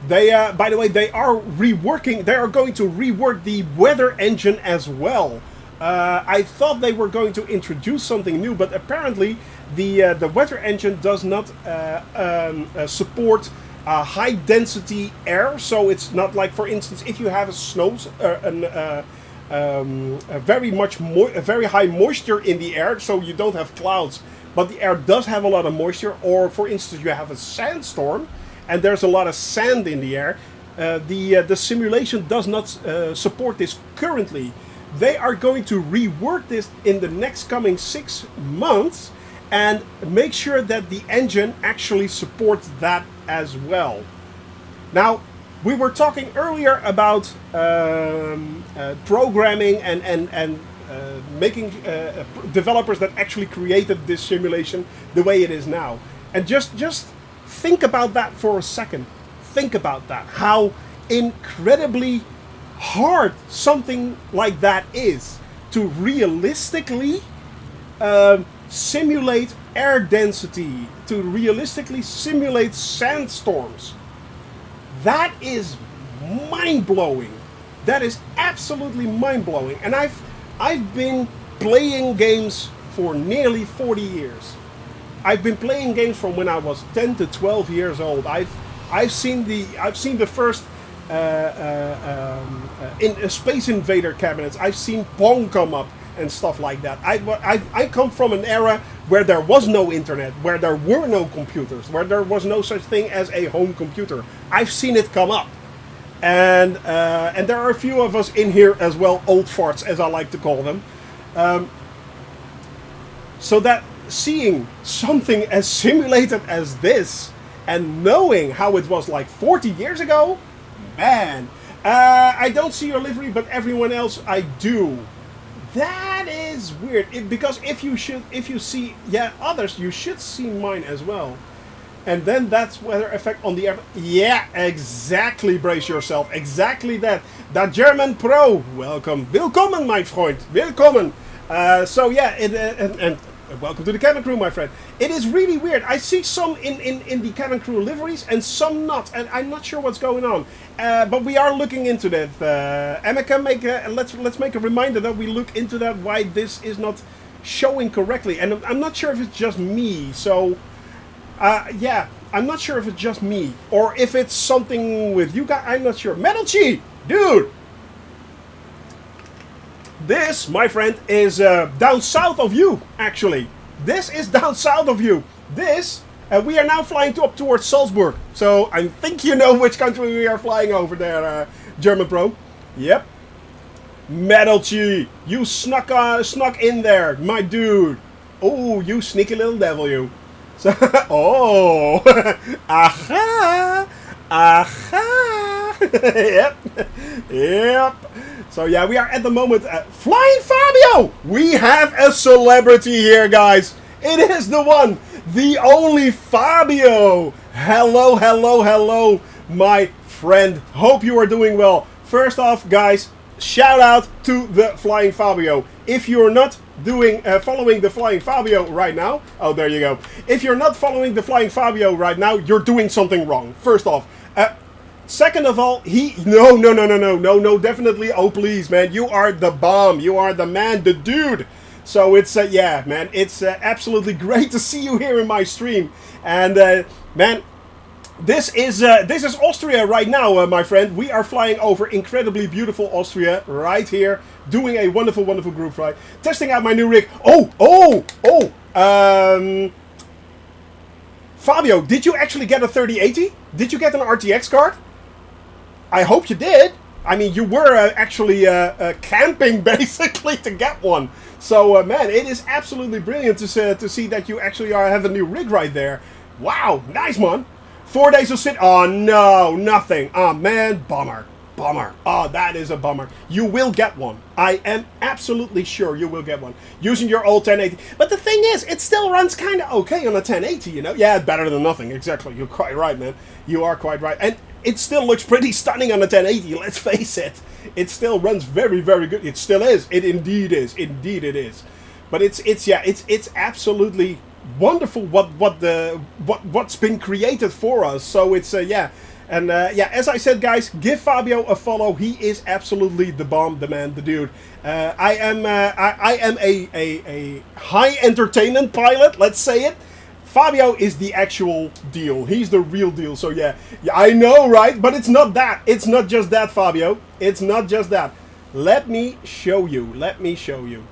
They, by the way, they are reworking. They are going to rework the weather engine as well. I thought they were going to introduce something new, but apparently the weather engine does not support high density air. So it's not like, for instance, if you have a very high moisture in the air, so you don't have clouds, but the air does have a lot of moisture. Or, for instance, you have a sandstorm and there's a lot of sand in the air. The simulation does not support this currently. They are going to rework this in the next coming 6 months and make sure that the engine actually supports that as well. Now, we were talking earlier about programming and making developers that actually created this simulation the way it is now. And just think about that for a second. Think about that. How incredibly hard something like that is to realistically simulate air density, to realistically simulate sandstorms. That is mind-blowing. That is absolutely mind-blowing. And I've been playing games for nearly 40 years. I've been playing games from when I was 10 to 12 years old. I've seen the first in Space Invader cabinets. I've seen Pong come up and stuff like that. I come from an era where there was no internet, where there were no computers, where there was no such thing as a home computer. I've seen it come up, and there are a few of us in here as well, old farts as I like to call them. So that seeing something as simulated as this and knowing how it was like 40 years ago, man, I don't see your livery, but everyone else I do. That is weird, because if you see others, you should see mine as well. And then that's weather effect on the air. Yeah, exactly. Brace yourself. Exactly that. That German pro. Welcome. Willkommen, my Freund. Willkommen. So yeah, and welcome to the cabin crew, my friend. It is really weird. I see some in the cabin crew liveries and some not, and I'm not sure what's going on. But we are looking into that. Emeka, let's make a reminder that we look into that, why this is not showing correctly. And I'm not sure if it's just me. So yeah, I'm not sure if it's just me or if it's something with you guys. I'm not sure. Metal Chi, dude. This, my friend, is down south of you, actually. This is down south of you. This, we are now flying up towards Salzburg. So I think you know which country we are flying over there, German Pro. Yep. Metal Chi, you snuck in there, my dude. Oh, you sneaky little devil, you. So, oh, aha, aha. Yep, yep. So yeah, we are at the moment Flying Fabio! We have a celebrity here, guys. It is the one, the only Fabio. Hello, hello, hello, my friend. Hope you are doing well. First off, guys, shout out to the Flying Fabio. If you're not following the Flying Fabio right now, oh, there you go. If you're not following the Flying Fabio right now, you're doing something wrong. First off. Second of all, no, definitely. Oh, please, man, you are the bomb. You are the man, the dude. So it's, yeah, man, it's absolutely great to see you here in my stream. And, man, this is Austria right now, my friend. We are flying over incredibly beautiful Austria right here, doing a wonderful, wonderful group flight, testing out my new rig. Fabio, did you actually get a 3080? Did you get an RTX card? I hope you did. I mean, you were actually camping basically to get one. So, man, it is absolutely brilliant to see that you actually have a new rig right there. Wow, nice, man. 4 days of sit. Oh, no, nothing. Oh, man, bummer. Bummer. Oh, that is a bummer. You will get one. I am absolutely sure you will get one. Using your old 1080. But the thing is, it still runs kind of okay on a 1080, you know? Yeah, better than nothing. Exactly. You're quite right, man. You are quite right. And it still looks pretty stunning on a 1080, let's face it. It still runs very, very good. It still is. It indeed is. Indeed it is. But it's absolutely wonderful what's been created for us. So it's yeah. And yeah, as I said, guys, give Fabio a follow. He is absolutely the bomb, the man, the dude. I am a high entertainment pilot, let's say it. Fabio is the actual deal. He's the real deal. So yeah, I know, right? But it's not that. It's not just that, Fabio. It's not just that. Let me show you. Let me show you.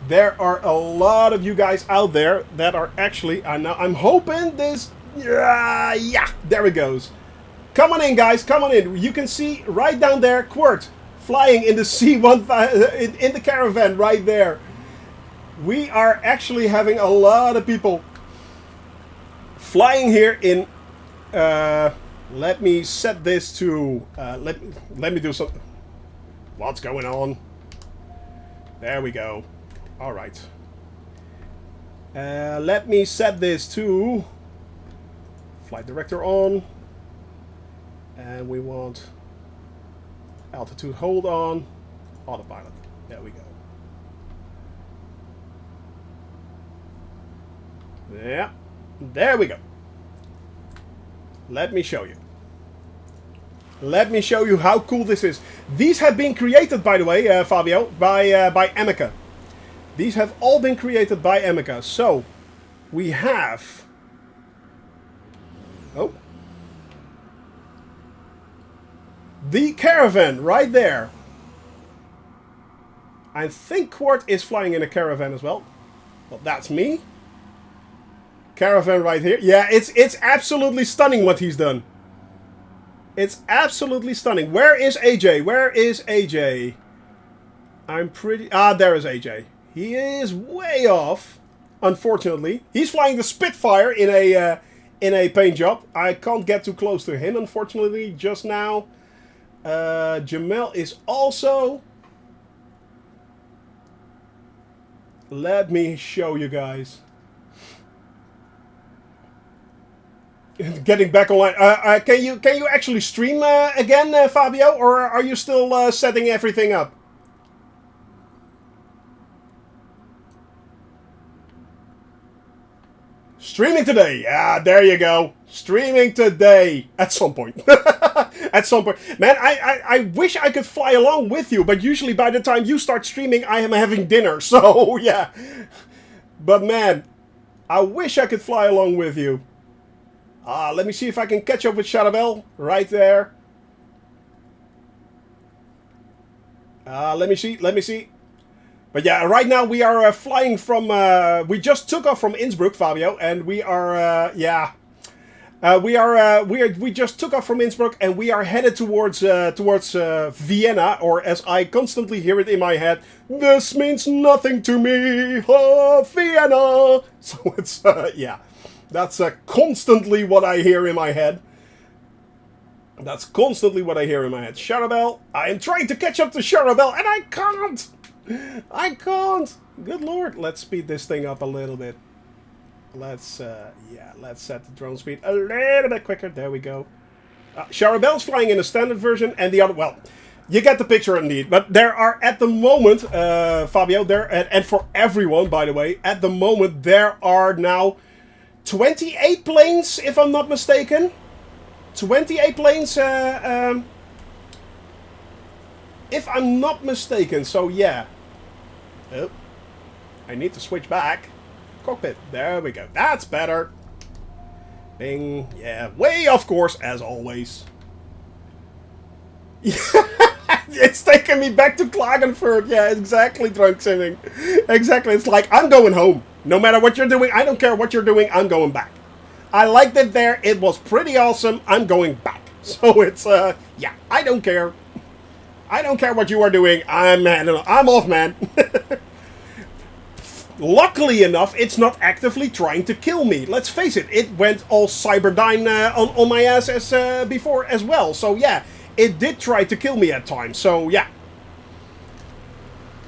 There are a lot of you guys out there that are actually. I'm hoping this. Yeah, there it goes. Come on in, guys. Come on in. You can see right down there, Quirt flying in the C-1000 in the caravan right there. We are actually having a lot of people flying here in. Let me set this to. Let me do something. What's going on? There we go. All right. Let me set this to flight director on. And we want altitude hold on, autopilot. There we go. Yeah, there we go. Let me show you. Let me show you how cool this is. These have been created, by the way, Fabio, by Amica. These have all been created by Amica. So, we have. Oh. The caravan, right there. I think Quart is flying in a caravan as well. Well, that's me. Caravan right here. Yeah, it's absolutely stunning what he's done. It's absolutely stunning. Where is AJ? Where is AJ? I'm pretty... Ah, there is AJ. He is way off, unfortunately. He's flying the Spitfire in a paint job. I can't get too close to him, unfortunately, just now. Jamel is also. Let me show you guys. Getting back online. Can you actually stream again, Fabio, or are you still setting everything up? Streaming today. Yeah, there you go. Streaming today. At some point. At some point. Man, I wish I could fly along with you, but usually by the time you start streaming, I am having dinner. So, yeah. But man, I wish I could fly along with you. Let me see if I can catch up with Charabel. Right there. Let me see. But yeah, right now we are flying from. We just took off from Innsbruck, Fabio, and we are. We just took off from Innsbruck, and we are headed towards Vienna, or as I constantly hear it in my head, this means nothing to me, oh, Vienna. So it's yeah, that's constantly what I hear in my head. That's constantly what I hear in my head. Charabel, I am trying to catch up to Charabel, and I can't. I can't. Good lord. Let's speed this thing up a little bit. Let's let's set the drone speed a little bit quicker. There we go. Charabel's flying in a standard version, and the other, well, you get the picture indeed. But there are at the moment, Fabio, there, and for everyone, by the way, at the moment there are now 28 planes, if I'm not mistaken. 28 planes, if I'm not mistaken. So yeah. Oh, I need to switch back. Cockpit. There we go. That's better. Bing. Yeah. Way off course, as always. It's taking me back to Klagenfurt. Yeah, exactly, Drunk Simming. Exactly. It's like, I'm going home. No matter what you're doing, I don't care what you're doing, I'm going back. I liked it there. It was pretty awesome. I'm going back. So it's, yeah, I don't care. I don't care what you are doing. I'm off, man. Luckily enough, it's not actively trying to kill me. Let's face it, it went all Cyberdyne on my ass as before as well. So yeah, it did try to kill me at times. So yeah.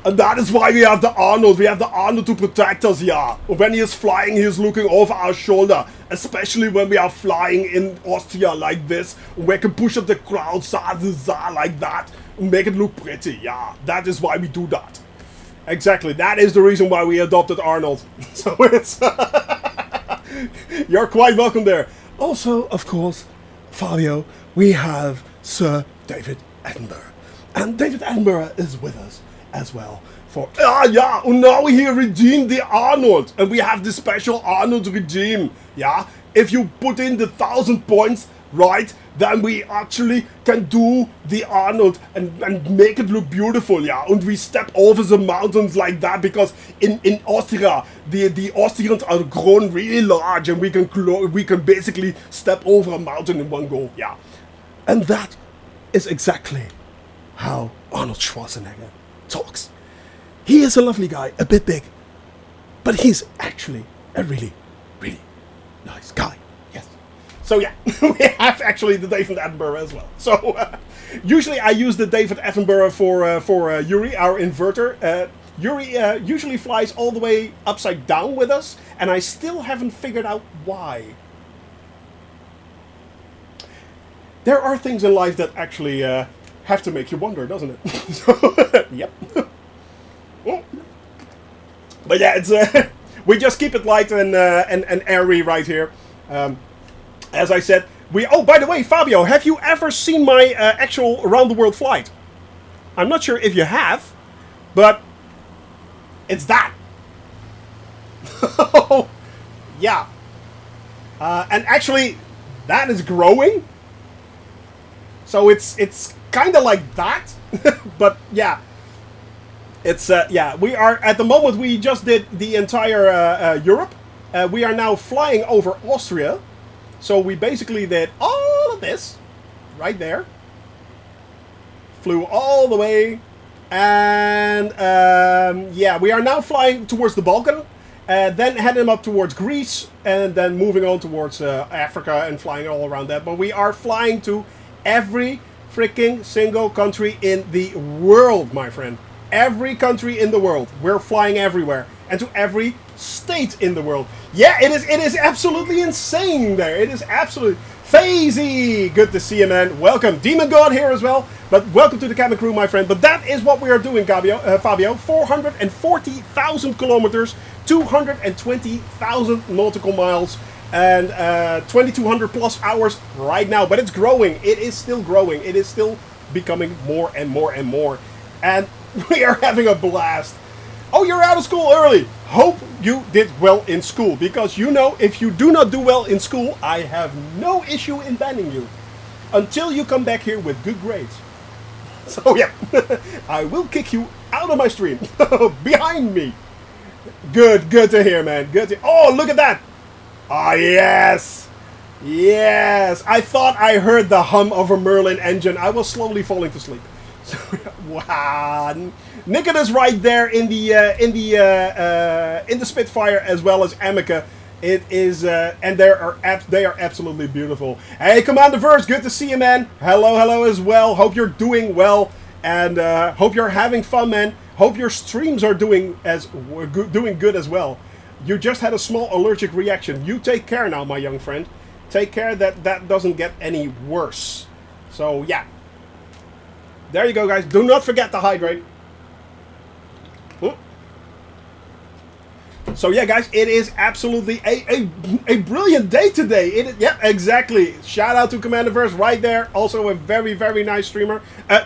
And that is why we have the Arnold. We have the Arnold to protect us, yeah. When he is flying, he is looking over our shoulder. Especially when we are flying in Austria like this. We can push up the crowd, like that. Make it look pretty, yeah. That is why we do that. Exactly, that is the reason why we adopted Arnold. So it's... You're quite welcome there. Also, of course, Fabio, we have Sir David Attenborough. And David Attenborough is with us as well. For... yeah, now he redeemed the Arnold. And we have the special Arnold redeem. Yeah, if you put in the 1,000 points, right, then we actually can do the Arnold and make it look beautiful, yeah. And we step over the mountains like that because in Austria, the Austrians are grown really large and we can basically step over a mountain in one go, yeah. And that is exactly how Arnold Schwarzenegger talks. He is a lovely guy, a bit big, but he's actually a really, really nice guy. So yeah, we have actually the David Attenborough as well. So usually I use the David Attenborough for Yuri, our inverter. Yuri usually flies all the way upside down with us, and I still haven't figured out why. There are things in life that actually have to make you wonder, doesn't it? So, yep. But yeah, it's we just keep it light and airy right here. As I said, oh, by the way, Fabio, have you ever seen my actual around-the-world flight? I'm not sure if you have, but it's that. Yeah. And actually, that is growing. So it's kind of like that. But yeah. It's, yeah, we are, at the moment, we just did the entire Europe. We are now flying over Austria. So we basically did all of this right there. Flew all the way. And yeah, we are now flying towards the Balkan. Then heading up towards Greece. And then moving on towards Africa and flying all around that. But we are flying to every freaking single country in the world, my friend. Every country in the world. We're flying everywhere. And to every state in the world. Yeah, it is absolutely insane there. It is absolutely... Fazy! Good to see you, man. Welcome. Demon God here as well. But welcome to the cabin crew, my friend. But that is what we are doing, Fabio. 440,000 kilometers, 220,000 nautical miles, and 2,200 plus hours right now. But it's growing. It is still growing. It is still becoming more and more and more. And we are having a blast. Oh, you're out of school early. Hope you did well in school. Because you know, if you do not do well in school, I have no issue in banning you. Until you come back here with good grades. So yeah, I will kick you out of my stream. Behind me. Good to hear, man. Good to... Oh, look at that. Ah, yes. Yes. I thought I heard the hum of a Merlin engine. I was slowly falling to sleep. Wow, Nicholas right there in the Spitfire as well as Amica. It is, and they are absolutely beautiful. Hey, Commander Verse, good to see you, man. Hello as well. Hope you're doing well, and hope you're having fun, man. Hope your streams are doing good as well. You just had a small allergic reaction. You take care now, my young friend. Take care that doesn't get any worse. So yeah. There you go, guys. Do not forget to hydrate. So yeah, guys, it is absolutely a brilliant day today. Yep, exactly. Shout out to Commander Verse right there. Also a very, very nice streamer.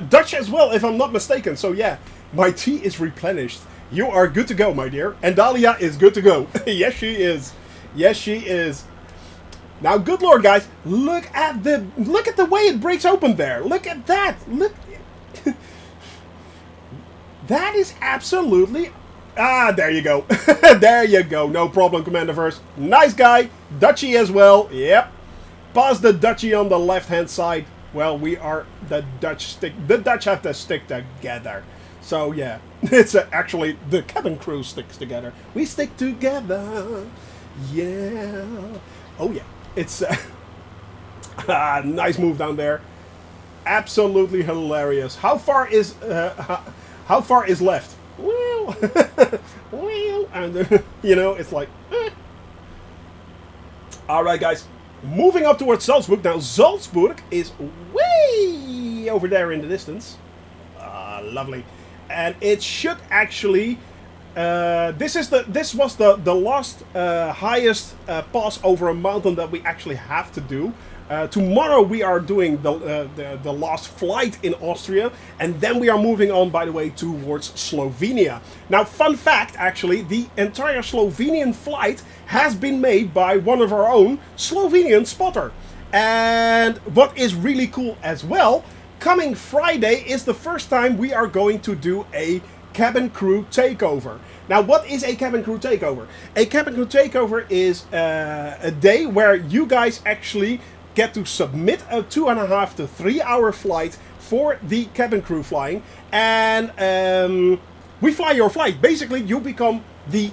Dutch as well, if I'm not mistaken. So yeah, my tea is replenished. You are good to go, my dear. And Dahlia is good to go. Yes, she is. Yes, she is. Now, good lord, guys, look at the way it breaks open there. Look at that. Look. That is absolutely Ah, there you go. There you go. No problem, Commander Verse. Nice guy. Dutchie as well. Yep. Pass the Dutchie on the left-hand side. Well, we are the Dutch stick. The Dutch have to stick together. So, yeah. It's actually the cabin crew sticks together. We stick together. Yeah. Oh, yeah. It's nice move down there. Absolutely hilarious. How far is left? Well, well, and you know, it's like. All right, guys. Moving up towards Salzburg. Now, Salzburg is way over there in the distance. Lovely, and it should actually. This was the last highest pass over a mountain that we actually have to do. Tomorrow we are doing the last flight in Austria, and then we are moving on, by the way, towards Slovenia. Now, fun fact, actually, the entire Slovenian flight has been made by one of our own Slovenian spotter. And what is really cool as well, coming Friday is the first time we are going to do a cabin crew takeover. Now, what is a cabin crew takeover? A cabin crew takeover is a day where you guys actually get to submit a 2.5 to 3 hour flight for the cabin crew flying, and we fly your flight. Basically, you become the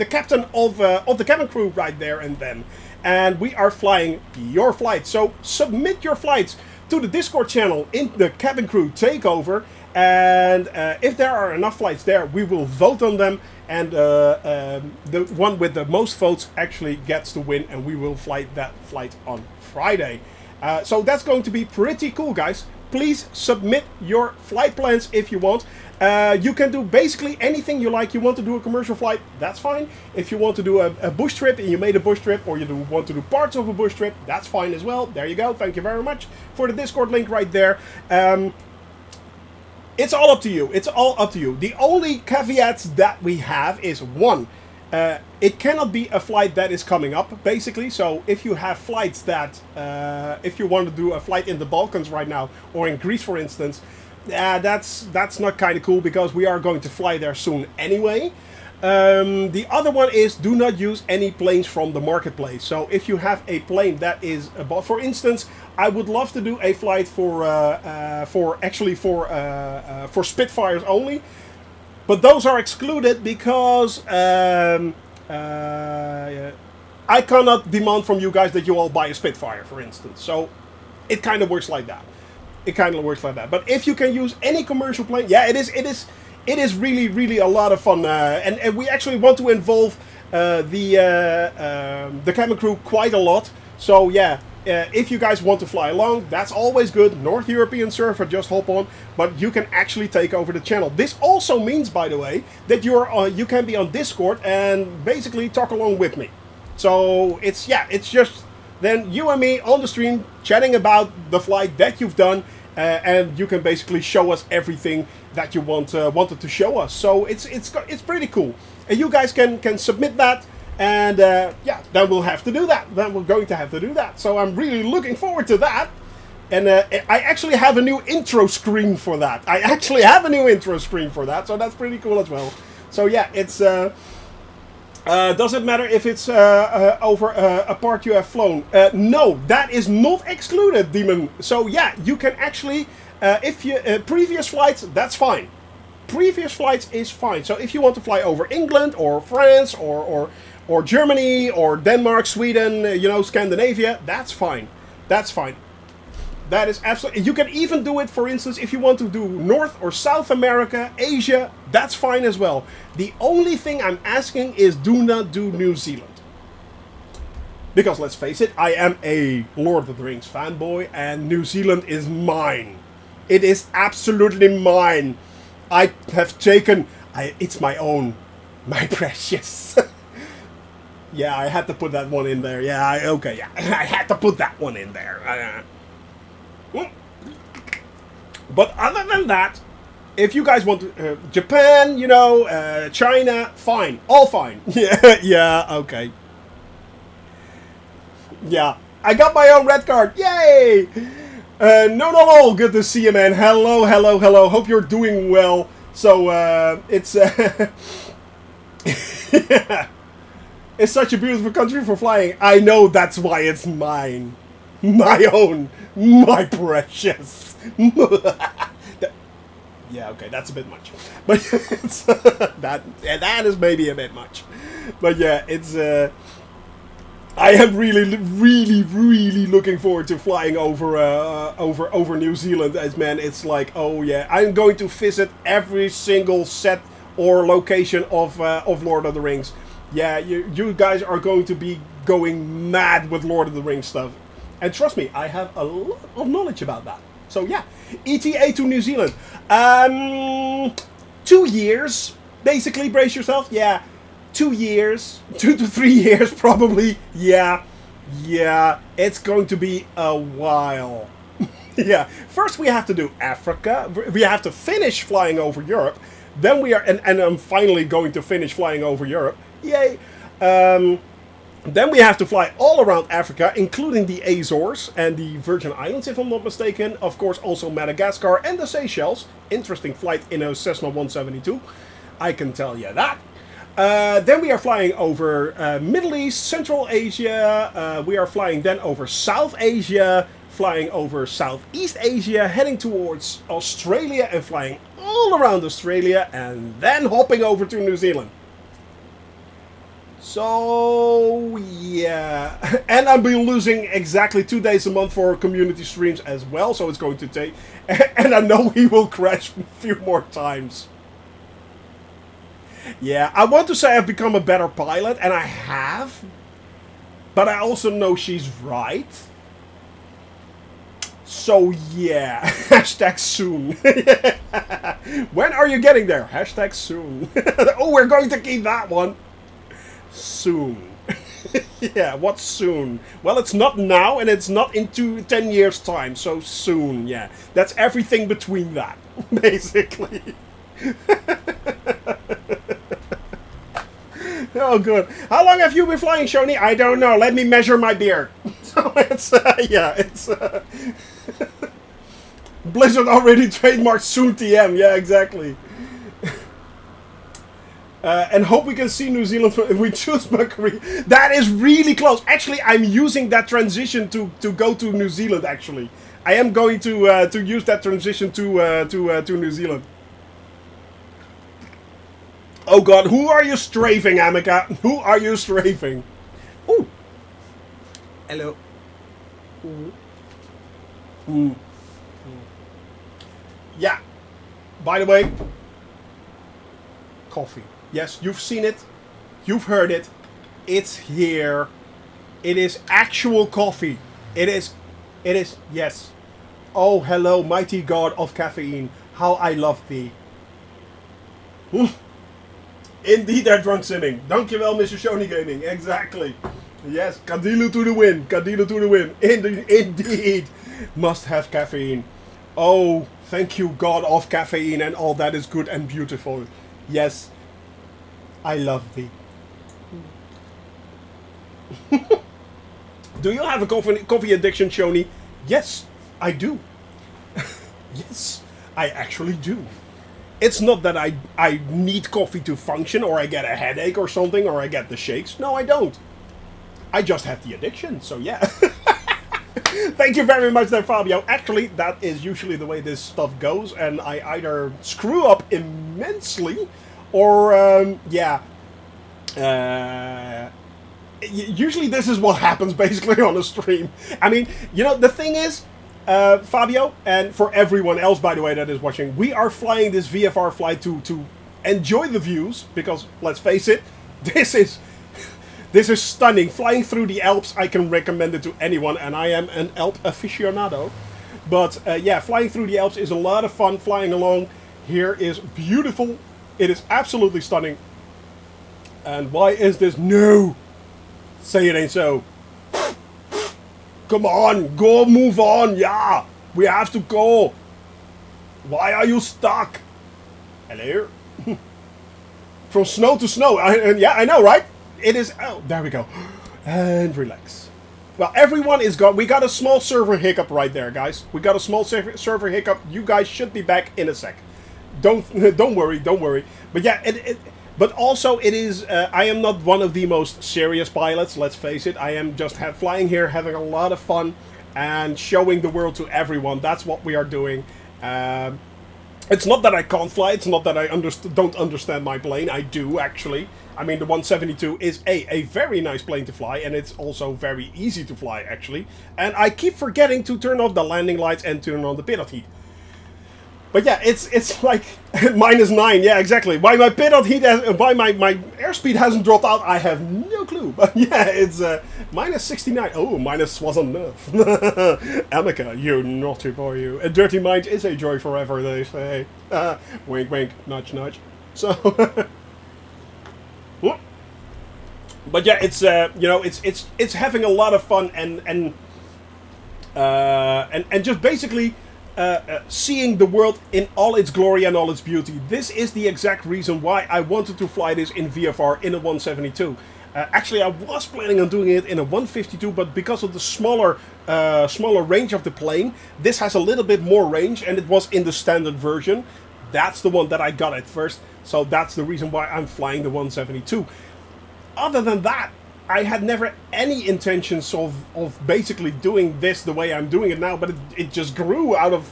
captain of the cabin crew right there and then, and we are flying your flight. So submit your flights to the Discord channel in the cabin crew takeover, and if there are enough flights there, we will vote on them, and the one with the most votes actually gets to win, and we will fly that flight on Friday. So that's going to be pretty cool, guys. Please submit your flight plans if you want. You can do basically anything you like. You want to do a commercial flight, that's fine. If you want to do a bush trip and you made a bush trip, or you want to do parts of a bush trip, that's fine as well. There you go. Thank you very much for the Discord link right there. It's all up to you. It's all up to you. The only caveats that we have is one, it cannot be a flight that is coming up, basically. So if you have flights that, if you want to do a flight in the Balkans right now, or in Greece, for instance, that's not kind of cool, because we are going to fly there soon anyway. The other one is, do not use any planes from the marketplace. So if you have a plane that is about, for instance, I would love to do a flight for Spitfires only, but those are excluded because I cannot demand from you guys that you all buy a Spitfire, for instance. So it kind of works like that. But if you can use any commercial plane, yeah, it is really a lot of fun, and we actually want to involve the cabin crew quite a lot. So yeah, if you guys want to fly along, that's always good. North European server, just hop on, but you can actually take over the channel. This also means, by the way, that you can be on Discord and basically talk along with me. So it's just then you and me on the stream chatting about the flight that you've done, and you can basically show us everything that you wanted to show us. So it's pretty cool, and you guys can submit that, and yeah, then we'll have to do that. Then we're going to have to do that. So I'm really looking forward to that, and I actually have a new intro screen for that. So that's pretty cool as well. So yeah, it's. Doesn't matter if it's over a part you have flown. No, that is not excluded, Demon. So yeah, you can actually, if you previous flights, that's fine. Previous flights is fine. So if you want to fly over England or France or Germany or Denmark, Sweden, Scandinavia, that's fine. That's fine. That is absolutely. You can even do it, for instance, if you want to do North or South America, Asia, that's fine as well. The only thing I'm asking is, do not do New Zealand. Because let's face it, I am a Lord of the Rings fanboy, and New Zealand is mine. It is absolutely mine. I have taken. It's my own. My precious. Yeah, I had to put that one in there. Yeah, okay, yeah. I had to put that one in there. But other than that, if you guys want to, Japan, China, fine, all fine. Yeah, okay. Yeah, I got my own red card, yay! No, good to see you, man. Hello. Hope you're doing well. So it's yeah, it's such a beautiful country for flying. I know that's why it's mine, my own, my precious. Yeah, okay, that's a bit much, but it's, that is maybe a bit much, but yeah, it's. I am really looking forward to flying over New Zealand. As man, it's like, oh yeah, I'm going to visit every single set or location of Lord of the Rings. Yeah, you guys are going to be going mad with Lord of the Rings stuff, and trust me, I have a lot of knowledge about that. So yeah, ETA to New Zealand, 2 years basically. Brace yourself, yeah. 2 years, 2 to 3 years probably. Yeah, it's going to be a while. Yeah, first we have to do Africa. We have to finish flying over Europe. Then we are, and I'm finally going to finish flying over Europe. Yay. Then we have to fly all around Africa, including the Azores and the Virgin Islands, if I'm not mistaken. Of course, also Madagascar and the Seychelles. Interesting flight in a Cessna 172. I can tell you that. Then we are flying over Middle East, Central Asia. We are flying then over South Asia, flying over Southeast Asia, heading towards Australia and flying all around Australia, and then hopping over to New Zealand. So, yeah. And I've been losing exactly 2 days a month for community streams as well, so it's going to take... And I know he will crash a few more times. Yeah, I want to say I've become a better pilot, and I have. But I also know she's right. So, yeah. Hashtag soon. When are you getting there? Hashtag soon. Oh, we're going to keep that one. Soon. Yeah, what's soon? Well, it's not now, and it's not in 10 years' time. So, soon, yeah. That's everything between that, basically. Oh, good. How long have you been flying, Shoni? I don't know. Let me measure my beard. So it's, yeah, it's... Blizzard already trademarked soon TM. Yeah, exactly. And hope we can see New Zealand if we choose Mercury. That is really close. Actually, I'm using that transition to go to New Zealand, actually. I am going to use that transition to New Zealand. Oh god, who are you strafing, Amica? Who are you strafing? Ooh. Hello. Ooh. Ooh. Yeah. By the way, coffee. Yes, you've seen it. You've heard it. It's here. It is actual coffee. It is, yes. Oh, hello, mighty god of caffeine. How I love thee. Indeed, they're drunk simming. Dankjewel, Mr. Shoni Gaming. Exactly. Yes, Kadilu to the win. Kadilu to the win. Indeed. Must have caffeine. Oh, thank you, God of caffeine, and all that is good and beautiful. Yes, I love thee. Do you have a coffee addiction, Shoni? Yes, I do. Yes, I actually do. It's not that I need coffee to function, or I get a headache or something, or I get the shakes. No, I don't. I just have the addiction, so yeah. Thank you very much there, Fabio. Actually, that is usually the way this stuff goes, and I either screw up immensely, or, yeah. Usually this is what happens, basically, on a stream. I mean, you know, the thing is, Fabio, and for everyone else, by the way, that is watching, we are flying this VFR flight to enjoy the views, because, let's face it, this is stunning. Flying through the Alps, I can recommend it to anyone, and I am an Alp aficionado. But, yeah, flying through the Alps is a lot of fun. Flying along here is beautiful. It is absolutely stunning. And why is this? No! Say it ain't so. Come on, go, move on, yeah! We have to go! Why are you stuck? Hello? From snow to snow, yeah, I know, right? It is, oh, there we go. And relax. Well, everyone is gone. We got a small server hiccup right there, guys. We got a small server hiccup. You guys should be back in a sec. don't worry, don't worry. But yeah, but also it is. I am not one of the most serious pilots. Let's face it. I am just flying here, having a lot of fun, and showing the world to everyone. That's what we are doing. It's not that I can't fly. It's not that I don't understand my plane. I do, actually. I mean, the 172 is a very nice plane to fly, and it's also very easy to fly, actually. And I keep forgetting to turn off the landing lights and turn on the pilot heat. But yeah, it's like -9. Yeah, exactly. Why my pilot heat why my airspeed hasn't dropped out, I have no clue. But yeah, it's -69. Oh, minus was enough. Amica, you naughty boy, you. A dirty mind is a joy forever, they say. Wink, wink, nudge, nudge. So, but yeah, it's you know, it's having a lot of fun and just basically. Seeing the world in all its glory and all its beauty. This is the exact reason why I wanted to fly this in VFR in a 172. Actually, I was planning on doing it in a 152, but because of the smaller range of the plane, this has a little bit more range, and it was in the standard version. That's the one that I got at first, so that's the reason why I'm flying the 172. Other than that, I had never any intentions of basically doing this the way I'm doing it now, but it just grew out of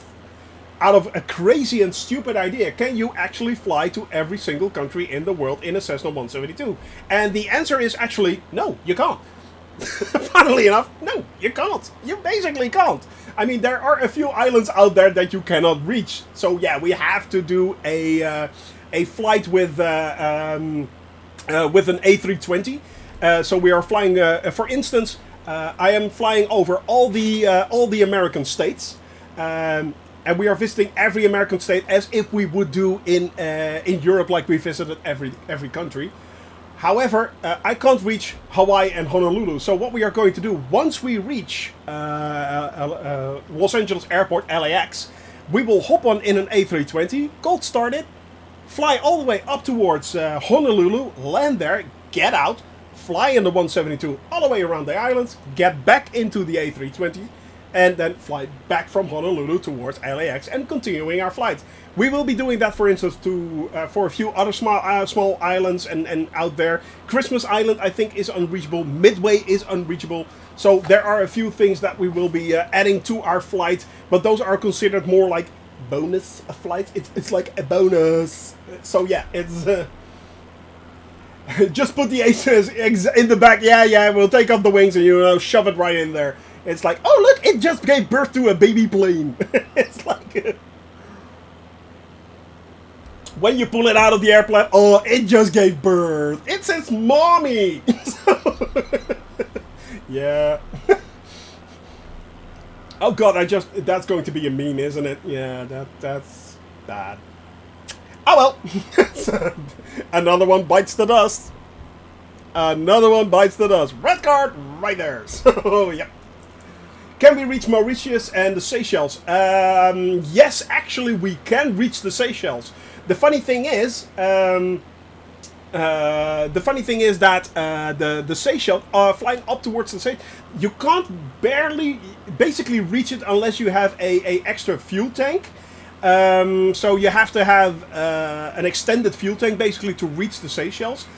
a crazy and stupid idea. Can you actually fly to every single country in the world in a Cessna 172? And the answer is actually, no, you can't. Funnily enough, no, you can't. You basically can't. I mean, there are a few islands out there that you cannot reach. So yeah, we have to do a flight with an A320. So we are flying. For instance, I am flying over all the American states, and we are visiting every American state as if we would do in Europe, like we visited every country. However, I can't reach Hawaii and Honolulu. So what we are going to do once we reach Los Angeles Airport, LAX, we will hop on in an A320, cold start it, fly all the way up towards Honolulu, land there, get out. Fly in the 172 all the way around the islands, get back into the A320, and then fly back from Honolulu towards LAX and continuing our flight. We will be doing that, for instance, for a few other small islands and out there. Christmas Island, I think, is unreachable. Midway is unreachable. So there are a few things that we will be adding to our flight, but those are considered more like bonus flights. It's like a bonus. So yeah, it's... just put the aces in the back. Yeah, we'll take off the wings and, shove it right in there. It's like, oh, look, it just gave birth to a baby plane. It's like... when you pull it out of the airplane, oh, it just gave birth. It says mommy. Yeah. Oh, God, that's going to be a meme, isn't it? Yeah, that's bad. Oh well, another one bites the dust. Another one bites the dust. Red card right there. So, yeah. Can we reach Mauritius and the Seychelles? Yes, actually we can reach the Seychelles. The funny thing is, that the Seychelles, flying up towards the Seychelles, you can't basically reach it unless you have a extra fuel tank. So you have to have an extended fuel tank basically to reach the Seychelles.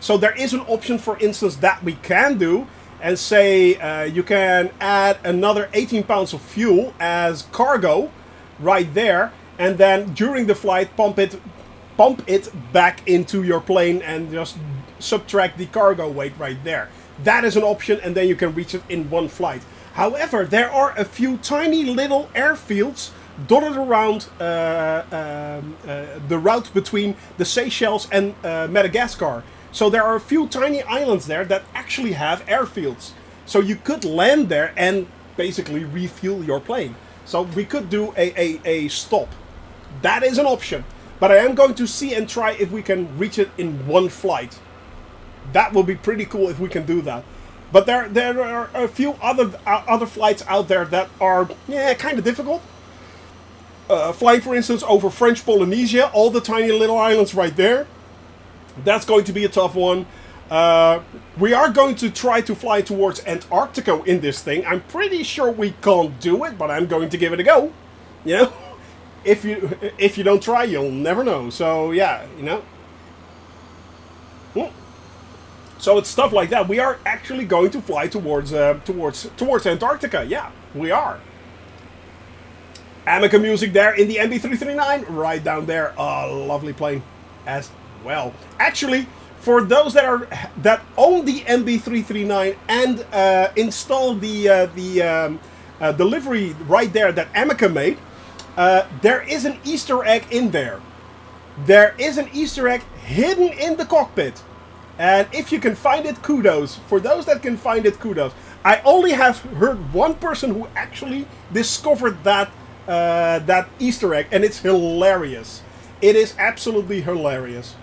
So there is an option, for instance, that we can do, and say you can add another 18 pounds of fuel as cargo right there, and then during the flight pump it back into your plane and just subtract the cargo weight right there. That is an option, and then you can reach it in one flight. However, there are a few tiny little airfields dotted around the route between the Seychelles and Madagascar. So there are a few tiny islands there that actually have airfields. So you could land there and basically refuel your plane. So we could do a stop. That is an option. But I am going to see and try if we can reach it in one flight. That will be pretty cool if we can do that. But there are a few other flights out there that are kind of difficult. Flying, for instance, over French Polynesia, all the tiny little islands right there. That's going to be a tough one. We are going to try to fly towards Antarctica in this thing. I'm pretty sure we can't do it, but I'm going to give it a go. You know? if you don't try, you'll never know. So yeah, you know. So it's stuff like that. We are actually going to fly towards Antarctica. Yeah, we are. Amica music there in the MB339, right down there. Lovely plane as well. Actually, for those that own the MB339 and install the livery right there that Amica made, there is an Easter egg in there. There is an Easter egg hidden in the cockpit. And if you can find it, kudos. For those that can find it, kudos. I only have heard one person who actually discovered that that Easter egg, and it's hilarious. It is absolutely hilarious.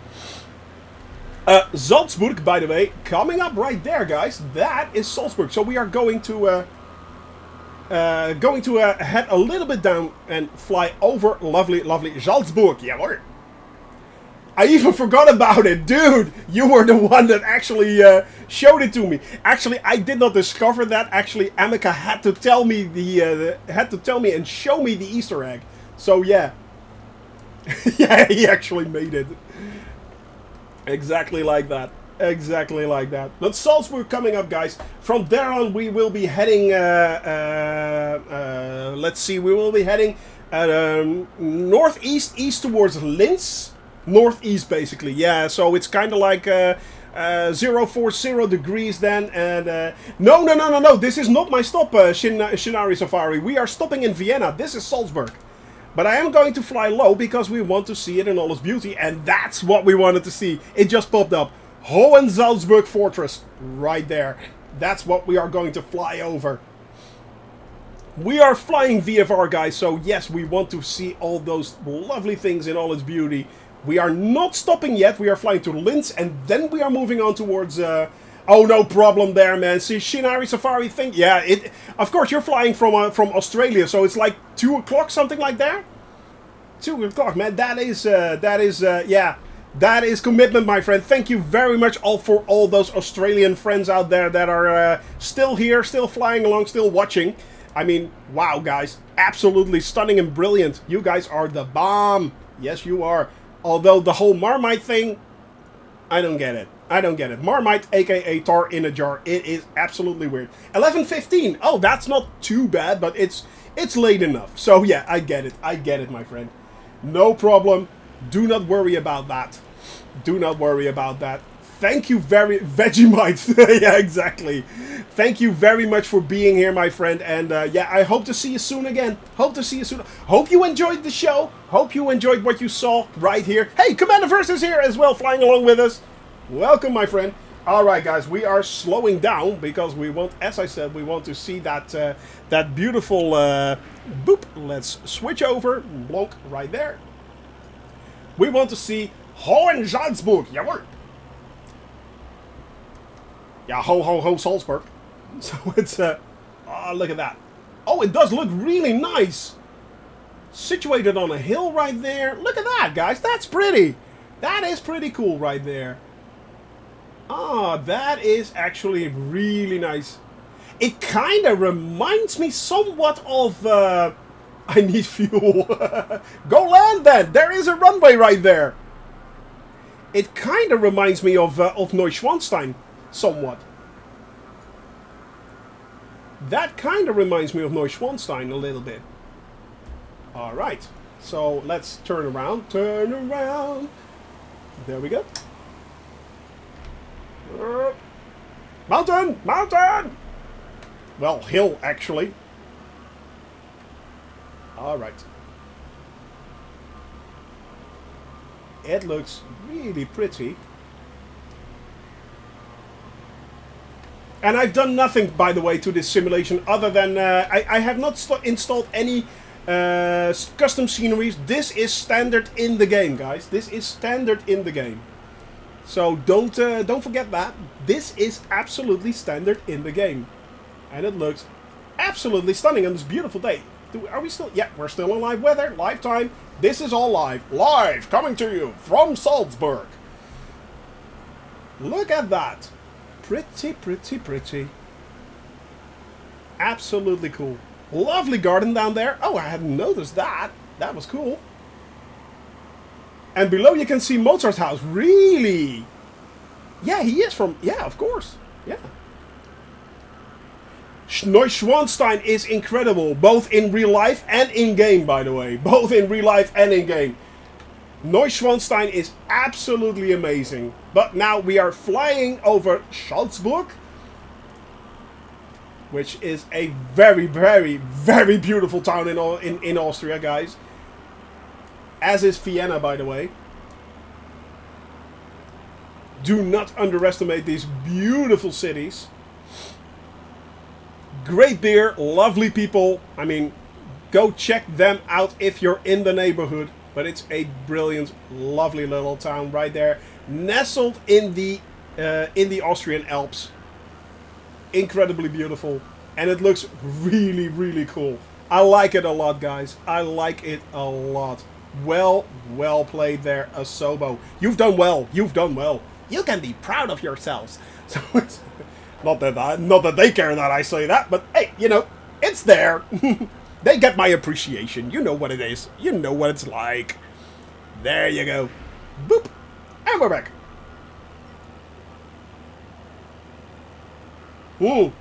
Salzburg, by the way, coming up right there, guys. That is Salzburg. So we are going to head a little bit down and fly over lovely, lovely Salzburg. Yeah, Lord. I even forgot about it, dude. You were the one that actually showed it to me. Actually, I did not discover that. Actually, Amica had to tell me and show me the Easter egg. So yeah, yeah, he actually made it exactly like that. Exactly like that. But Salzburg coming up, guys. From there on, we will be heading. Let's see. We will be heading northeast, east towards Linz. Northeast, basically, yeah. So it's kind of like 040 degrees then. And no. This is not my stop, Shinari Safari. We are stopping in Vienna. This is Salzburg. But I am going to fly low because we want to see it in all its beauty. And that's what we wanted to see. It just popped up. Hohensalzburg Fortress. Right there. That's what we are going to fly over. We are flying VFR, guys. So yes, we want to see all those lovely things in all its beauty. We are not stopping yet. We are flying to Linz, and then we are moving on towards... oh, no problem there, man. See, Shinari Safari thing. Yeah, of course, you're flying from Australia, so it's like 2 o'clock, something like that? 2 o'clock, man. That is commitment, my friend. Thank you very much for all those Australian friends out there that are still here, still flying along, still watching. I mean, wow, guys. Absolutely stunning and brilliant. You guys are the bomb. Yes, you are. Although the whole Marmite thing, I don't get it. I don't get it. Marmite, aka tar in a jar. It is absolutely weird. 11:15. Oh, that's not too bad, but it's late enough. So yeah, I get it. I get it, my friend. No problem. Do not worry about that. Do not worry about that. Thank you Vegemite. Yeah, exactly. Thank you very much for being here, my friend. And yeah, I hope to see you soon again. Hope to see you soon. Hope you enjoyed the show. Hope you enjoyed what you saw right here. Hey, Commander Verse is here as well, flying along with us. Welcome, my friend. All right, guys, we are slowing down because we want, as I said, we want to see that that beautiful boop. Let's switch over. Blonk right there. We want to see Hohensalzburg. Jawohl. Yeah, ho, Salzburg. So it's, oh, look at that. Oh, it does look really nice. Situated on a hill right there. Look at that, guys. That's pretty. That is pretty cool right there. Ah, that is actually really nice. It kind of reminds me somewhat of, I need fuel. Go land then. There is a runway right there. It kind of reminds me of Neuschwanstein. Somewhat. That kind of reminds me of Neuschwanstein a little bit. Alright. So let's turn around. Turn around. There we go. Mountain! Mountain! Well, hill, actually. Alright. It looks really pretty. And I've done nothing, by the way, to this simulation other than I have not installed any custom sceneries. This is standard in the game, guys. This is standard in the game. So don't forget that. This is absolutely standard in the game. And it looks absolutely stunning on this beautiful day. Are we still? Yeah, we're still in live weather, live time. This is all live. Live, coming to you from Salzburg. Look at that. Pretty, pretty, pretty. Absolutely cool. Lovely garden down there. Oh, I hadn't noticed that. That was cool. And below you can see Mozart's house. Really? Yeah, he is from... Yeah, of course. Yeah. Neuschwanstein is incredible, both in real life and in game, by the way. Both in real life and in game. Neuschwanstein is absolutely amazing. But now we are flying over Salzburg, which is a very, very, very beautiful town in Austria, guys. As is Vienna, by the way. Do not underestimate these beautiful cities. Great beer, lovely people. I mean, go check them out if you're in the neighborhood. But it's a brilliant, lovely little town right there, nestled in the Austrian Alps. Incredibly beautiful, and it looks really, really cool. I like it a lot, guys. I like it a lot. Well played there, Asobo. You've done well. You've done well. You can be proud of yourselves. So it's not that they care that I say that, but hey, you know, it's there. They get my appreciation. You know what it is. You know what it's like. There you go. Boop. And we're back. Ooh.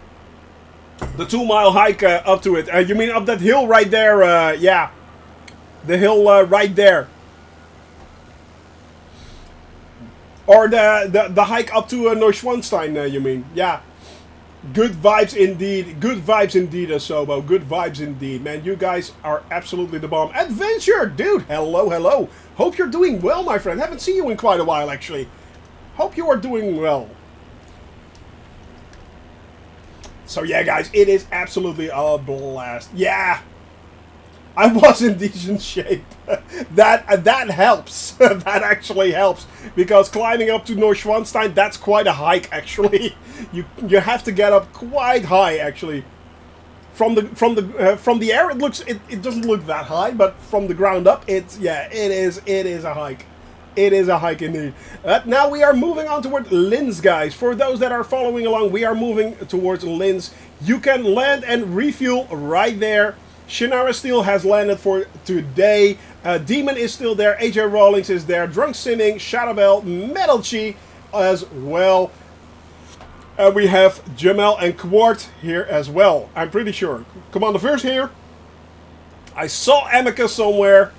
The 2-mile hike up to it. You mean up that hill right there? Yeah. The hill right there. Or the hike up to Neuschwanstein, you mean? Yeah. Good vibes indeed. Good vibes indeed, Asobo. Good vibes indeed. Man, you guys are absolutely the bomb. Adventure! Dude, hello, hello. Hope you're doing well, my friend. Haven't seen you in quite a while, actually. Hope you are doing well. So yeah, guys, it is absolutely a blast. Yeah. I was in decent shape. That helps. That actually helps, because climbing up to Neuschwanstein, that's quite a hike actually. You have to get up quite high actually. From the air it doesn't look that high, but from the ground up it is a hike. It is a hike indeed. Now we are moving on toward Linz, guys. For those that are following along, we are moving towards Linz. You can land and refuel right there. Shannara Steel has landed for today. Demon is still there. AJ Rawlings is there. Drunk Sinning, Shadowbell, Metalchi as well. We have Jamel and Quart here as well. I'm pretty sure. Commander First here. I saw Amicus somewhere.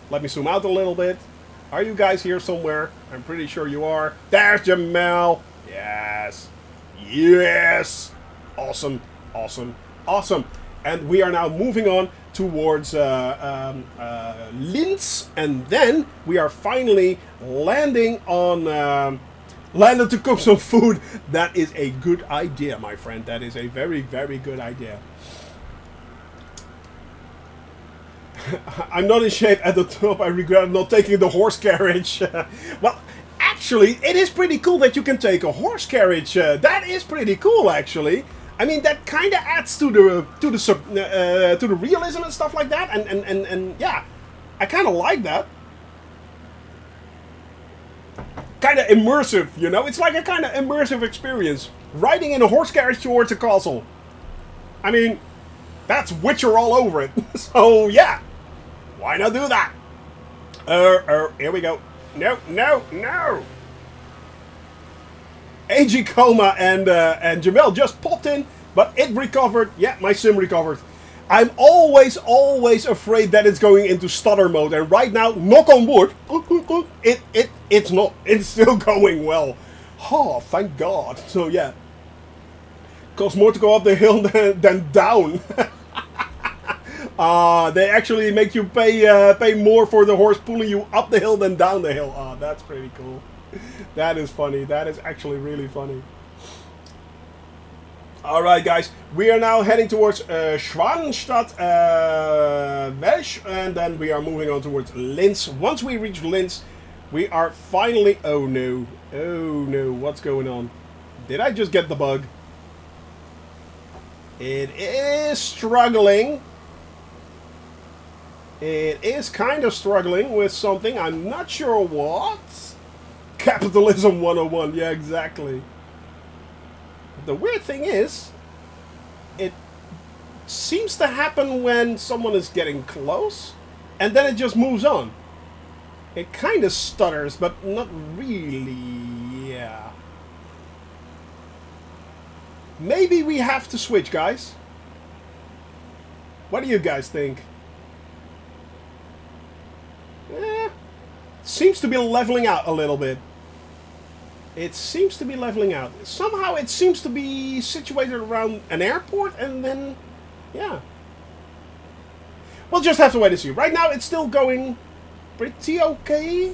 Let me zoom out a little bit. Are you guys here somewhere? I'm pretty sure you are. There's Jamel. Yes. Yes. Awesome. Awesome. Awesome. And we are now moving on towards Linz, and then we are finally landing on landed to cook some food. That is a good idea, my friend. That is a very, very good idea. I'm not in shape at the top. I regret not taking the horse carriage. Well, actually, it is pretty cool that you can take a horse carriage. That is pretty cool, actually. I mean, that kind of adds to the realism and stuff like that, and yeah, I kind of like that. Kind of immersive, you know. It's like a kind of immersive experience, riding in a horse carriage towards a castle. I mean, that's Witcher all over it. So yeah, why not do that? Here we go. No, no, no. AG Coma and Jamel just popped in, but it recovered. Yeah, my sim recovered. I'm always afraid that it's going into stutter mode, and right now, knock on wood, it's not. It's still going well. Oh, thank God. So yeah, costs more to go up the hill than down. They actually make you pay more for the horse pulling you up the hill than down the hill. Ah, that's pretty cool. That is funny. That is actually really funny. Alright, guys. We are now heading towards Schwanenstadt, Welsch, and then we are moving on towards Linz. Once we reach Linz, we are finally... Oh no. Oh no. What's going on? Did I just get the bug? It is struggling. It is kind of struggling with something. I'm not sure what. Capitalism 101, yeah, exactly. The weird thing is, it seems to happen when someone is getting close, and then it just moves on. It kind of stutters, but not really. Yeah. Maybe we have to switch, guys. What do you guys think? Seems to be leveling out a little bit. It seems to be leveling out. Somehow it seems to be situated around an airport and then... yeah. We'll just have to wait and see. Right now it's still going pretty okay.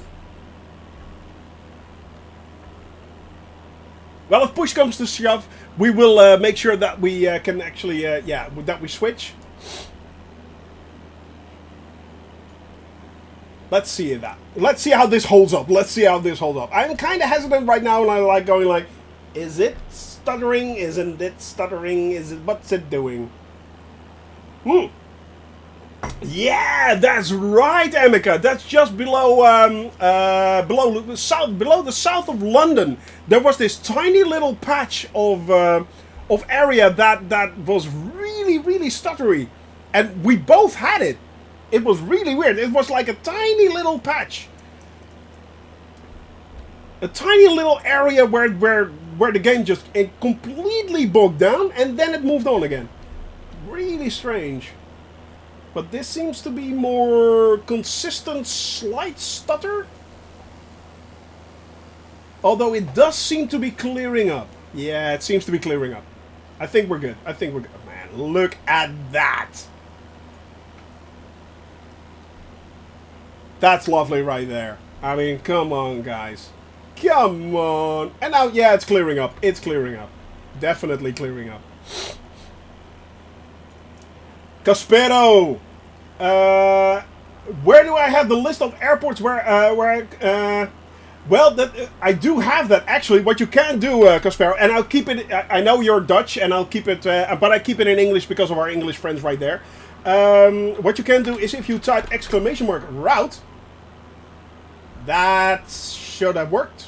Well, if push comes to shove, we will make sure that we can actually... yeah, that we switch. Let's see that. Let's see how this holds up. Let's see how this holds up. I'm kind of hesitant right now, and I'm like going like, is it stuttering? Isn't it stuttering? Is it? What's it doing? Yeah, that's right, Emeka. That's just below below the south of London. There was this tiny little patch of area that was really stuttery, and we both had it. It was really weird. It was like a tiny little patch. A tiny little area where the game just completely bogged down and then it moved on again. Really strange. But this seems to be more consistent slight stutter. Although it does seem to be clearing up. Yeah, it seems to be clearing up. I think we're good. I think we're good. Man, look at that. That's lovely right there. I mean, come on, guys. Come on. And now, yeah, it's clearing up. It's clearing up. Definitely clearing up. Caspero! Where do I have the list of airports where well, I do have that, actually. What you can do, Caspero, and I'll keep it... I know you're Dutch, and I'll keep it... but I keep it in English because of our English friends right there. What you can do is if you type !route... That should have worked.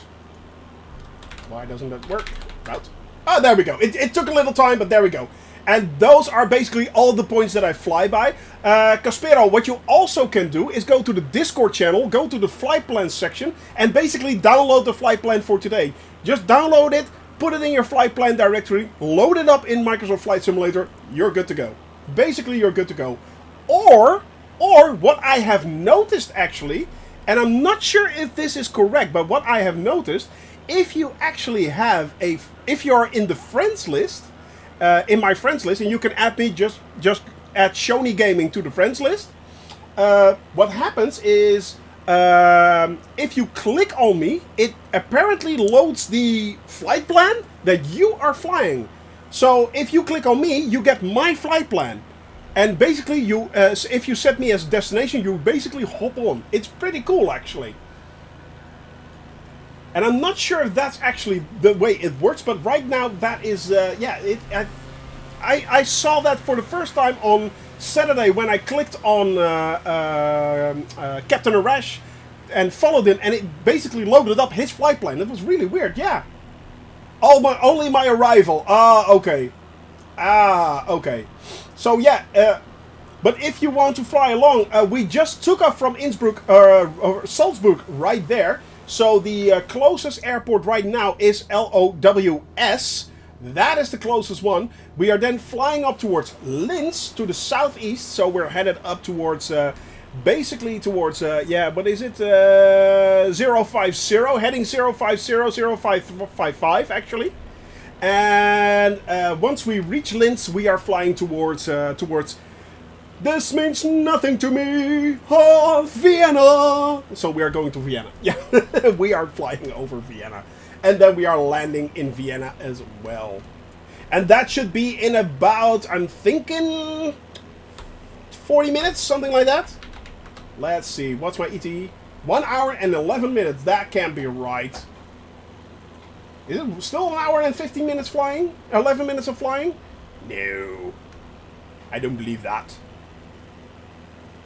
Why doesn't that work? Route. Oh, there we go. It took a little time, but there we go. And those are basically all the points that I fly by. Caspero, what you also can do is go to the Discord channel, go to the flight plan section, and basically download the flight plan for today. Just download it, put it in your flight plan directory, load it up in Microsoft Flight Simulator, you're good to go. Basically, you're good to go. Or what I have noticed, actually... And I'm not sure if this is correct, but what I have noticed, if you actually have if you're in the friends list, in my friends list, and you can add me, just add Shoney Gaming to the friends list, what happens is, if you click on me, it apparently loads the flight plan that you are flying. So if you click on me, you get my flight plan. And basically, you if you set me as destination, you basically hop on. It's pretty cool, actually. And I'm not sure if that's actually the way it works, but right now that is, yeah. I saw that for the first time on Saturday when I clicked on Captain Arash and followed him, and it basically loaded up his flight plan. It was really weird, yeah. Only my arrival. Ah, okay. Ah, okay. So yeah, but if you want to fly along, we just took off from Innsbruck, or Salzburg, right there. So the closest airport right now is LOWS. That is the closest one. We are then flying up towards Linz to the southeast. So we're headed up towards, basically towards, yeah, what is it? 050, heading 050, 0555 actually. And once we reach Linz, we are flying towards this means nothing to me, oh, Vienna. So we are going to Vienna. Yeah, we are flying over Vienna. And then we are landing in Vienna as well. And that should be in about, I'm thinking, 40 minutes, something like that. Let's see, what's my ETA? 1 hour and 11 minutes, that can't be right. Is it still 1 hour and 15 minutes flying? 11 minutes of flying? No. I don't believe that.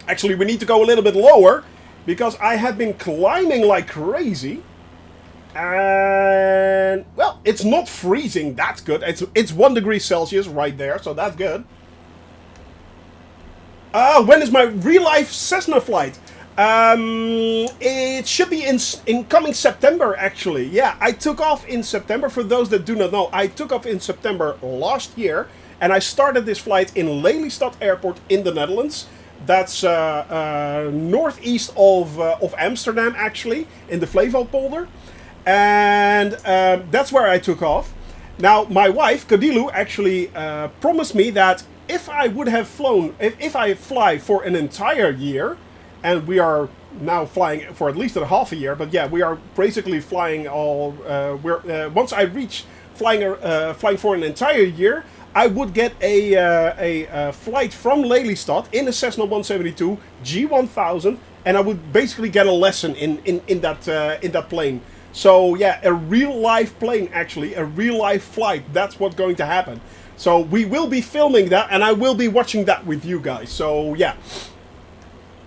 Actually, we need to go a little bit lower, because I have been climbing like crazy. And, well, it's not freezing, that's good. It's 1 degree Celsius right there, so that's good. When is my real life Cessna flight? It should be in coming September, actually. Yeah, I took off in September. For those that do not know, I took off in September last year, and I started this flight in Lelystad Airport in the Netherlands. That's northeast of Amsterdam, actually, in the Flevopolder. And that's where I took off. Now, my wife, Kadilu, actually promised me that if I would have flown, if I fly for an entire year, and we are now flying for at least a half a year, but yeah, we are basically flying all. Once I reach flying for an entire year, I would get a flight from Lelystad in a Cessna 172 G1000, and I would basically get a lesson in that plane. So yeah, a real life plane, actually, a real life flight. That's what's going to happen. So we will be filming that, and I will be watching that with you guys. So yeah.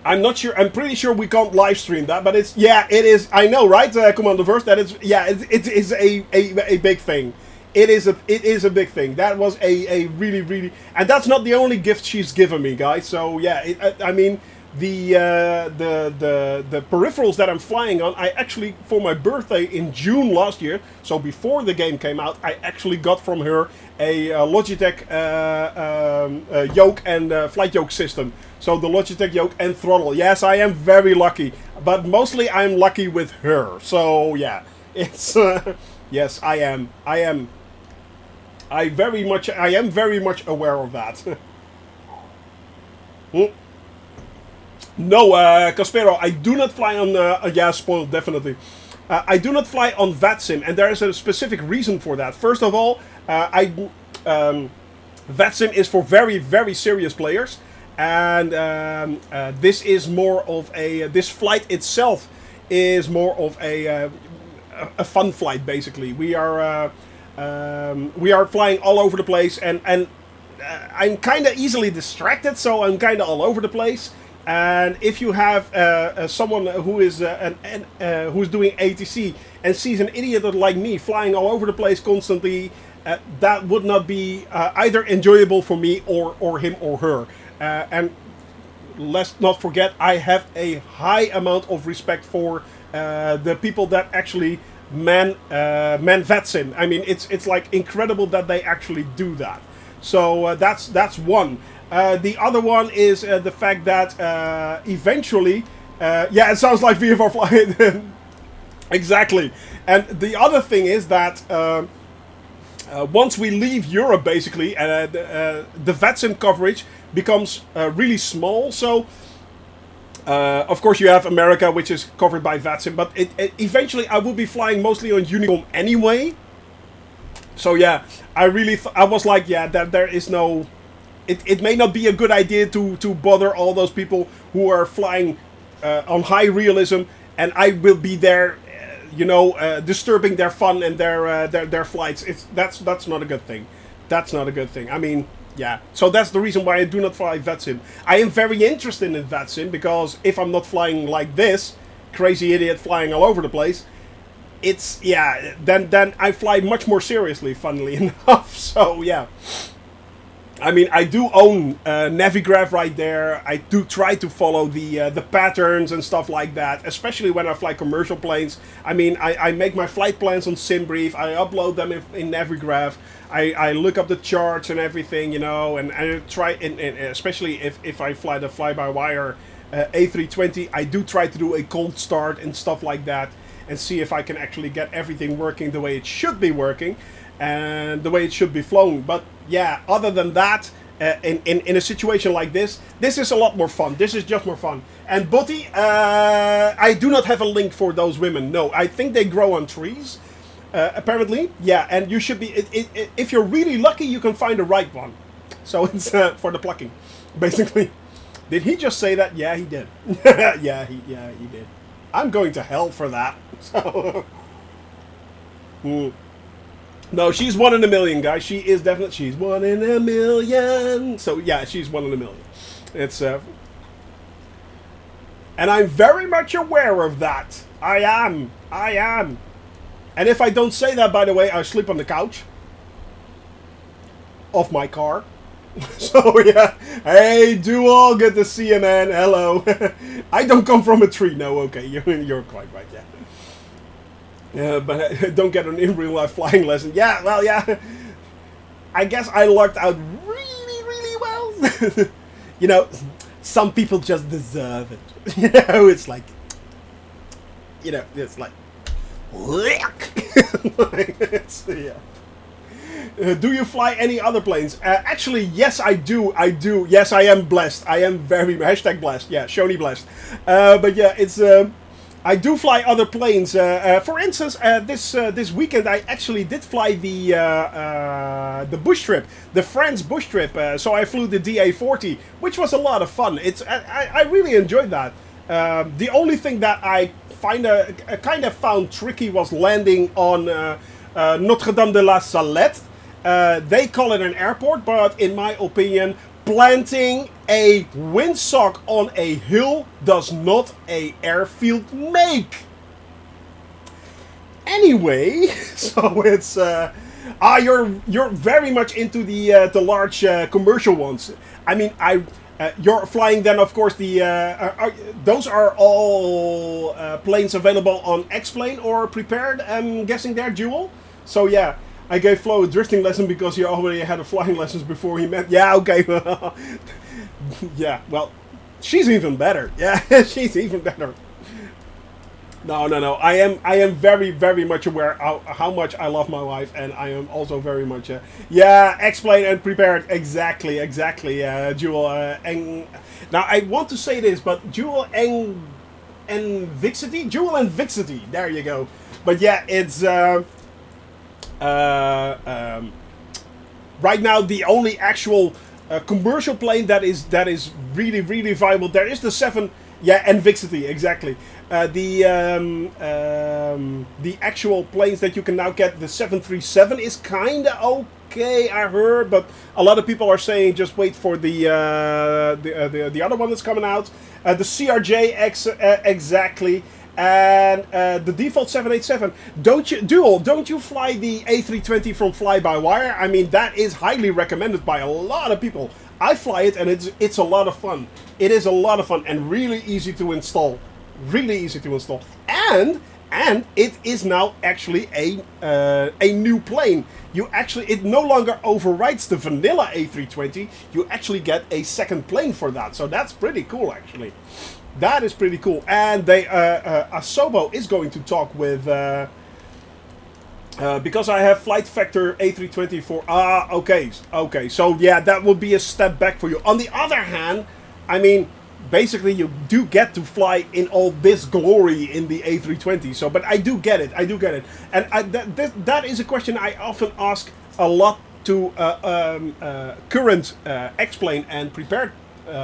I'm not sure. I'm pretty sure we can't live stream that, but it is. I know, right, Commander Verse? That is, yeah, it is a big thing. It is a big thing. That was a really, and that's not the only gift she's given me, guys. So yeah, I mean, the peripherals that I'm flying on, I actually, for my birthday in June last year, so before the game came out, I actually got from her a Logitech yoke and flight yoke system. So the Logitech yoke and throttle. Yes, I am very lucky, but mostly I'm lucky with her. So yeah, it's yes, I am. I am very much aware of that. No, Caspero, I do not fly on. Yeah, spoiled, definitely. I do not fly on VATSIM, and there is a specific reason for that. First of all, VATSIM is for very, very serious players. And this is more of a. This flight itself is more of a fun flight. Basically, we are flying all over the place, and I'm kind of easily distracted, so I'm kind of all over the place. And if you have someone who is who's doing ATC and sees an idiot like me flying all over the place constantly, that would not be either enjoyable for me or him or her. And let's not forget, I have a high amount of respect for the people that actually man VATSIM. I mean, it's like incredible that they actually do that. So that's one. The other one is the fact that eventually, yeah, it sounds like VFR flight. Exactly. And the other thing is that once we leave Europe, basically, the VATSIM coverage becomes really small. So, of course, you have America, which is covered by VATSIM, but eventually I will be flying mostly on Unicom anyway. So yeah, I was like, yeah, that there is no. It may not be a good idea to bother all those people who are flying on high realism, and I will be there, disturbing their fun and their flights. That's not a good thing. That's not a good thing. I mean, yeah. So that's the reason why I do not fly VATSIM. I am very interested in VATSIM because if I'm not flying like this, crazy idiot flying all over the place, it's then I fly much more seriously, funnily enough. So yeah. I mean, I do own Navigraph right there. I do try to follow the patterns and stuff like that, especially when I fly commercial planes. I mean, I make my flight plans on SimBrief. I upload them in Navigraph. I look up the charts and everything, and I try, and especially if I fly the fly-by-wire A320, I do try to do a cold start and stuff like that and see if I can actually get everything working the way it should be working and the way it should be flown. But yeah, other than that, in a situation like this is a lot more fun. This is just more fun. And Botti, I do not have a link for those women. No, I think they grow on trees, apparently. Yeah, and you should be. If you're really lucky, you can find the right one. So it's for the plucking, basically. Did he just say that? Yeah, he did. yeah, he did. I'm going to hell for that. So. No, she's 1 in a million, guys. She's 1 in a million. So yeah, she's 1 in a million. It's and I'm very much aware of that. I am. And if I don't say that, by the way, I sleep on the couch of my car. So yeah, hey Dual, good to see you, man. Hello. I don't come from a tree. No, okay, you're quite right. Yeah. But don't get an in real life flying lesson. Yeah, well, yeah. I guess I lucked out really, really well. You know, some people just deserve it. You know, it's like, it's like, it's, yeah. Do you fly any other planes? Actually, yes, I do. I do. Yes, I am blessed. I am very #blessed. Yeah, Shoni blessed. But yeah, it's. I do fly other planes. For instance, this weekend I actually did fly the bush trip, the France bush trip. So I flew the DA-40, which was a lot of fun. I really enjoyed that. The only thing that I kind of found tricky was landing on Notre Dame de la Salette. They call it an airport, but in my opinion, planting a windsock on a hill does not a airfield make. Anyway, so it's you're very much into the large commercial ones. I mean, you're flying then, of course, those are all planes available on X-Plane or prepared, I'm guessing they're dual. So yeah, I gave Flo a drifting lesson because he already had a flying lessons before he met. Yeah, okay. Yeah, well, she's even better. Yeah, she's even better. No. I am very, very much aware how much I love my wife, and I am also very much X-Plane and prepared. Exactly. Jewel and now I want to say this, but Jewel and Vixity, there you go. But yeah, it's right now the only actual commercial plane that is really, really viable. There is the 7. Yeah, and Vixity, exactly. The actual planes that you can now get, the 737 is kind of okay, I heard, but a lot of people are saying just wait for the other one that's coming out, the CRJ exactly, and the default 787. Don't you fly the A320 from fly-by-wire? I mean, that is highly recommended by a lot of people. I fly it, and it's a lot of fun. It is a lot of fun and really easy to install. And it is now actually a new plane. It no longer overwrites the vanilla A320. You actually get a second plane for that. So that's pretty cool, actually. That is pretty cool. And Asobo is going to talk with. Because I have Flight Factor A320 for... okay. So, yeah, that would be a step back for you. On the other hand, I mean, basically you do get to fly in all this glory in the A320. So, but I do get it. And that is a question I often ask a lot to current X-Plane and prepared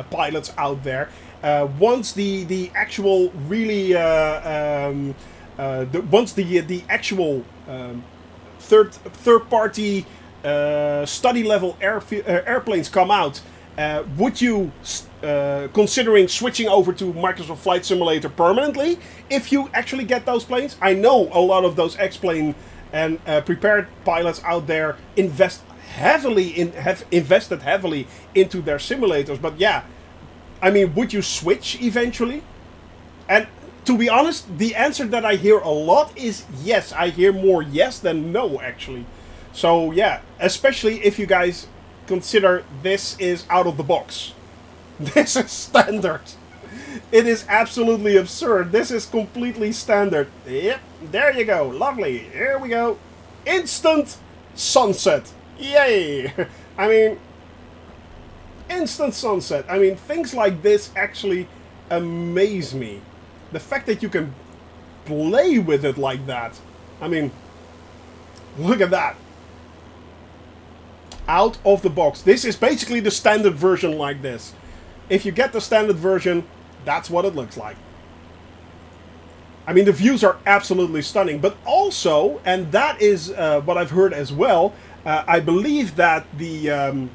pilots out there. Once the actual really... once the actual third party study level airplanes come out, would you considering switching over to Microsoft Flight Simulator permanently if you actually get those planes? I know a lot of those X-Plane and prepared pilots out there have invested heavily into their simulators, but yeah, I mean, would you switch eventually? And to be honest, the answer that I hear a lot is yes. I hear more yes than no, actually. So, yeah, especially if you guys consider this is out of the box. This is standard. It is absolutely absurd. This is completely standard. Yep, there you go. Lovely. Here we go. Instant sunset. Yay! I mean, instant sunset. I mean, things like this actually amaze me. The fact that you can play with it like that. I mean, look at that. Out of the box. This is basically the standard version like this. If you get the standard version, that's what it looks like. I mean, the views are absolutely stunning. But also, and that is what I've heard as well, I believe that the...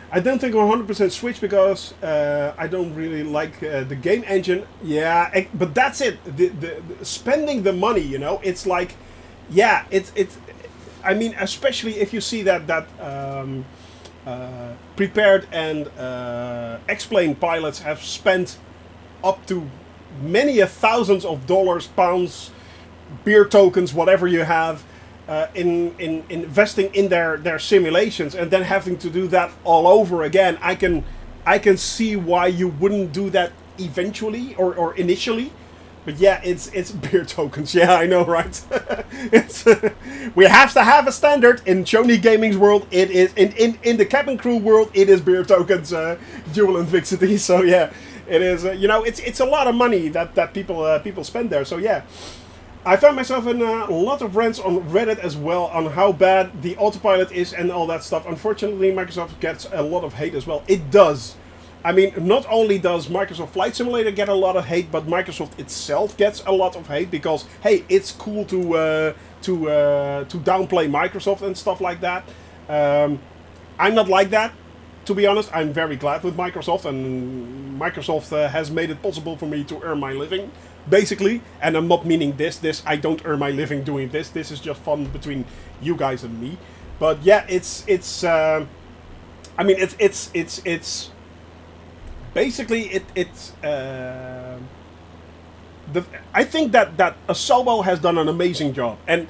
I don't think 100% Switch because I don't really like the game engine. Yeah, but that's it. The spending the money, you know, it's like, yeah, it's. I mean, especially if you see that prepared and explained pilots have spent up to many a thousands of dollars, pounds, beer tokens, whatever you have, in investing in their simulations, and then having to do that all over again. I can see why you wouldn't do that eventually or initially. But yeah, it's beer tokens. Yeah, I know, right? It's we have to have a standard in Shoney Gaming's world. It is in the cabin crew world. It is beer tokens, Dual and Vixity. So yeah, it is. It's a lot of money that people spend there. So yeah, I found myself in a lot of rants on Reddit as well on how bad the autopilot is and all that stuff. Unfortunately, Microsoft gets a lot of hate as well. It does. I mean, not only does Microsoft Flight Simulator get a lot of hate, but Microsoft itself gets a lot of hate because, hey, it's cool to downplay Microsoft and stuff like that. I'm not like that, to be honest. I'm very glad with Microsoft, and Microsoft has made it possible for me to earn my living, basically. And I'm not meaning this. I don't earn my living doing this. This is just fun between you guys and me. But yeah, it's basically, I think that Asobo has done an amazing job. And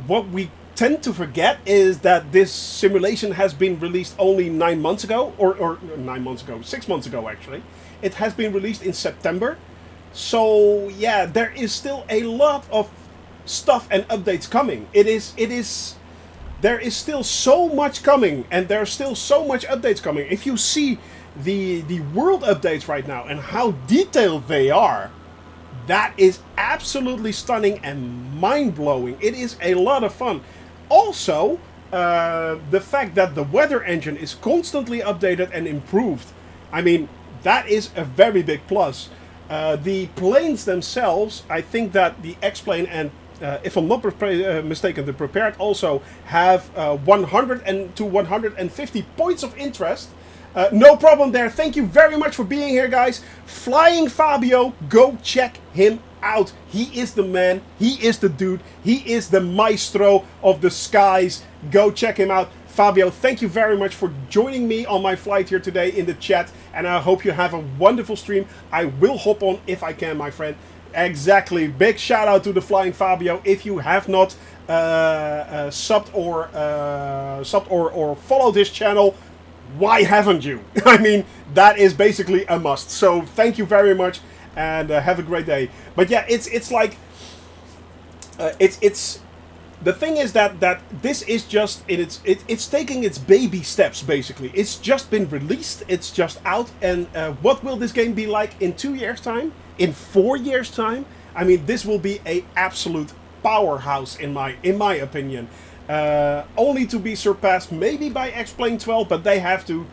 what we tend to forget is that this simulation has been released only 9 months ago, or 9 months ago, 6 months ago actually. It has been released in September. So yeah, there is still a lot of stuff and updates coming. There is still so much coming, and there's still so much updates coming. If you see the world updates right now and how detailed they are, that is absolutely stunning and mind-blowing. It is a lot of fun. Also, the fact that the weather engine is constantly updated and improved, I mean, that is a very big plus. The planes themselves, I think that the X-Plane and if I'm not mistaken, the Prepared also have 100 to 150 points of interest. No problem there. Thank you very much for being here, guys. Flying Fabio, go check him out. He is the man. He is the dude. He is the maestro of the skies. Go check him out. Fabio, thank you very much for joining me on my flight here today in the chat. And I hope you have a wonderful stream. I will hop on if I can, my friend. Exactly. Big shout out to the Flying Fabio. If you have not subbed or followed his channel, why haven't you? I mean, that is basically a must. So thank you very much, and have a great day. But yeah, it's like it's the thing is that this is just it's taking its baby steps basically. It's just been released. It's just out, and what will this game be like in 2 years' time? In 4 years' time? I mean, this will be a absolute powerhouse in my opinion. Only to be surpassed maybe by X-Plane 12, but they have to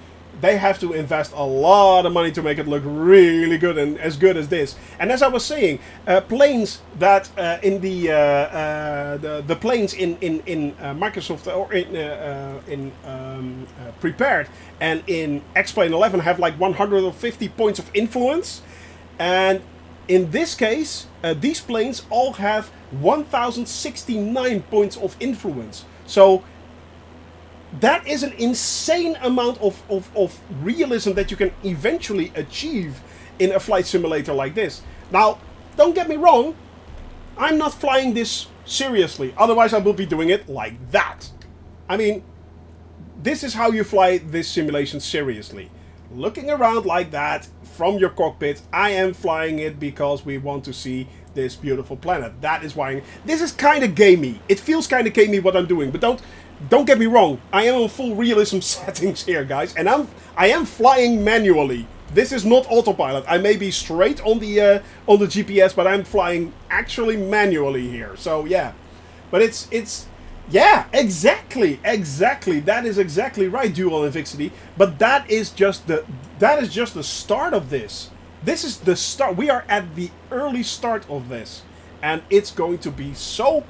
invest a lot of money to make it look really good and as good as this. And as I was saying, planes that in the planes in Microsoft or in Prepared and in X-Plane 11 have like 150 points of influence, and in this case, these planes all have 1,069 points of influence. So that is an insane amount of realism that you can eventually achieve in a flight simulator like this. Now, don't get me wrong, I'm not flying this seriously. Otherwise, I will be doing it like that. I mean, this is how you fly this simulation seriously. Looking around like that from your cockpit. I am flying it because we want to see this beautiful planet. That is why. This is kind of gamey. It feels kind of gamey what I'm doing, but don't get me wrong. I am on full realism settings here, guys, and I am flying manually. This is not autopilot. I may be straight on the GPS, but I'm flying actually manually here. So yeah, but it's yeah, exactly. That is exactly right, Dual and Vixity. But that is just the start of this. This is the start. We are at the early start of this, and it's going to be so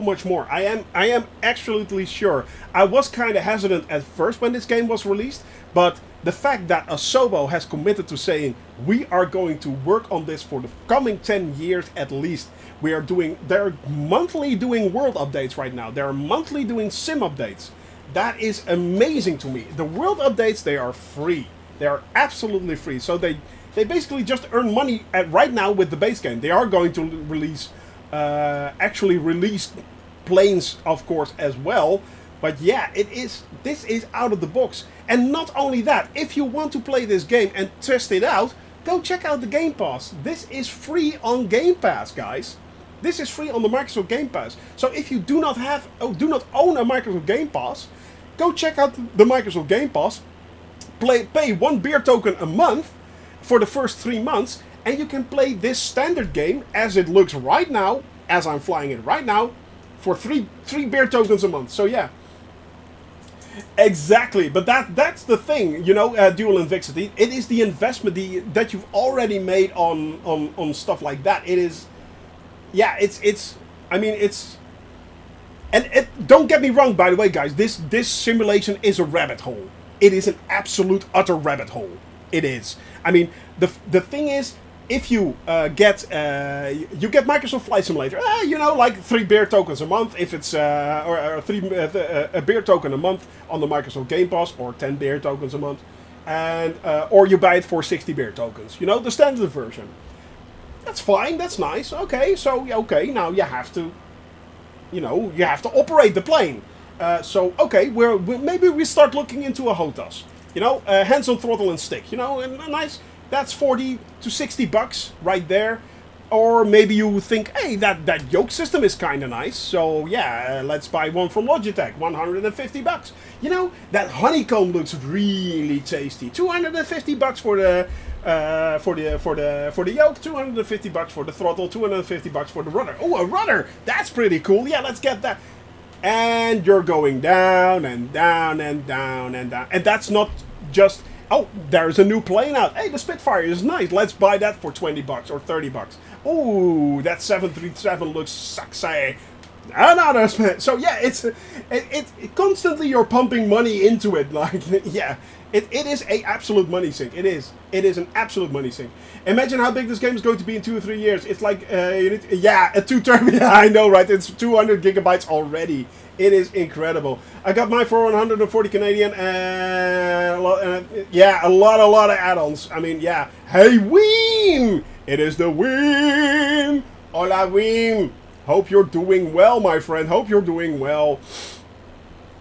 much more. I am absolutely sure. I was kind of hesitant at first when this game was released, but the fact that Asobo has committed to saying we are going to work on this for the coming 10 years at least. They're monthly doing world updates right now. They're monthly doing sim updates. That is amazing to me. The world updates, they are free. They are absolutely free. So they basically just earn money right now with the base game. They are going to release, actually release planes, of course, as well. But yeah, this is out of the box. And not only that, if you want to play this game and test it out, go check out the Game Pass. This is free on Game Pass, guys. This is free on the Microsoft Game Pass. So if you do not own a Microsoft Game Pass, go check out the Microsoft Game Pass. Pay 1 beer token a month for the first 3 months, and you can play this standard game as it looks right now, as I'm flying it right now, for three beer tokens a month. So yeah. Exactly, but that's the thing, you know, Dual Invixity. It is the investment that you've already made on stuff like that. It is, yeah, I mean, and don't get me wrong, by the way, guys. This simulation is a rabbit hole. It is an absolute utter rabbit hole. It is. I mean, the thing is, if you get Microsoft Flight Simulator, you know, like 3 beer tokens a month, if it's or a beer token a month on the Microsoft Game Pass, or 10 beer tokens a month, and or you buy it for 60 beer tokens, you know, the standard version. That's fine. That's nice. Okay, so okay, now you have to, you know, you have to operate the plane. So okay, maybe we start looking into a HOTAS. You know, hands on throttle and stick. You know, and nice. That's 40 to 60 bucks right there. Or maybe you think, hey, that yoke system is kind of nice. So yeah, let's buy one from Logitech, 150 bucks. You know, that honeycomb looks really tasty. 250 bucks for the yoke, 250 bucks for the throttle, 250 bucks for the rudder. Oh, a rudder! That's pretty cool. Yeah, let's get that. And you're going down and down and down and down. And that's not just, oh, there's a new plane out. Hey, the Spitfire is nice. Let's buy that for 20 bucks or 30 bucks. Oh, that 737 looks sexy. Another, so yeah, it's constantly you're pumping money into it. Like, yeah, it is a absolute money sink. It is an absolute money sink. Imagine how big this game is going to be in 2 or 3 years. It's like, yeah, a 2 term. Yeah, I know, right? It's 200 gigabytes already. It is incredible. I got mine for 140 Canadian, and yeah, a lot of add-ons. I mean, yeah. Hey, Weem! It is the Weem! Hola, Weem! Hope you're doing well, my friend. Hope you're doing well.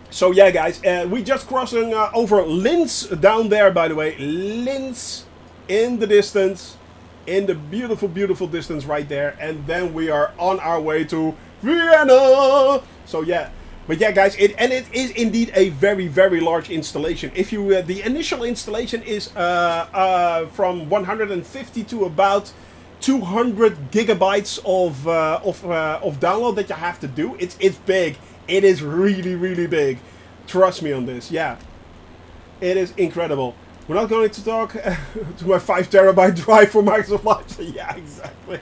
So yeah, guys, we just crossing over Linz down there, by the way. Linz in the distance, in the beautiful, beautiful distance right there. And then we are on our way to Vienna. So yeah. But yeah, guys, it is indeed a very, very large installation. If you the initial installation is from 150 to about 200 gigabytes of download that you have to do. It's big. It is really, really big. Trust me on this. Yeah, it is incredible. We're not going to talk to my 5 terabyte drive for Microsoft Live. Yeah, exactly.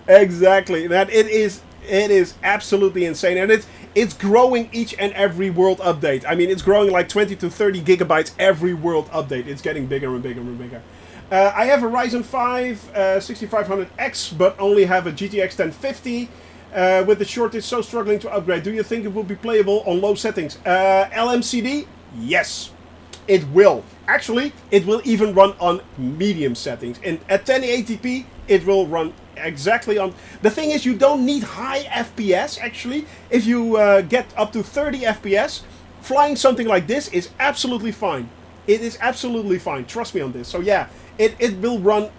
Exactly. That it is absolutely insane, and it's growing each and every world update. I mean, it's growing like 20 to 30 gigabytes every world update. It's getting bigger and bigger and bigger. I have a Ryzen 5 6500X, but only have a GTX 1050. With the shortage, so struggling to upgrade. Do you think it will be playable on low settings? LMCD? Yes, it will. Actually, it will even run on medium settings. And at 1080p, it will run exactly on... The thing is, you don't need high FPS, actually. If you get up to 30 FPS, flying something like this is absolutely fine. It is absolutely fine. Trust me on this. So yeah, it will run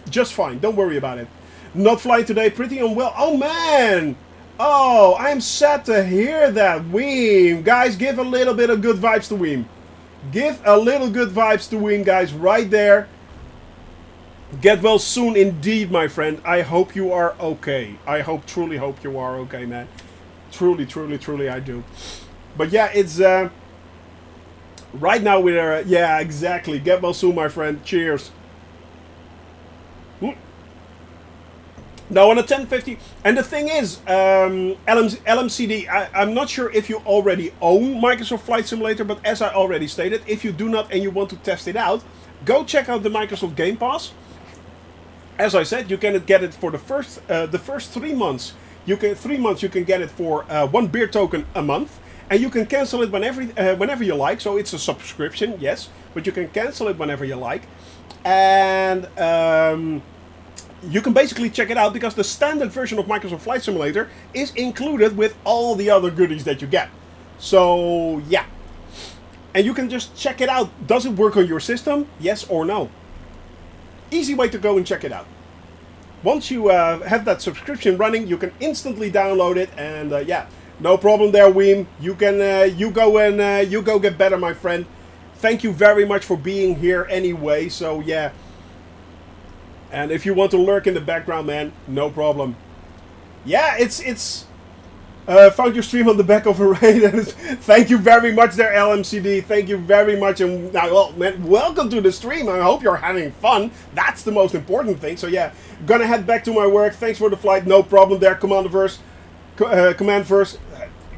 just fine. Don't worry about it. Not flying today, pretty unwell. Oh man! Oh, I'm sad to hear that. Weem. Guys, give a little bit of good vibes to Weem. Give a little good vibes to Weem, guys, right there. Get well soon indeed, my friend. I hope you are okay. I truly hope you are okay, man. Truly, truly, truly, I do. But yeah, it's... right now we're... yeah, exactly. Get well soon, my friend. Cheers. Now on a 1050, and the thing is, LMCD, I'm not sure if you already own Microsoft Flight Simulator, but as I already stated, if you do not and you want to test it out, go check out the Microsoft Game Pass. As I said, you can get it for the first 3 months. You can get it for 1 beer token a month, And you can cancel it whenever you like. So it's a subscription, yes, but you can cancel it whenever you like. And you can basically check it out because the standard version of Microsoft Flight Simulator is included with all the other goodies that you get. So yeah. And you can just check it out. Does it work on your system? Yes or no? Easy way to go and check it out. Once you have that subscription running, you can instantly download it, and yeah, no problem there, Weem. You can you go get better, my friend. Thank you very much for being here anyway. So yeah, and if you want to lurk in the background, man, no problem. Yeah, it's found your stream on the back of a raid. Thank you very much there, LMCD. Thank you very much. And well, man, welcome to the stream. I hope you're having fun. That's the most important thing. So yeah, gonna head back to my work. Thanks for the flight. No problem there, Command Verse.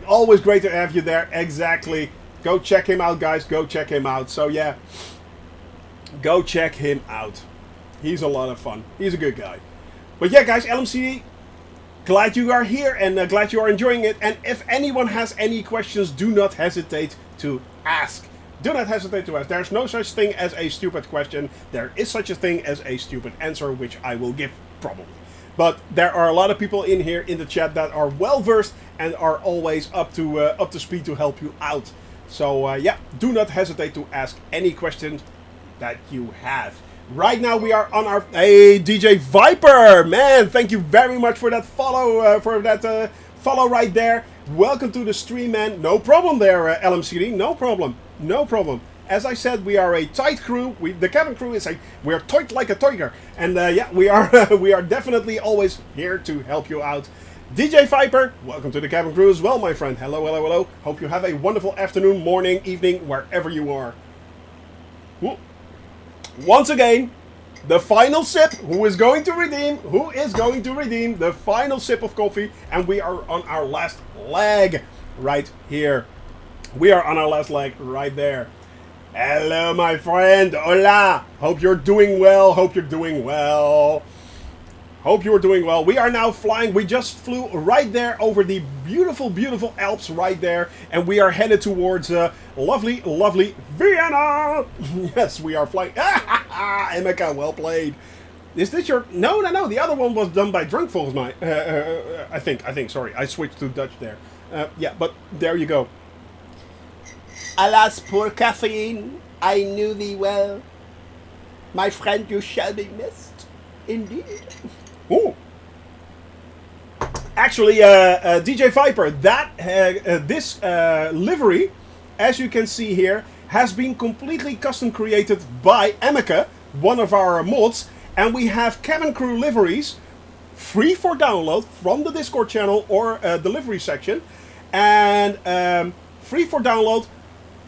Always great to have you there. Exactly. Go check him out, guys. Go check him out. So yeah, go check him out. He's a lot of fun. He's a good guy. But yeah, guys, LMCD. Glad you are here and glad you are enjoying it. And if anyone has any questions, do not hesitate to ask. Do not hesitate to ask. There's no such thing as a stupid question. There is such a thing as a stupid answer, which I will give probably. But there are a lot of people in here in the chat that are well versed and are always up to speed to help you out. So yeah, do not hesitate to ask any questions that you have. Right now we are on our... Hey, DJ Viper! Man, thank you very much for that follow, follow right there. Welcome to the stream, man. No problem there, LMCD. No problem. No problem. As I said, we are a tight crew. The cabin crew is we're tight like a tiger. And yeah, we are we are definitely always here to help you out. DJ Viper, welcome to the cabin crew as well, my friend. Hello, hello, hello. Hope you have a wonderful afternoon, morning, evening, wherever you are. Ooh. Once again, the final sip. Who is going to redeem? Who is going to redeem the final sip of coffee? And we are on our last leg right here. We are on our last leg right there. Hello, my friend. Hola. Hope you're doing well. Hope you're doing well. Hope you are doing well. We are now flying. We just flew right there over the beautiful, beautiful Alps right there. And we are headed towards lovely, lovely Vienna. Yes, we are flying. Emeka, well played. Is this your... No, no, no. The other one was done by Drunk Folks, I think. Sorry, I switched to Dutch there. Yeah, but there you go. Alas, poor caffeine. I knew thee well. My friend, you shall be missed. Indeed. Ooh. Actually, DJ Viper, this livery, as you can see here, has been completely custom created by Emeka, one of our mods, and we have cabin crew liveries free for download from the Discord channel or the livery section, and free for download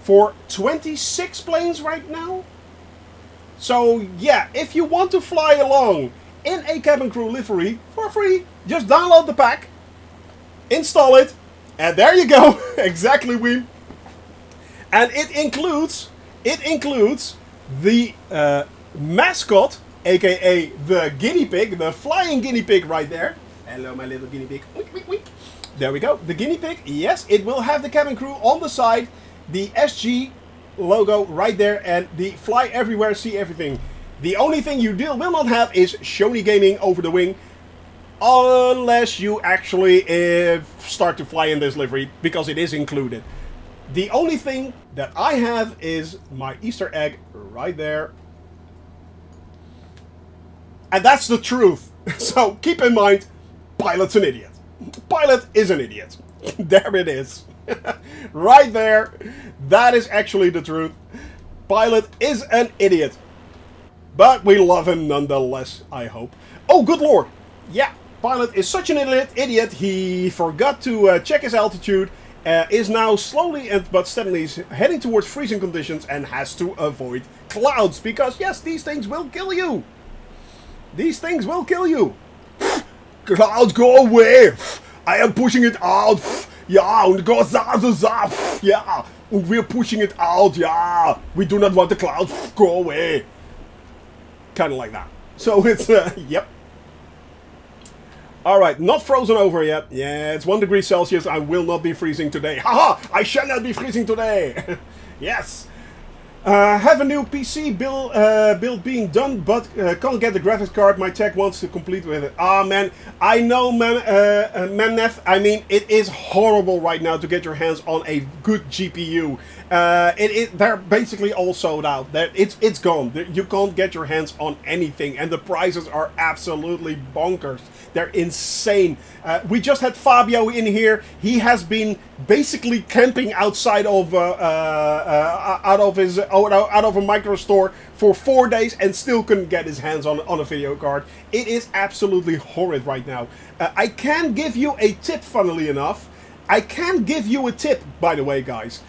for 26 planes right now. So yeah, if you want to fly along in a cabin crew livery for free, just download the pack, install it, and there you go. Exactly, we. And it includes the mascot, aka the guinea pig, the flying guinea pig right there. Hello, my little guinea pig. Wink, wink, wink. There we go. The guinea pig. Yes, it will have the cabin crew on the side, the SG logo right there, and the fly everywhere, see everything. The only thing you will not have is Shoney Gaming over the wing, unless you actually start to fly in this livery, because it is included. The only thing that I have is my Easter egg right there. And that's the truth. So keep in mind, Pilot's an idiot. Pilot is an idiot. There it is. Right there. That is actually the truth. Pilot is an idiot. But we love him nonetheless, I hope. Oh, good lord. Yeah, Pilot is such an idiot. He forgot to check his altitude. Is now slowly but steadily heading towards freezing conditions and has to avoid clouds. Because, yes, these things will kill you. These things will kill you. Clouds, go away. I am pushing it out. Yeah, and go zap. Yeah, we're pushing it out. Yeah, we do not want the clouds. Go away. Kind of like that. So it's, yep. All right, not frozen over yet. Yeah, it's 1 degree Celsius. I will not be freezing today. Haha! I shall not be freezing today. Yes. Have a new PC build being done, but can't get the graphics card my tech wants to complete with it. Ah, man, I know, Memnef. I mean, it is horrible right now to get your hands on a good GPU. They're basically all sold out. It's gone. You can't get your hands on anything, and the prices are absolutely bonkers. They're insane. We just had Fabio in here. He has been basically camping outside of out of a micro store for 4 days and still couldn't get his hands on a video card. It is absolutely horrid right now. I can give you a tip, funnily enough. I can give you a tip, by the way, guys.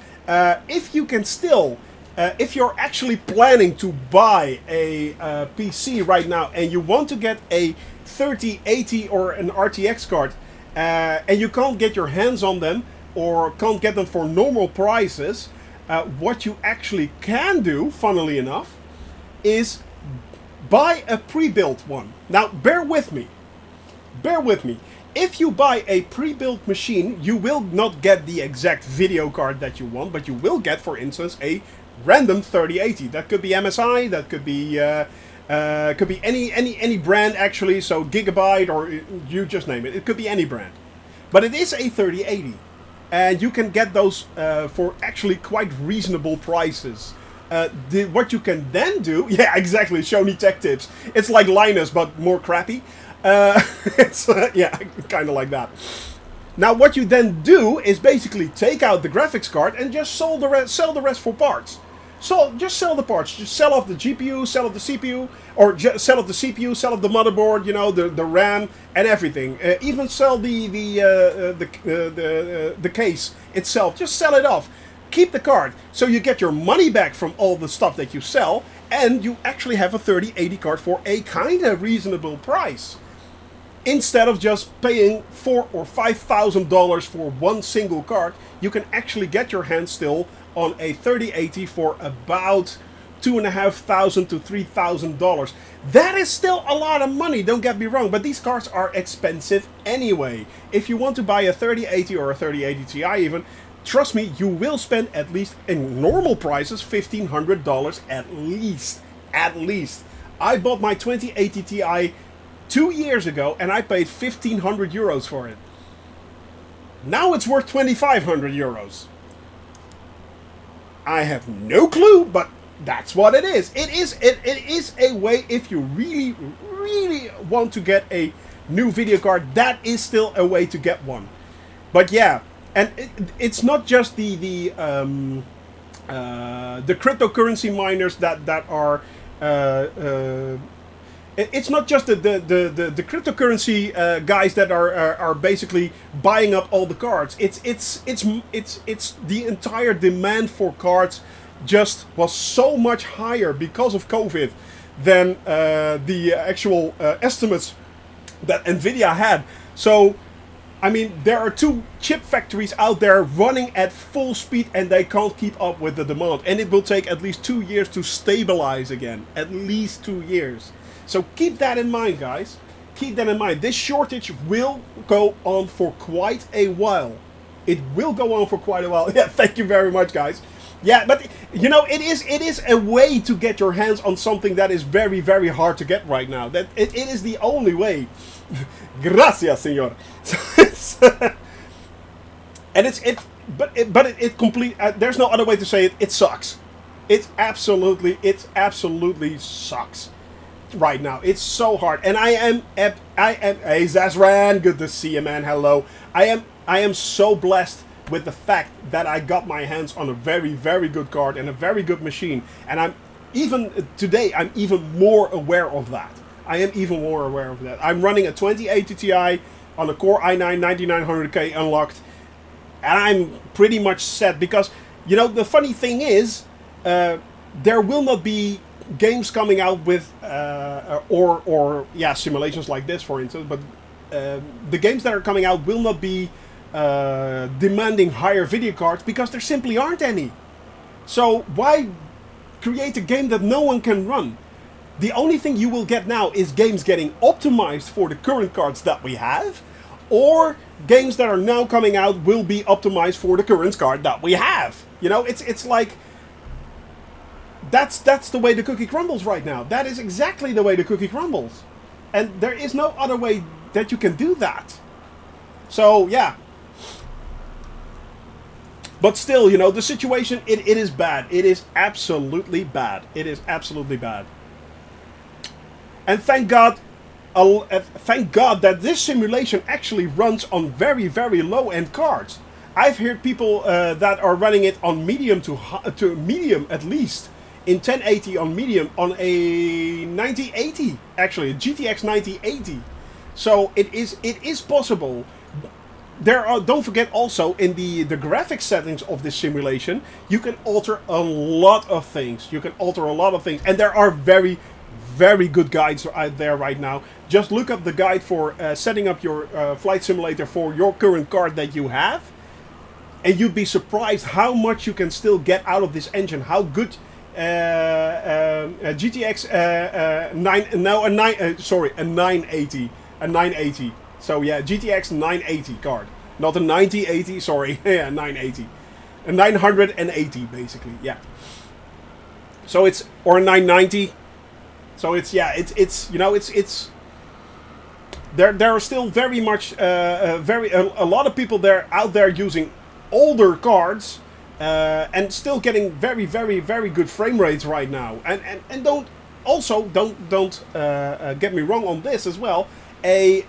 If you can still, if you're actually planning to buy a PC right now and you want to get a 3080 or an RTX card, and you can't get your hands on them or can't get them for normal prices, what you actually can do, funnily enough, is buy a pre-built one. Now, bear with me. Bear with me. If you buy a pre-built machine, you will not get the exact video card that you want, but you will get, for instance, a random 3080. That could be MSI, that could be any brand actually, so Gigabyte or you just name it. It could be any brand. But it is a 3080. And you can get those for actually quite reasonable prices. What you can then do... Yeah, exactly, Shoney Tech Tips. It's like Linus, but more crappy. It's yeah, kind of like that. Now, what you then do is basically take out the graphics card and just sell the rest for parts. So just sell the parts. Just sell off the GPU, sell off the CPU, or sell off the CPU, sell off the motherboard, you know, the RAM and everything. Even sell the case itself. Just sell it off. Keep the card, so you get your money back from all the stuff that you sell, and you actually have a 3080 card for a kind of reasonable price. Instead of just paying $4,000 or $5,000 for one single card, you can actually get your hands still on a 3080 for about $2,500 to $3,000. That is still a lot of money, don't get me wrong, but these cards are expensive anyway. If you want to buy a 3080 or a 3080 Ti even, trust me, you will spend at least, in normal prices, $1,500 at least. At least. I bought my 2080 Ti 2 years ago and I paid 1,500 euros for it. Now it's worth 2,500 euros. I have no clue, but that's what it is. It is a way, if you really, really want to get a new video card, that is still a way to get one. But yeah, and it's not just the cryptocurrency miners that are. It's not just the cryptocurrency guys that are basically buying up all the cards. It's the entire demand for cards just was so much higher because of COVID than the actual estimates that Nvidia had. So, I mean, there are 2 chip factories out there running at full speed and they can't keep up with the demand. And it will take at least 2 years to stabilize again. At least 2 years. So keep that in mind, guys. Keep that in mind. This shortage will go on for quite a while. It will go on for quite a while. Yeah, thank you very much, guys. Yeah, but, you know, it is a way to get your hands on something that is very, very hard to get right now. That it is the only way. Gracias, señor. And it complete. There's no other way to say it. It sucks. It absolutely sucks right now. It's so hard, and I am. Hey, Zazran, good to see you, man. Hello. I am so blessed with the fact that I got my hands on a very, very good card and a very good machine, and I'm even more aware of that. I am even more aware of that. I'm running a 2080 Ti on a Core i9 9900K unlocked, and I'm pretty much set because, you know, the funny thing is, there will not be games coming out with simulations like this, for instance, but the games that are coming out will not be demanding higher video cards because there simply aren't any. So why create a game that no one can run? The only thing you will get now is games getting optimized for the current cards that we have, or games that are now coming out will be optimized for the current card that we have. You know, it's like that's the way the cookie crumbles right now. That is exactly the way the cookie crumbles, and there is no other way that you can do that. So yeah. But still, you know, the situation, it is bad. It is absolutely bad. It is absolutely bad. And thank God that this simulation actually runs on very, very low-end cards. I've heard people that are running it on medium to medium at least, in 1080 on medium, on a 9080, actually, a GTX 9080. So it is possible. There are, don't forget also, in the graphics settings of this simulation, you can alter a lot of things. You can alter a lot of things. And there are very, very good guides out there right now. Just look up the guide for setting up your flight simulator for your current card that you have. And you'd be surprised how much you can still get out of this engine. How good GTX a 980. A 980. So yeah, GTX 980 card. Not a 9080, sorry. Yeah, 980. A 980 basically, yeah. So it's, or a 990. So it's, yeah, it's you know, it's there are still very much a lot of people out there using older cards and still getting very, very, very good frame rates right now. And don't get me wrong on this as well. A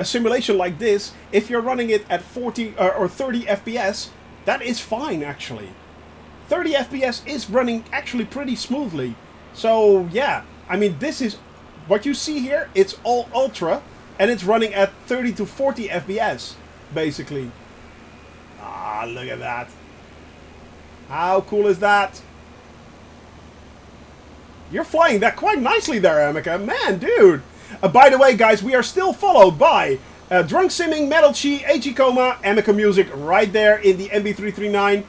simulation like this, if you're running it at 40 or 30 FPS, that is fine actually. 30 FPS is running actually pretty smoothly. So yeah, I mean, this is what you see here. It's all ultra, and it's running at 30 to 40 FPS basically. Ah, look at that! How cool is that? You're flying that quite nicely there, Amica. Man, dude. By the way, guys, we are still followed by Drunk Simming, Metal Chi, AG Coma, Amica Music right there in the MB339.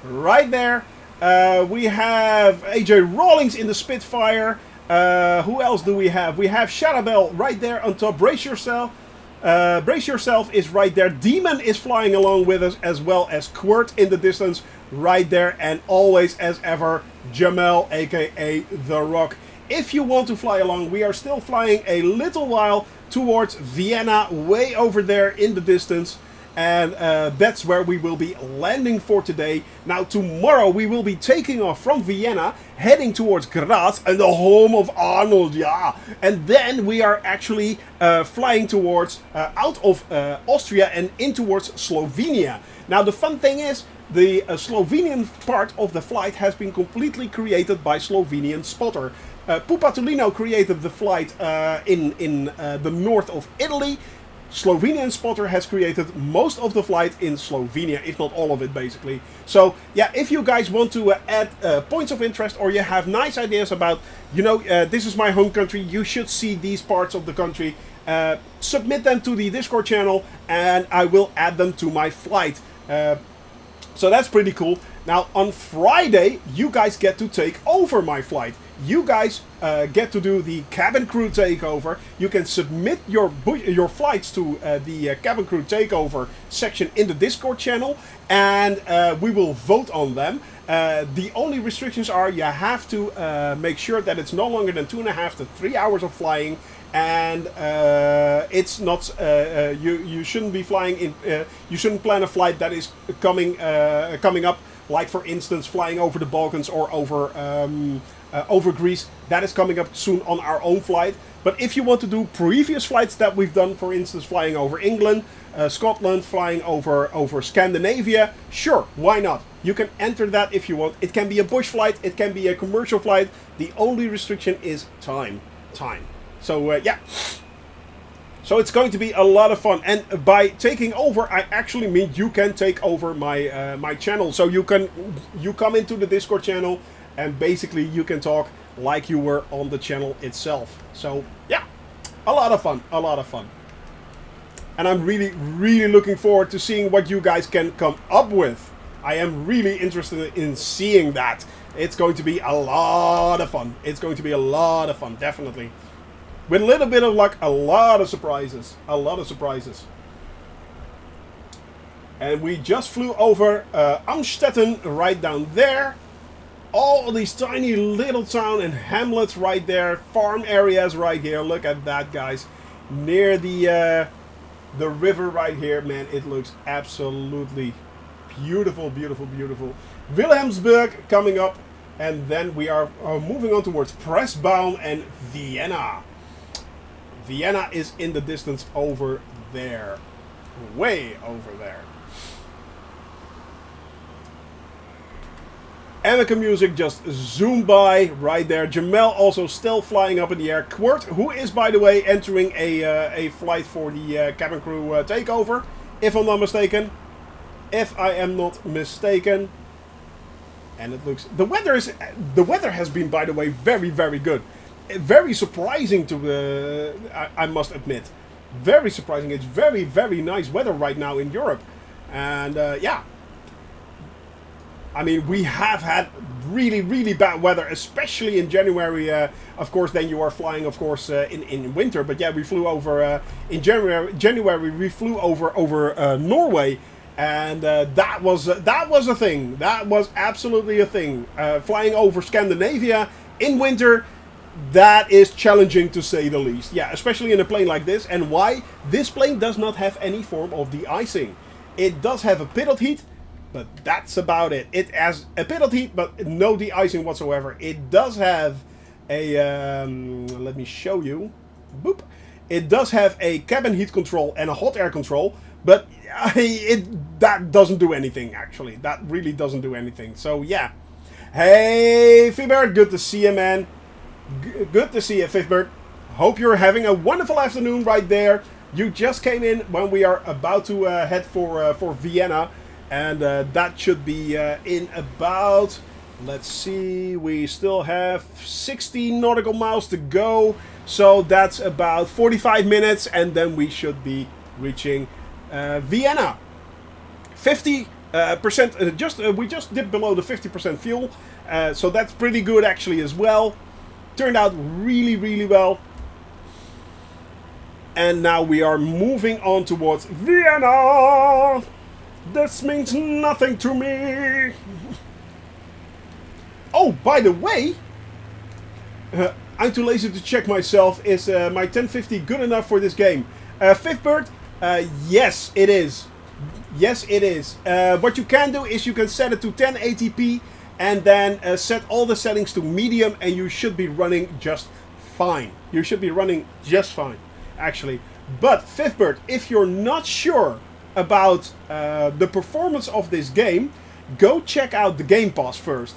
Right there. We have AJ Rawlings in the Spitfire. Who else do we have? We have Shadowbell right there on top. Brace Yourself. Brace Yourself is right there. Demon is flying along with us, as well as Quirt in the distance right there. And always, as ever, Jamel, aka The Rock. If you want to fly along, we are still flying a little while towards Vienna, way over there in the distance. And that's where we will be landing for today. Now, tomorrow we will be taking off from Vienna, heading towards Graz, and the home of Arnold, yeah. And then we are actually flying towards, out of Austria and in towards Slovenia. Now, the fun thing is, the Slovenian part of the flight has been completely created by Slovenian spotter. Pupatulino created the flight in the north of Italy. Slovenian spotter has created most of the flight in Slovenia, if not all of it, basically. So, yeah, if you guys want to add points of interest, or you have nice ideas about, you know, this is my home country, you should see these parts of the country, submit them to the Discord channel, and I will add them to my flight. So that's pretty cool. Now, on Friday, you guys get to take over my flight. You guys get to do the cabin crew takeover. You can submit your flights to the cabin crew takeover section in the Discord channel, and we will vote on them. The only restrictions are you have to make sure that it's no longer than 2.5 to 3 hours of flying, and it's not you shouldn't be flying in. You shouldn't plan a flight that is coming up, like for instance flying over the Balkans or over Greece. That is coming up soon on our own flight. But if you want to do previous flights that we've done, for instance flying over England, Scotland, flying over Scandinavia, sure, why not? You can enter that if you want. It can be a bush flight, it can be a commercial flight. The only restriction is time. So yeah. So it's going to be a lot of fun, and by taking over, I actually mean you can take over my my channel. So you come into the Discord channel, and basically you can talk like you were on the channel itself. So yeah, a lot of fun, and I'm really looking forward to seeing what you guys can come up with. I am really interested in seeing that. It's going to be a lot of fun. It's going to be a lot of fun, definitely. With a little bit of luck, a lot of surprises. A lot of surprises. And we just flew over Amstetten right down there. All of these tiny little town and hamlets right there. Farm areas right here. Look at that, guys. Near the river right here. Man, it looks absolutely beautiful, beautiful, beautiful. Wilhelmsburg coming up. And then we are moving on towards Pressbaum and Vienna. Vienna is in the distance over there. Way over there. Anakin music just zoomed by right there. Jamel also still flying up in the air. Quirt, who is, by the way, entering a flight for the cabin crew takeover. If I'm not mistaken. If I am not mistaken. And it looks... The weather has been, by the way, very, very good. Very surprising to... I must admit. Very surprising. It's very, very nice weather right now in Europe. And, yeah. I mean, we have had really, really bad weather, especially in January. Of course, then you are flying, of course, in winter. But yeah, we flew over in January. We flew over Norway, and that was a thing. That was absolutely a thing. Flying over Scandinavia in winter, that is challenging to say the least. Yeah, especially in a plane like this. And why? This plane does not have any form of de-icing. It does have a pitot heat. But that's about it. It has a bit of heat, but no de-icing whatsoever. It does have a... let me show you. Boop. It does have a cabin heat control and a hot air control. But that doesn't do anything, actually. That really doesn't do anything. So, yeah. Hey, Fibert. Good to see you, man. Good to see you, Fibert. Hope you're having a wonderful afternoon right there. You just came in when we are about to head for Vienna. And that should be in about, let's see, we still have 60 nautical miles to go. So that's about 45 minutes and then we should be reaching Vienna. 50%, we just dipped below the 50% fuel. So that's pretty good actually as well. Turned out really, really well. And now we are moving on towards Vienna. This means nothing to me. Oh, by the way, I'm too lazy to check myself. Is my 1050 good enough for this game? Fifth Bird, yes, it is. Yes, it is. What you can do is you can set it to 1080p and then set all the settings to medium, and you should be running just fine. You should be running just fine, actually. But Fifth Bird, if you're not sure about the performance of this game, go check out the Game Pass first.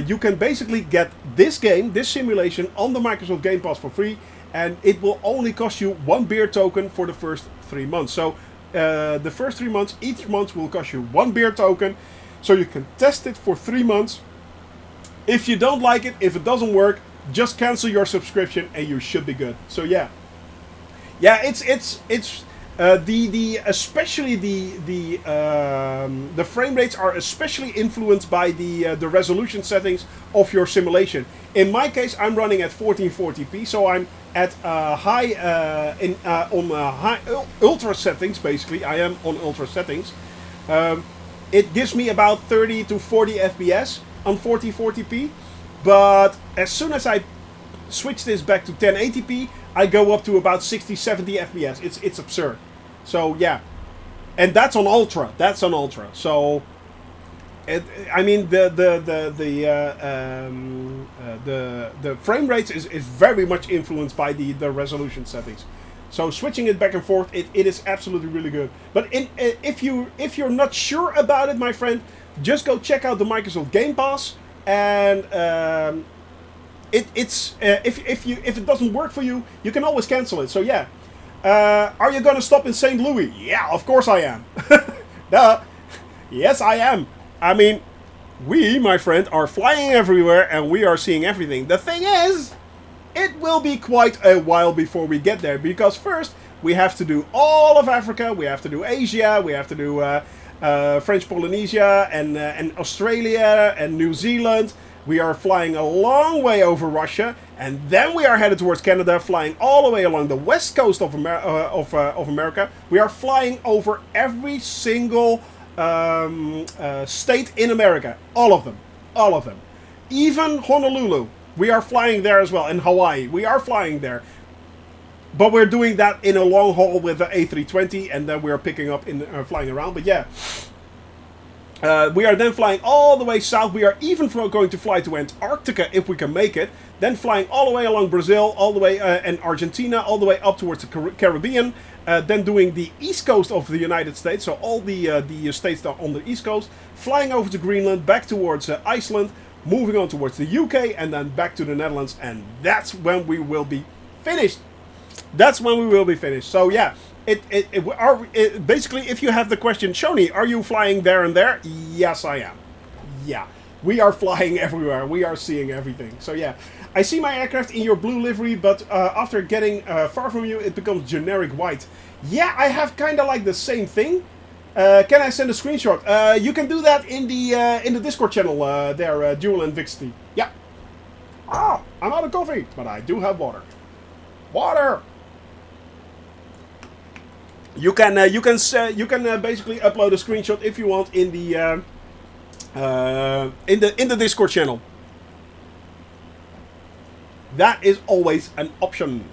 You can basically get this game, this simulation, on the Microsoft Game Pass for free, and it will only cost you 1 beer token for the first 3 months. So the first 3 months, each month will cost you 1 beer token, so you can test it for 3 months. If you don't like it, if it doesn't work, just cancel your subscription and you should be good. So yeah, it's especially the frame rates are especially influenced by the resolution settings of your simulation. In my case, I'm running at 1440p, so I'm at ultra settings. Basically, I am on ultra settings. It gives me about 30 to 40 FPS on 1440p, but as soon as I switch this back to 1080p, I go up to about 60-70 FPS. It's absurd. So yeah, and that's on ultra. That's on ultra. So, I mean the frame rates is very much influenced by the resolution settings. So switching it back and forth, it is absolutely really good. But if you're not sure about it, my friend, just go check out the Microsoft Game Pass, and if it doesn't work for you, you can always cancel it. So yeah. Are you gonna stop in St. Louis? Yeah, of course I am. Duh. Yes, I am. I mean, we, my friend, are flying everywhere and we are seeing everything. The thing is, it will be quite a while before we get there, because first we have to do all of Africa, we have to do Asia, we have to do French Polynesia and Australia and New Zealand. We are flying a long way over Russia, and then we are headed towards Canada, flying all the way along the west coast of America. We are flying over every single state in America. All of them. All of them. Even Honolulu. We are flying there as well. And Hawaii. We are flying there. But we're doing that in a long haul with the A320, and then we're picking up in flying around. But yeah. We are then flying all the way south. We are even going to fly to Antarctica if we can make it. Then flying all the way along Brazil, all the way and Argentina, all the way up towards the Caribbean. Then doing the east coast of the United States, so all the states that are on the east coast. Flying over to Greenland, back towards Iceland, moving on towards the UK, and then back to the Netherlands. And that's when we will be finished. That's when we will be finished. So yeah. Basically, if you have the question, Shoni, are you flying there and there? Yes, I am. Yeah, we are flying everywhere. We are seeing everything. So yeah, I see my aircraft in your blue livery, but after getting far from you, it becomes generic white. Yeah, I have kind of like the same thing. Can I send a screenshot? You can do that in the Discord channel there, Dual and Vixity. Yeah. Ah, I'm out of coffee, but I do have water. Water. You can basically upload a screenshot if you want in the Discord channel. That is always an option.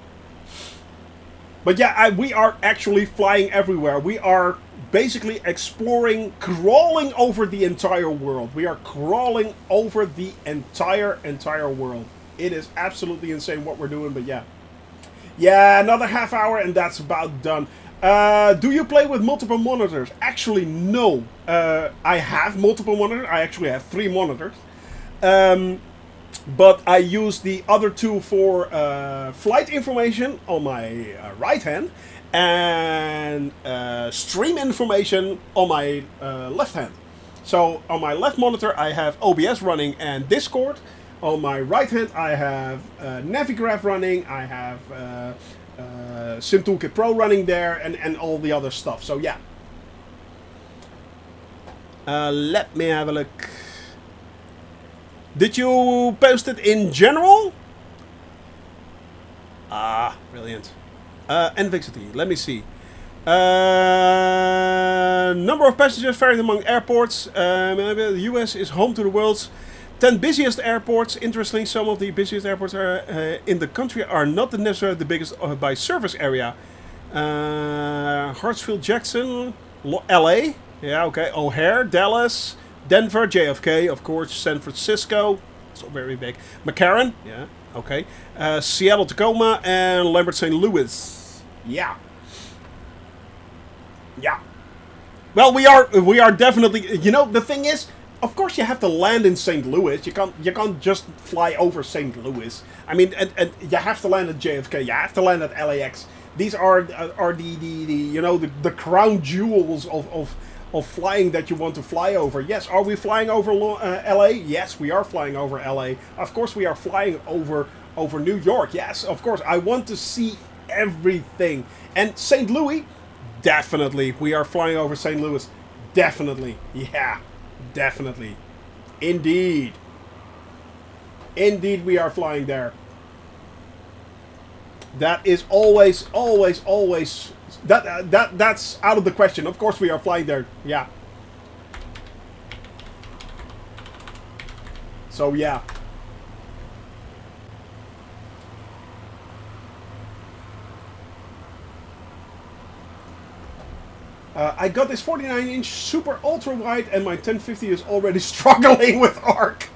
But yeah, we are actually flying everywhere. We are basically exploring, crawling over the entire world. We are crawling over the entire world. It is absolutely insane what we're doing, but yeah. Yeah, another half hour and that's about done. Do you play with multiple monitors? Actually, no. I have multiple monitors. I actually have 3 monitors. But I use the other 2 for flight information on my right hand and stream information on my left hand. So on my left monitor I have OBS running and Discord. On my right hand I have Navigraph running. I have SimToolkit Pro running there and all the other stuff. So yeah. Let me have a look. Did you post it in general? Ah, brilliant. Nvixity, let me see. Number of passengers varied among airports. The US is home to the world's 10 busiest airports. Interestingly, some of the busiest airports in the country are not necessarily the biggest by surface area. Hartsfield Jackson, LA. Yeah, okay. O'Hare, Dallas, Denver, JFK, of course, San Francisco. It's all very big. McCarran, yeah, okay. Seattle, Tacoma, and Lambert, St. Louis. Yeah. Yeah. Well, we are definitely. You know, the thing is, of course, you have to land in St. Louis. You can't just fly over St. Louis. I mean, and you have to land at JFK. You have to land at LAX. These are the crown jewels of flying that you want to fly over. Yes, are we flying over LA? Yes, we are flying over LA. Of course, we are flying over New York. Yes, of course. I want to see everything. And St. Louis, definitely. We are flying over St. Louis. Definitely. Yeah, definitely. Indeed. Indeed, we are flying there. That is always. That's out of the question. Of course we are flying there. Yeah. So yeah. I got this 49-inch super ultra wide and my 1050 is already struggling with ARC.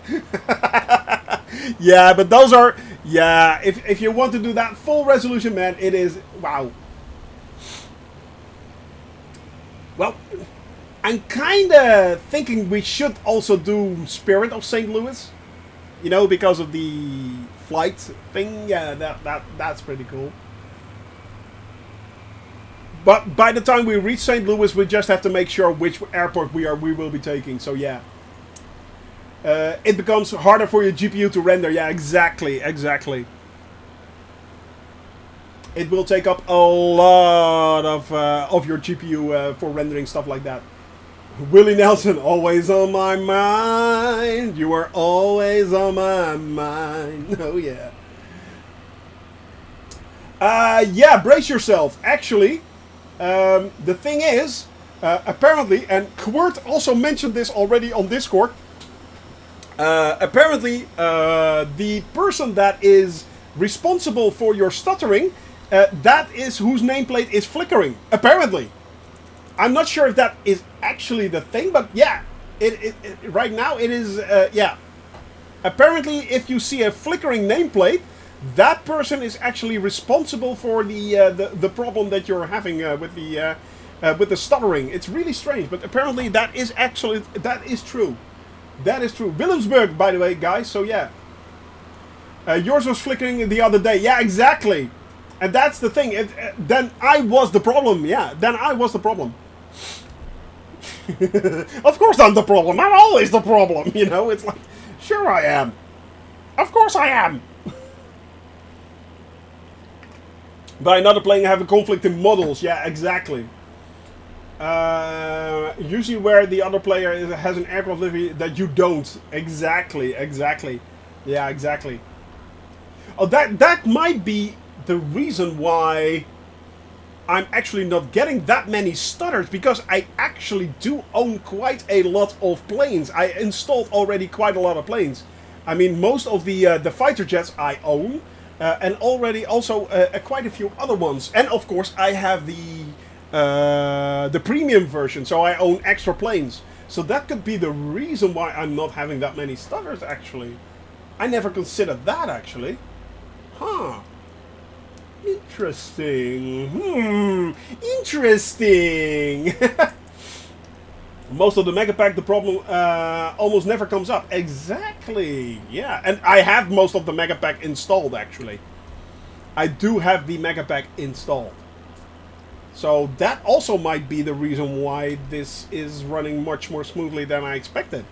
Yeah, but those are... Yeah, if you want to do that full resolution, man, it is... Wow. Well, I'm kind of thinking we should also do Spirit of St. Louis. You know, because of the flight thing. Yeah, that's pretty cool. But by the time we reach St. Louis, we just have to make sure which airport we will be taking. So yeah. It becomes harder for your GPU to render. Yeah, exactly. It will take up a lot of your GPU for rendering stuff like that. Willie Nelson, always on my mind. You are always on my mind. Oh, yeah. Yeah, brace yourself. Actually, the thing is, apparently, and Quirt also mentioned this already on Discord, apparently, the person that is responsible for your stuttering, that is whose nameplate is flickering. Apparently. I'm not sure if that is actually the thing, but yeah, right now it is, yeah. Apparently, if you see a flickering nameplate, that person is actually responsible for the problem that you're having with the stuttering. It's really strange, but apparently that is true. That is true. Willemsburg, by the way, guys. So yeah, yours was flickering the other day. Yeah, exactly. And that's the thing. Then I was the problem. Yeah, then I was the problem. Of course I'm the problem. I'm always the problem. You know, it's like, sure I am. Of course I am. By another playing, I have a conflict in models. Yeah, exactly. Usually where the other player has an aircraft livery that you don't. Exactly, exactly. Yeah, exactly. Oh, that might be the reason why I'm actually not getting that many stutters, because I actually do own quite a lot of planes. I installed already quite a lot of planes. I mean, most of the fighter jets I own, and already also quite a few other ones. And of course, I have the premium version, so I own extra planes. So that could be the reason why I'm not having that many stutters. Actually, I never considered that. Actually, huh. Interesting. Interesting. Most of the Mega Pack, the problem almost never comes up. Exactly. Yeah, and I have most of the Mega Pack installed, actually. I do have the Mega Pack installed. So that also might be the reason why this is running much more smoothly than I expected.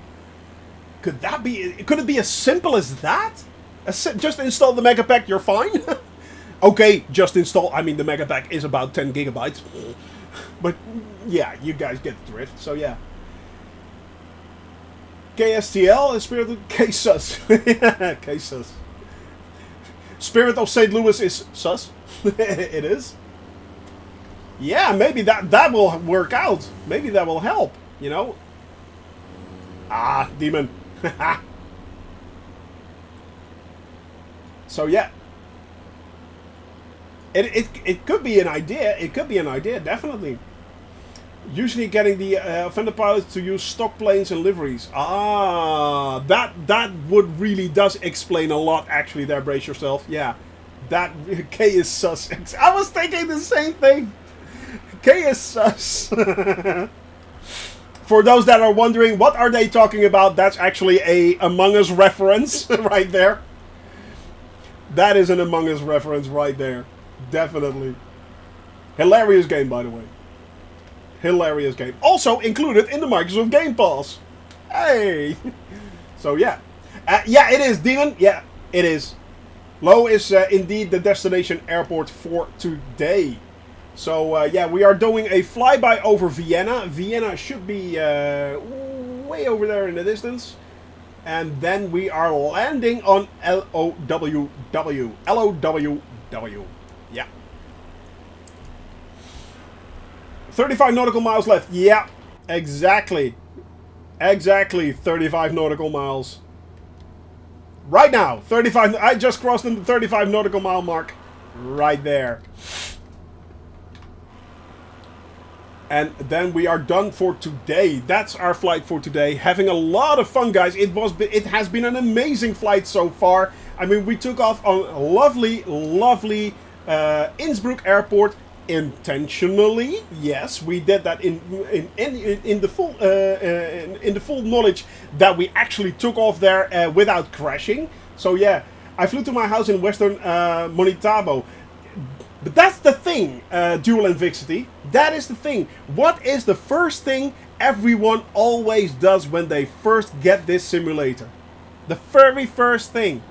Could that be? Could it be as simple as that? Just install the Mega Pack, you're fine? Okay, just install. I mean, the Mega Pack is about 10 gigabytes. But, yeah, you guys get the drift. So, yeah. KSTL is Spirit of K-Sus. K-Sus. Spirit of St. Louis is sus. It is. Yeah, maybe that will work out. Maybe that will help, you know? Ah, demon. So, yeah. It could be an idea. It could be an idea, definitely. Usually getting the offender pilots to use stock planes and liveries. Ah, that would really does explain a lot, actually, there, brace yourself. Yeah, that K is sus. I was thinking the same thing. K is sus. For those that are wondering, what are they talking about? That's actually a Among Us reference right there. That is an Among Us reference right there. Definitely. Hilarious game, by the way. Hilarious game. Also included in the Microsoft Game Pass. Hey! So, yeah. Yeah, it is, Demon. Yeah, it is. Low is indeed the destination airport for today. So, yeah, we are doing a flyby over Vienna. Vienna should be way over there in the distance. And then we are landing on LOWW. LOWW. Yeah. 35 nautical miles left. Yeah, exactly. Exactly 35 nautical miles. Right now, 35. I just crossed the 35 nautical mile mark. Right there. And then we are done for today. That's our flight for today. Having a lot of fun, guys. It has been an amazing flight so far. I mean, we took off on lovely, lovely Innsbruck airport. Intentionally, yes, we did that in the full knowledge that we actually took off there without crashing. So yeah, I flew to my house in Western Monitabo. But that's the thing, Dual and Vixity. That is the thing. What is the first thing everyone always does when they first get this simulator? The very first thing.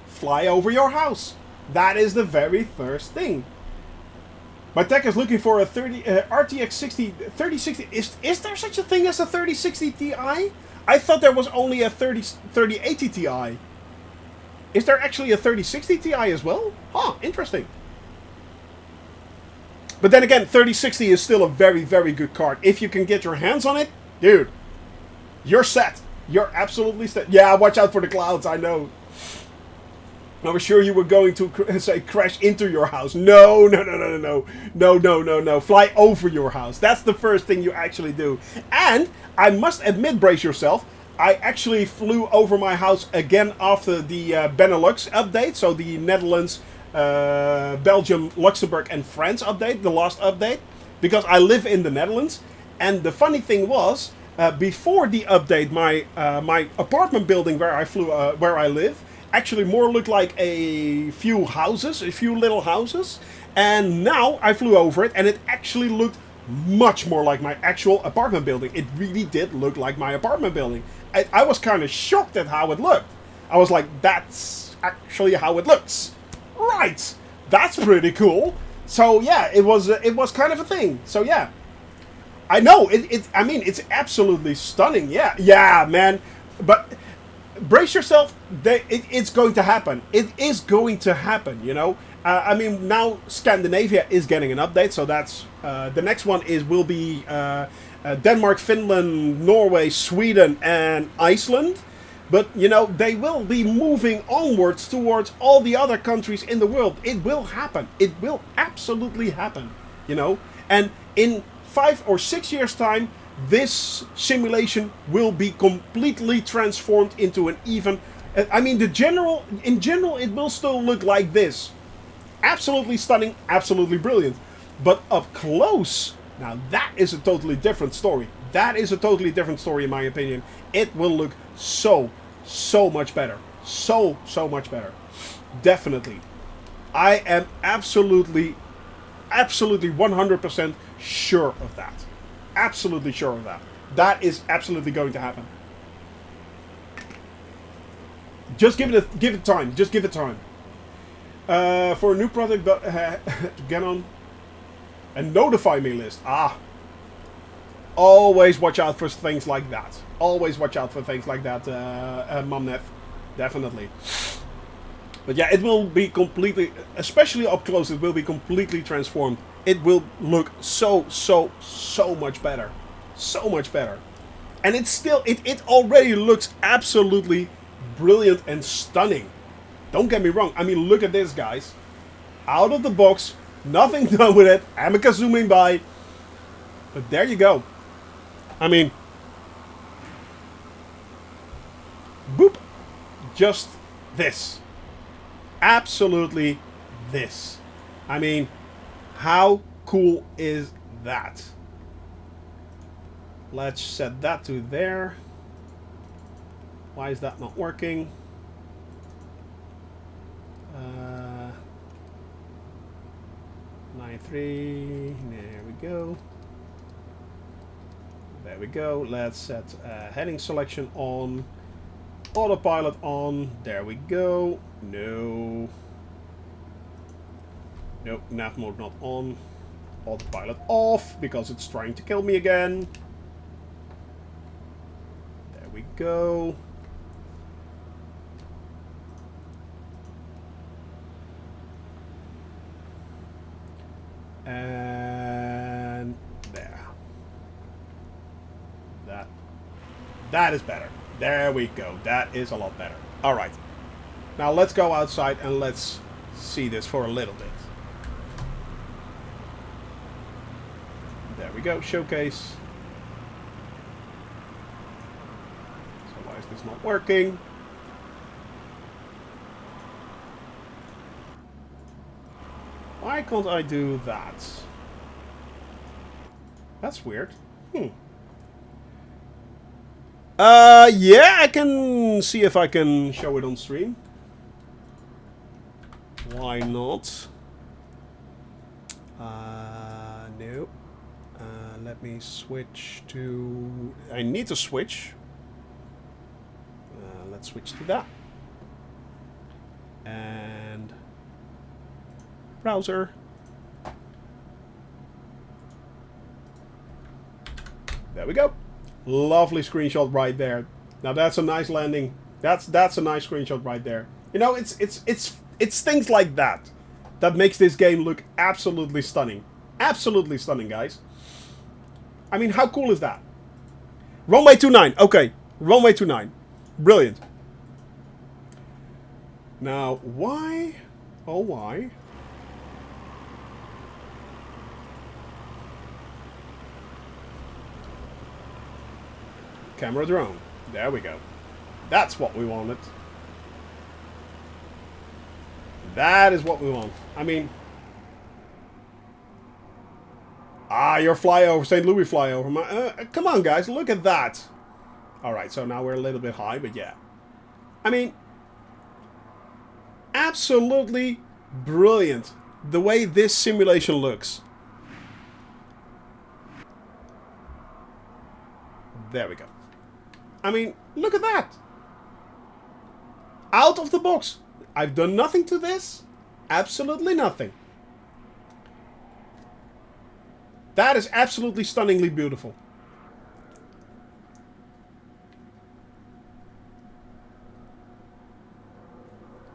Fly over your house. That is the very first thing. My tech is looking for a RTX 3060. Is there such a thing as a 3060 Ti? I thought there was only a 3080 Ti. Is there actually a 3060 Ti as well? Huh, interesting. But then again, 3060 is still a very, very good card. If you can get your hands on it, dude, you're set. You're absolutely set. Yeah, watch out for the clouds, I know. I was sure you were going to say crash into your house. No, no, no, no, no, no. No, no, no, no. Fly over your house. That's the first thing you actually do. And I must admit, brace yourself, I actually flew over my house again after the Benelux update. So the Netherlands, Belgium, Luxembourg and France update, the last update. Because I live in the Netherlands. And the funny thing was, before the update, my apartment building where I live, actually more looked like a few little houses. And now I flew over it and it actually looked much more like my actual apartment building. It really did look like my apartment building. I was kind of shocked at how it looked. I was like, that's actually how it looks. Right, that's pretty cool. So yeah, it was kind of a thing. So yeah, I know, I mean, it's absolutely stunning. Yeah, man. But brace yourself, it's going to happen. It is going to happen, you know. I mean, now Scandinavia is getting an update, so that's the next one will be Denmark, Finland, Norway, Sweden, and Iceland. But you know, they will be moving onwards towards all the other countries in the world. It will happen. It will absolutely happen, you know. And in 5 or 6 years' time, this simulation will be completely transformed into an even... I mean, in general, it will still look like this. Absolutely stunning, absolutely brilliant. But up close, now that is a totally different story. That is a totally different story in my opinion. It will look so much better. So much better. Definitely. I am absolutely 100% sure of that. Absolutely sure of that. That is absolutely going to happen. Just give it time. Just give it time. For a new product to get on a notify me list. Always watch out for things like that. Always watch out for things like that, Mumnef. Definitely. But yeah, it will be completely, especially up close, it will be completely transformed. It will look so much better. So much better. And it's still, it already looks absolutely brilliant and stunning. Don't get me wrong. I mean, look at this, guys. Out of the box. Nothing done with it. Amica zooming by. But there you go. I mean, boop. Just this. Absolutely this. I mean, how cool is that? Let's set that to there. Why is that not working? 9.3. There we go. There we go. Let's set heading selection on. Autopilot on. There we go. No. Nope. Nav mode not on. Autopilot off because it's trying to kill me again. There we go. And there. That is better. There we go. That is a lot better. All right. Now let's go outside and let's see this for a little bit. There we go. Showcase. So why is this not working? Why can't I do that? That's weird. Yeah, I can see if I can show it on stream. Why not? No. Let me switch to... I need to switch. Let's switch to that. And... browser. There we go. Lovely screenshot right there. Now that's a nice landing. That's a nice screenshot right there. You know, it's things like that that makes this game look absolutely stunning. Absolutely stunning, guys. I mean, how cool is that? Runway 29. Okay, runway 29. Brilliant. Now, why? Oh, why? Camera drone. There we go. That's what we wanted. That is what we want. I mean... your flyover, St. Louis flyover. Come on, guys, look at that. Alright, so now we're a little bit high, but yeah. I mean... absolutely brilliant. The way this simulation looks. There we go. I mean, look at that. Out of the box. I've done nothing to this. Absolutely nothing. That is absolutely stunningly beautiful.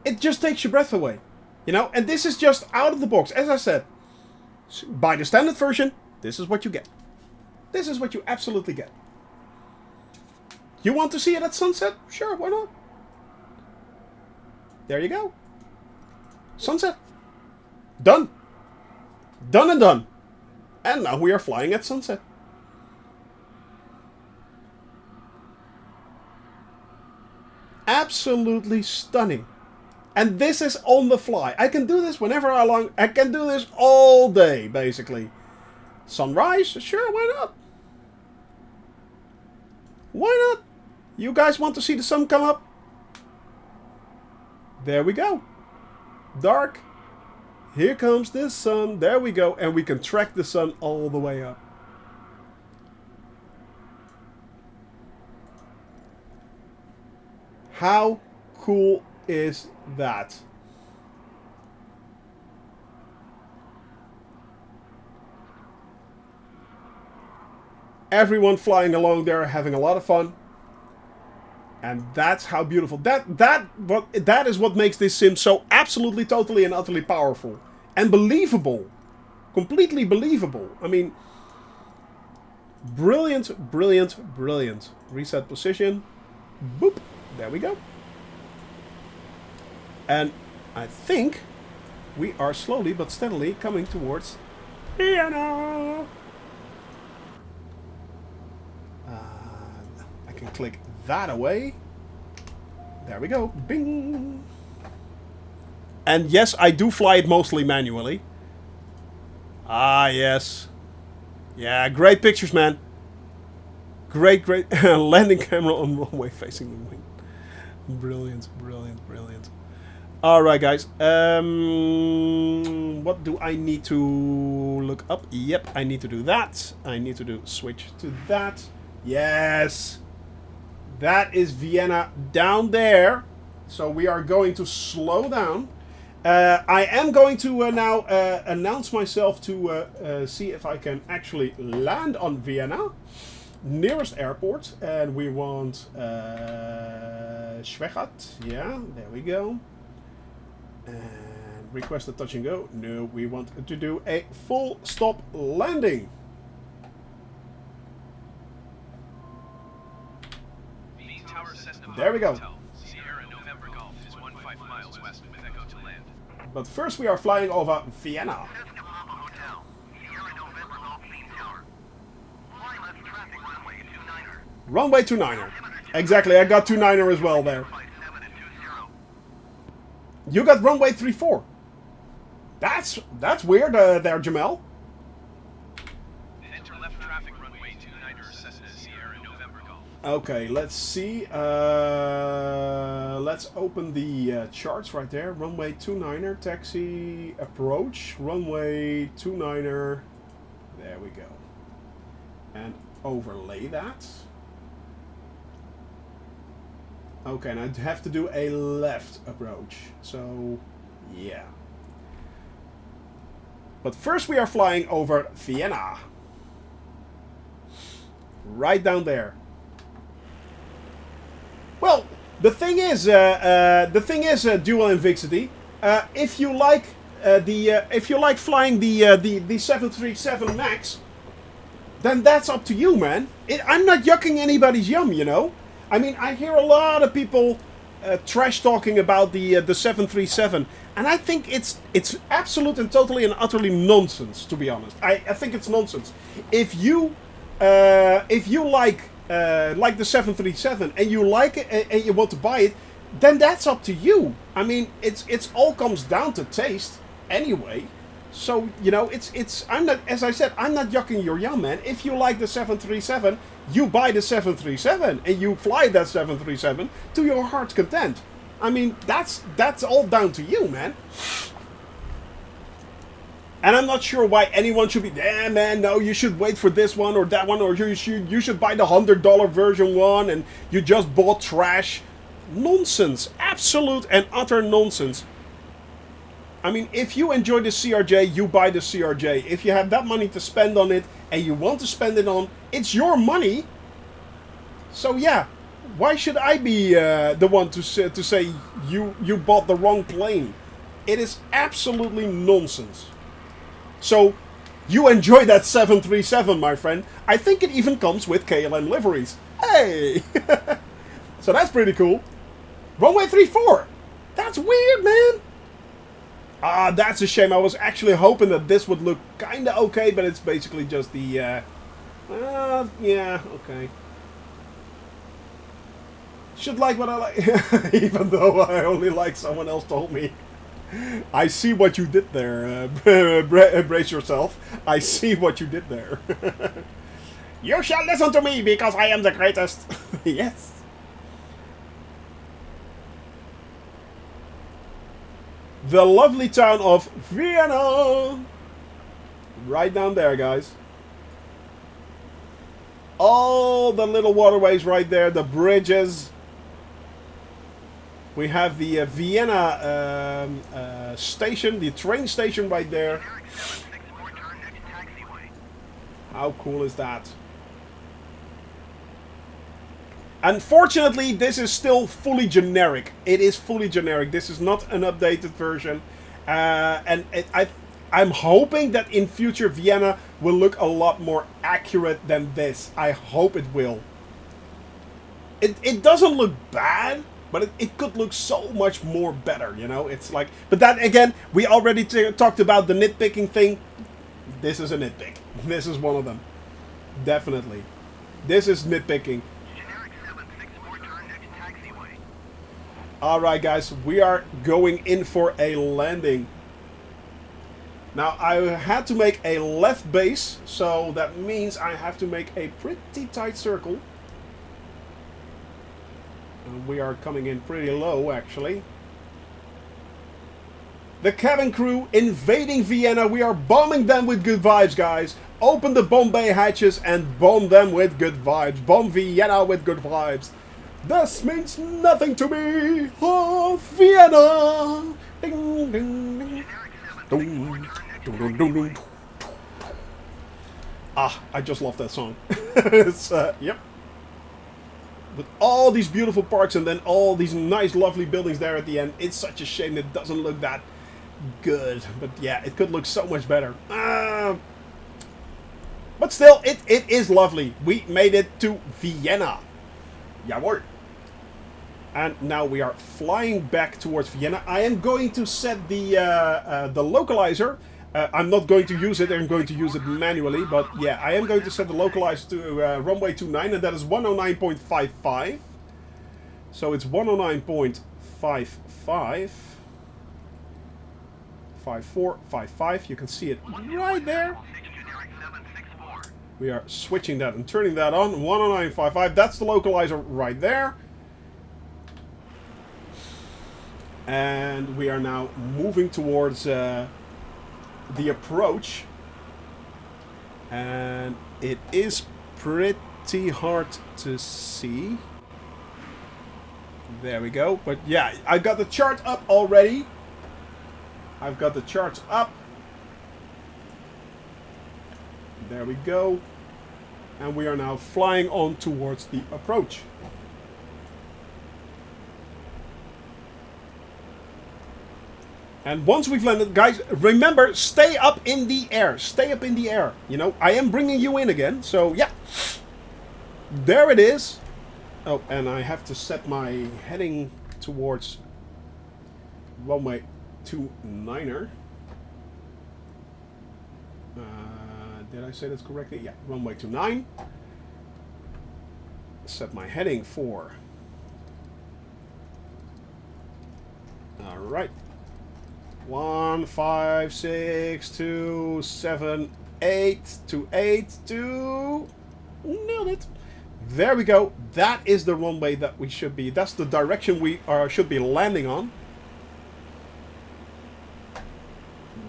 It just takes your breath away. You know, and this is just out of the box. As I said, by the standard version, this is what you get. This is what you absolutely get. You want to see it at sunset? Sure, why not? There you go. Sunset. Done. Done and done. And now we are flying at sunset. Absolutely stunning. And this is on the fly. I can do this whenever I want. I can do this all day, basically. Sunrise? Sure, why not? Why not? You guys want to see the sun come up? There we go. Dark. Here comes the sun. There we go. And we can track the sun all the way up. How cool is that? Everyone flying along there having a lot of fun. And that's how beautiful. That is what makes this sim so absolutely, totally, and utterly powerful. And believable. Completely believable. I mean, brilliant, brilliant, brilliant. Reset position. Boop. There we go. And I think we are slowly but steadily coming towards Vienna. I can click that away. There we go. Bing. And yes, I do fly it mostly manually. Ah, yes. Yeah, great pictures, man. Great, great. Landing camera on runway facing the wind. Brilliant, brilliant, brilliant. Alright, guys. What do I need to look up? Yep, I need to do that. I need to do switch to that. Yes. That is Vienna down there. So we are going to slow down. I am going to now announce myself to see if I can actually land on Vienna. Nearest airport. And we want Schwegat. Yeah, there we go. And request a touch and go. No, we want to do a full stop landing. There we go. But first we are flying over Vienna. Runway 29er. Exactly, I got 29er as well there. You got runway 34. That's weird there, Jamel. Enter left traffic runway 29er Cessna Sierra November Golf. Okay, let's see. Let's open the charts right there. Runway 29er, taxi, approach. Runway 29er. There we go. And overlay that. Okay, and I have to do a left approach. So, yeah. But first we are flying over Vienna. Right down there. Well, the thing is, Dual Invixity, if you like flying the 737 Max, then that's up to you, man. I'm not yucking anybody's yum, you know. I mean, I hear a lot of people trash talking about the 737, and I think it's absolute and totally and utterly nonsense. To be honest, I think it's nonsense. If you like the 737 and you like it and you want to buy it, then that's up to you. I mean, it's all comes down to taste anyway. So, you know, I'm not, as I said, I'm not yucking your yum, man. If you like the 737, you buy the 737 and you fly that 737 to your heart's content. I mean, that's all down to you, man. And I'm not sure why anyone should be, man, no, you should wait for this one or that one, or you should buy the $100 version one and you just bought trash. Nonsense. Absolute and utter nonsense. I mean, if you enjoy the CRJ, you buy the CRJ. If you have that money to spend on it and you want to spend it on, it's your money. So yeah, why should I be the one to say you bought the wrong plane? It is absolutely nonsense. So you enjoy that 737, my friend. I think it even comes with KLM liveries. Hey! So that's pretty cool. Runway 34. That's weird, man. Ah, that's a shame. I was actually hoping that this would look kind of okay, but it's basically just the, yeah, okay. Should like what I like, even though I only like someone else told me. I see what you did there. Brace yourself. I see what you did there. You shall listen to me because I am the greatest. Yes. The lovely town of Vienna. Right down there, guys. All the little waterways right there, the bridges. We have the Vienna station, the train station right there. How cool is that? Unfortunately, this is still fully generic. It is fully generic. This is not an updated version. I'm hoping that in future Vienna will look a lot more accurate than this. I hope it will. It doesn't look bad, but it could look so much more better, you know? It's like... But that, again, we already talked about the nitpicking thing. This is a nitpick. This is one of them. Definitely. This is nitpicking. Alright guys, we are going in for a landing. Now I had to make a left base, so that means I have to make a pretty tight circle. And we are coming in pretty low actually. The cabin crew invading Vienna. We are bombing them with good vibes, guys. Open the bomb bay hatches and bomb them with good vibes. Bomb Vienna with good vibes. This means nothing to me. Oh, Vienna. Ding, ding, ding. Dun, dun, dun, dun, dun. Ah, I just love that song. It's, yep. With all these beautiful parks and then all these nice, lovely buildings there at the end. It's such a shame it doesn't look that good. But yeah, it could look so much better. But still, it is lovely. We made it to Vienna. Jawohl. And now we are flying back towards Vienna. I am going to set the localizer. I'm not going to use it. I'm going to use it manually. But yeah, I am going to set the localizer to runway 29. And that is 109.55. So it's 109.55. 54, 55. You can see it right there. We are switching that and turning that on. 109.55. That's the localizer right there. And we are now moving towards the approach. And it is pretty hard to see. There we go. But yeah, I got the chart up already. I've got the charts up. There we go. And we are now flying on towards the approach. And once we've landed, guys, remember, stay up in the air. Stay up in the air. You know, I am bringing you in again. So, yeah. There it is. Oh, and I have to set my heading towards runway 29er. Did I say that correctly? Yeah, runway 29. Set my heading for... Alright. 1, 5, 6, 2, 7, 8, 2, 8, 2. Nailed it. There we go. That is the runway that we should be. That's the direction we should be landing on.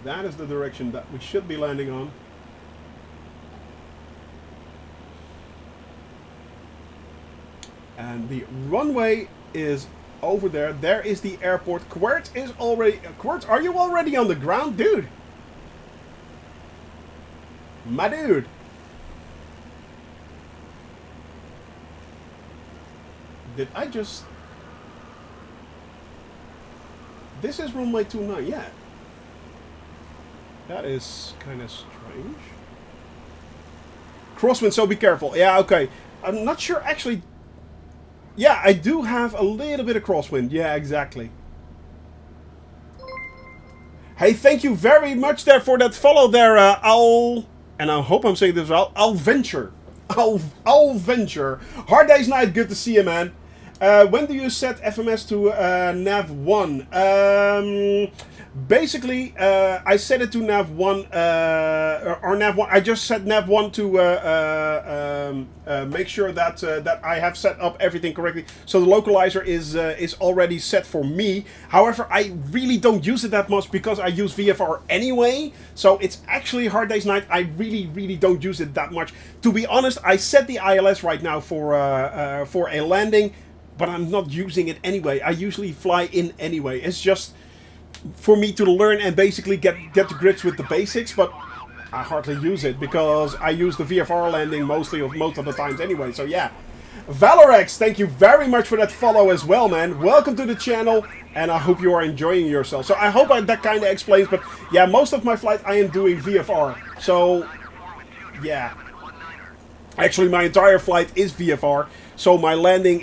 That is the direction that we should be landing on. And the runway is over there. There is the airport. Quert is already... Quert, are you already on the ground? Dude. My dude. Did I just... This is runway 29, yeah. That is kind of strange. Crosswind, so be careful. Yeah, okay. I'm not sure, actually... Yeah, I do have a little bit of crosswind. Yeah, exactly. Hey, thank you very much there for that follow there, Al... And I hope I'm saying this well. Alventure. Alventure. Hard Day's Night, good to see you, man. When do you set FMS to nav 1? Basically, I set it to nav 1, or nav 1. I just set nav 1 to make sure that that I have set up everything correctly. So the localizer is already set for me. However, I really don't use it that much because I use VFR anyway. So it's actually Hard Day's Night. I really don't use it that much. To be honest, I set the ILS right now for a landing, but I'm not using it anyway. I usually fly in anyway. It's just for me to learn and basically get to grips with the basics, but I hardly use it because I use the VFR landing most of the times anyway. So yeah, Valorex, thank you very much for that follow as well, man. Welcome to the channel, and I hope you are enjoying yourself. So I hope that kind of explains, but yeah, most of my flight I am doing VFR. So yeah, actually my entire flight is VFR. So my landing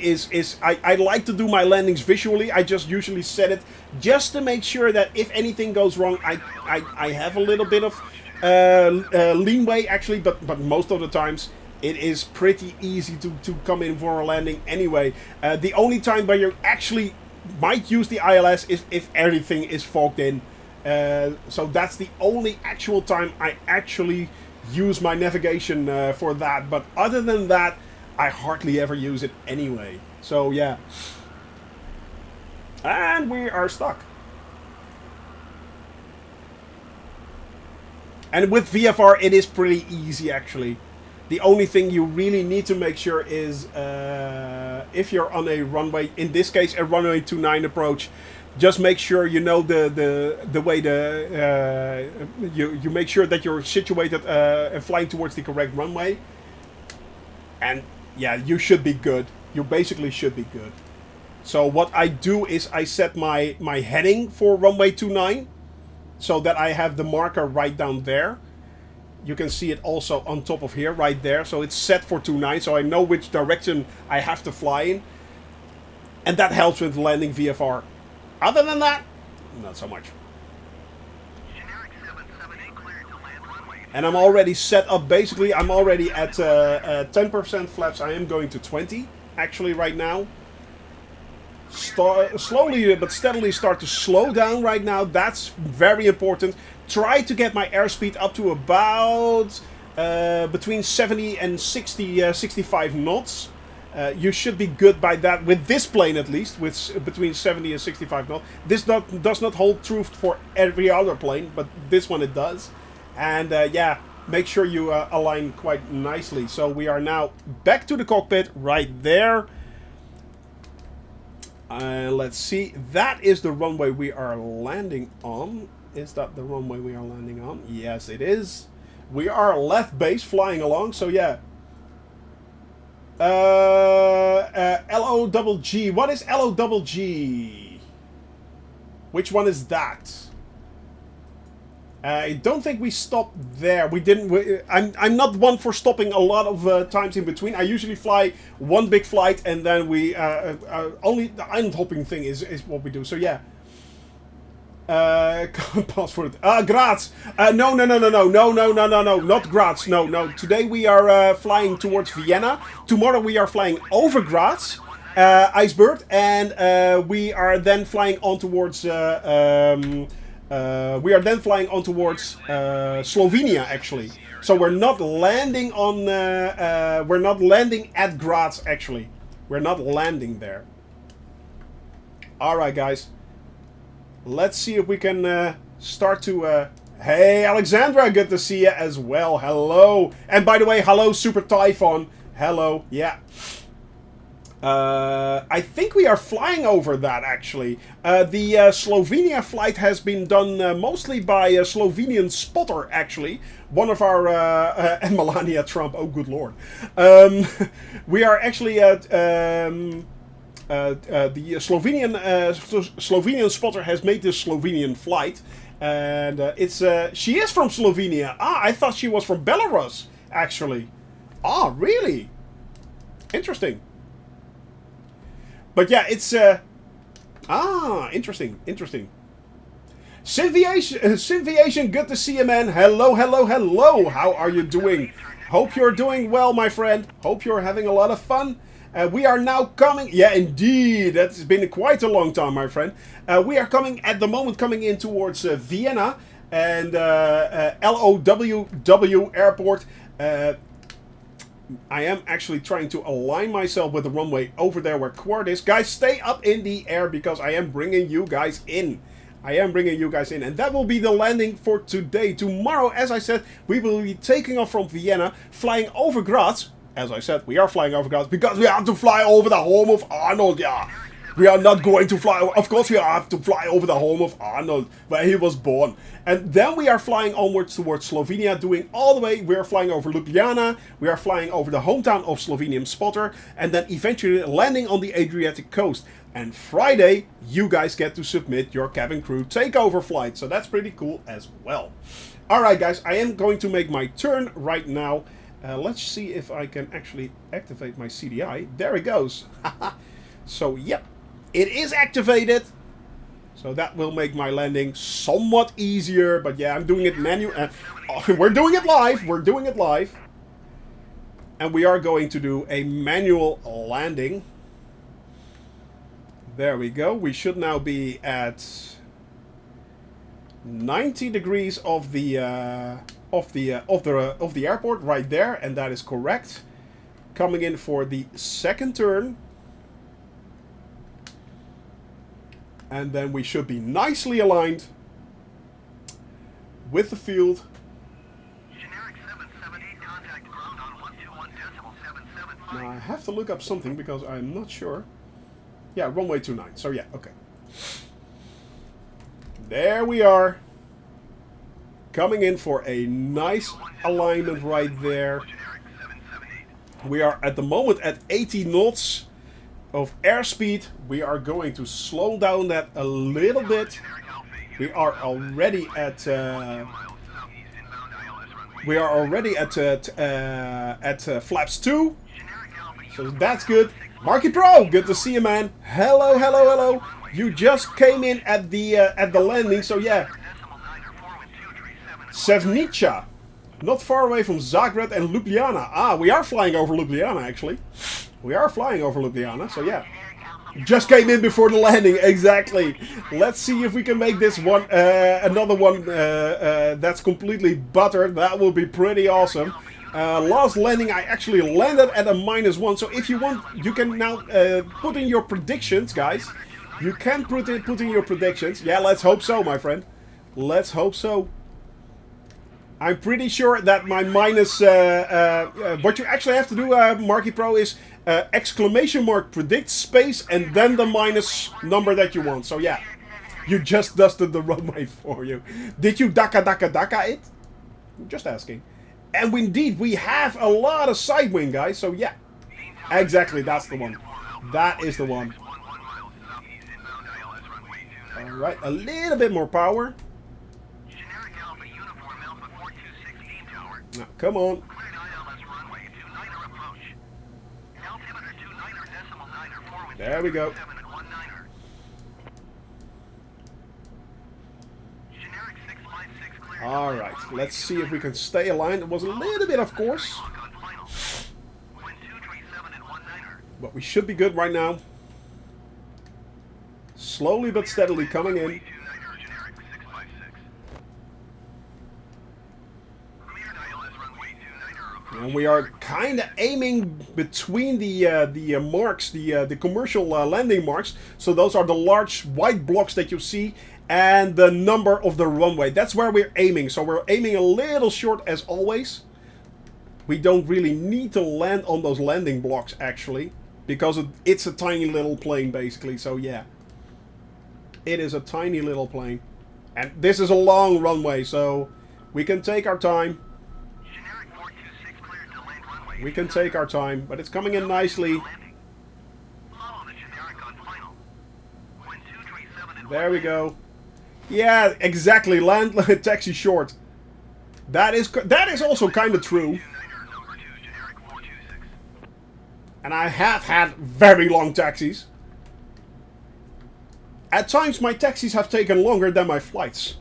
I like to do my landings visually. I just usually set it just to make sure that if anything goes wrong, I have a little bit of leeway actually, but most of the times it is pretty easy to come in for a landing anyway. The only time where you actually might use the ILS is if everything is fogged in. So that's the only actual time I actually use my navigation for that. But other than that, I hardly ever use it anyway. So yeah. And we are stuck. And with VFR it is pretty easy actually. The only thing you really need to make sure is if you're on a runway, in this case a runway 29 approach, just make sure you know the way you make sure that you're situated and flying towards the correct runway. And yeah, you should be good. You basically should be good. So what I do is I set my heading for runway 29 so that I have the marker right down there. You can see it also on top of here, right there. So it's set for 29, so I know which direction I have to fly in. And that helps with landing VFR. Other than that, not so much. And I'm already set up, basically, I'm already at 10% flaps. I am going to 20, actually, right now. Slowly but steadily start to slow down right now. That's very important. Try to get my airspeed up to about between 70 and 65 knots. You should be good by that, with this plane at least, with between 70 and 65 knots. This does not hold true for every other plane, but this one it does. And yeah, make sure you align quite nicely. So we are now back to the cockpit right there. Let's see. That is the runway we are landing on. Is that the runway we are landing on? Yes, it is. We are left base flying along. So yeah, L-O-double-G. What is L-O-double-G? Which one is that? I don't think we stopped there. We didn't. I'm not one for stopping a lot of times in between. I usually fly one big flight and then we only the island hopping thing is what we do. So yeah. Passport. Graz. No, not Graz. No. Today we are flying towards Vienna. Tomorrow we are flying over Graz, Icebird, and we are then flying on towards. Slovenia actually. So we're not landing on. We're not landing at Graz actually. We're not landing there. All right, guys. Let's see if we can start to... Hey, Alexandra, good to see you as well. Hello. And by the way, hello, Super Typhon. Hello. Yeah. I think we are flying over that, actually. The Slovenia flight has been done mostly by a Slovenian spotter, actually. One of our... and Melania Trump. Oh, good lord. We are actually at... the Slovenian spotter has made this Slovenian flight, and she is from Slovenia. I thought she was from Belarus, actually. Really? Interesting. But yeah, it's interesting. Synviation, good to see you, man. Hello. How are you doing? Hope you're doing well, my friend. Hope you're having a lot of fun. We are now coming... Yeah, indeed. That's been quite a long time, my friend. We are coming in towards Vienna and LOWW Airport. I am actually trying to align myself with the runway over there where Quart is. Guys, stay up in the air because I am bringing you guys in. And that will be the landing for today. Tomorrow, as I said, we will be taking off from Vienna, flying over Graz. As I said, we are flying over Graz because we have to fly over the home of Arnold, yeah. We are not going to fly... Of course we have to fly over the home of Arnold, where he was born. And then we are flying onwards towards Slovenia, doing all the way. We are flying over Ljubljana. We are flying over the hometown of Slovenian spotter. And then eventually landing on the Adriatic coast. And Friday, you guys get to submit your cabin crew takeover flight. So that's pretty cool as well. Alright guys, I am going to make my turn right now. Let's see if I can actually activate my CDI. There it goes. So, yep. It is activated. So that will make my landing somewhat easier. But yeah, I'm doing it manual. We're doing it live. And we are going to do a manual landing. There we go. We should now be at 90 degrees of the airport right there, and that is correct. Coming in for the second turn. And then we should be nicely aligned with the field. Now I have to look up something because I'm not sure. Yeah, runway 29. So yeah, okay. There we are. Coming in for a nice alignment right there. We are at the moment at 80 knots of airspeed. We are going to slow down that a little bit. We are already at flaps 2. So that's good. Marky Pro, good to see you, man. Hello. You just came in at the landing, so yeah. Sevnica, not far away from Zagreb and Ljubljana. We are flying over Ljubljana, actually. We are flying over Ljubljana, so yeah. Just came in before the landing, exactly. Let's see if we can make this one, another one that's completely buttered. That will be pretty awesome. Last landing, I actually landed at a -1. So if you want, you can now put in your predictions, guys. You can put in your predictions. Yeah, let's hope so, my friend. Let's hope so. I'm pretty sure that my minus... what you actually have to do, Marky Pro, is exclamation mark predict space and then the minus number that you want. So yeah, you just dusted the runway for you. Did you daka it? Just asking. And indeed, we have a lot of side wind, guys. So yeah. Exactly, that's the one. That is the one. Alright, a little bit more power. Now, come on. There we go. Alright, let's see if we can stay aligned. It was a little bit, of course. But we should be good right now. Slowly but steadily coming in. And we are kind of aiming between the marks, the commercial landing marks. So those are the large white blocks that you see, and the number of the runway. That's where we're aiming. So we're aiming a little short as always. We don't really need to land on those landing blocks actually, because it's a tiny little plane basically. So yeah, it is a tiny little plane, and this is a long runway, so we can take our time. We can take our time, but it's coming in nicely. There we go. Yeah, exactly. Land taxi short. That is also kind of true. And I have had very long taxis. At times my taxis have taken longer than my flights.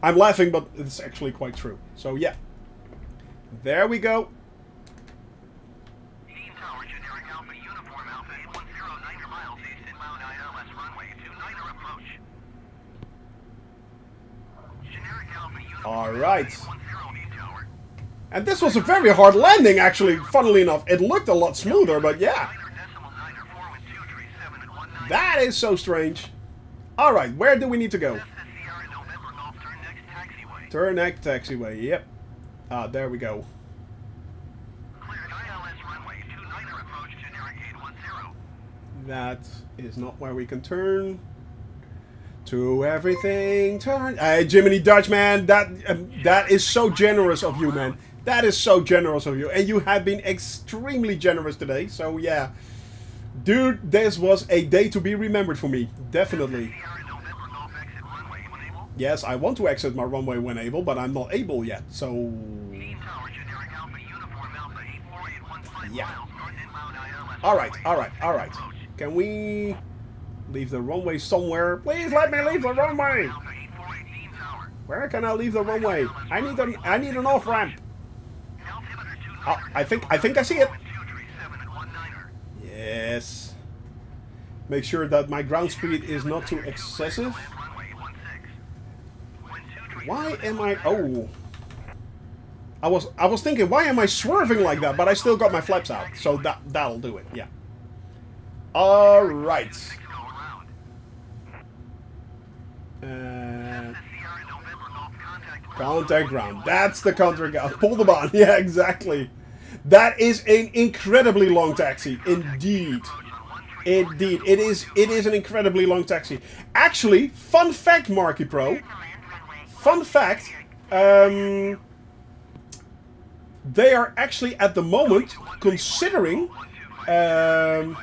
I'm laughing, but it's actually quite true. So yeah. There we go. Alright. And this was a very hard landing actually, funnily enough. It looked a lot smoother, but yeah. That is so strange. Alright, where do we need to go? Turn next taxiway, yep. Ah, there we go. That is not where we can turn. To everything turn. Hey, Jiminy Dutch, man. That is so generous of you, man. That is so generous of you. And you have been extremely generous today. So, yeah. Dude, this was a day to be remembered for me. Definitely. Yes, I want to exit my runway when able, but I'm not able yet. So... yeah. Alright, alright, alright. Can we leave the runway somewhere? Please let me leave the runway! Where can I leave the runway? I need an off-ramp. Oh, I think I see it. Yes. Make sure that my ground speed is not too excessive. Why am I... oh. I was thinking, why am I swerving like that? But I still got my flaps out. So that'll do it, yeah. Alright. Contact ground. That's the contact ground. Pull the bond. Yeah, exactly. That is an incredibly long taxi. Indeed. Indeed. It is an incredibly long taxi. Actually, fun fact, Marky Pro. Fun fact. They are actually at the moment considering... come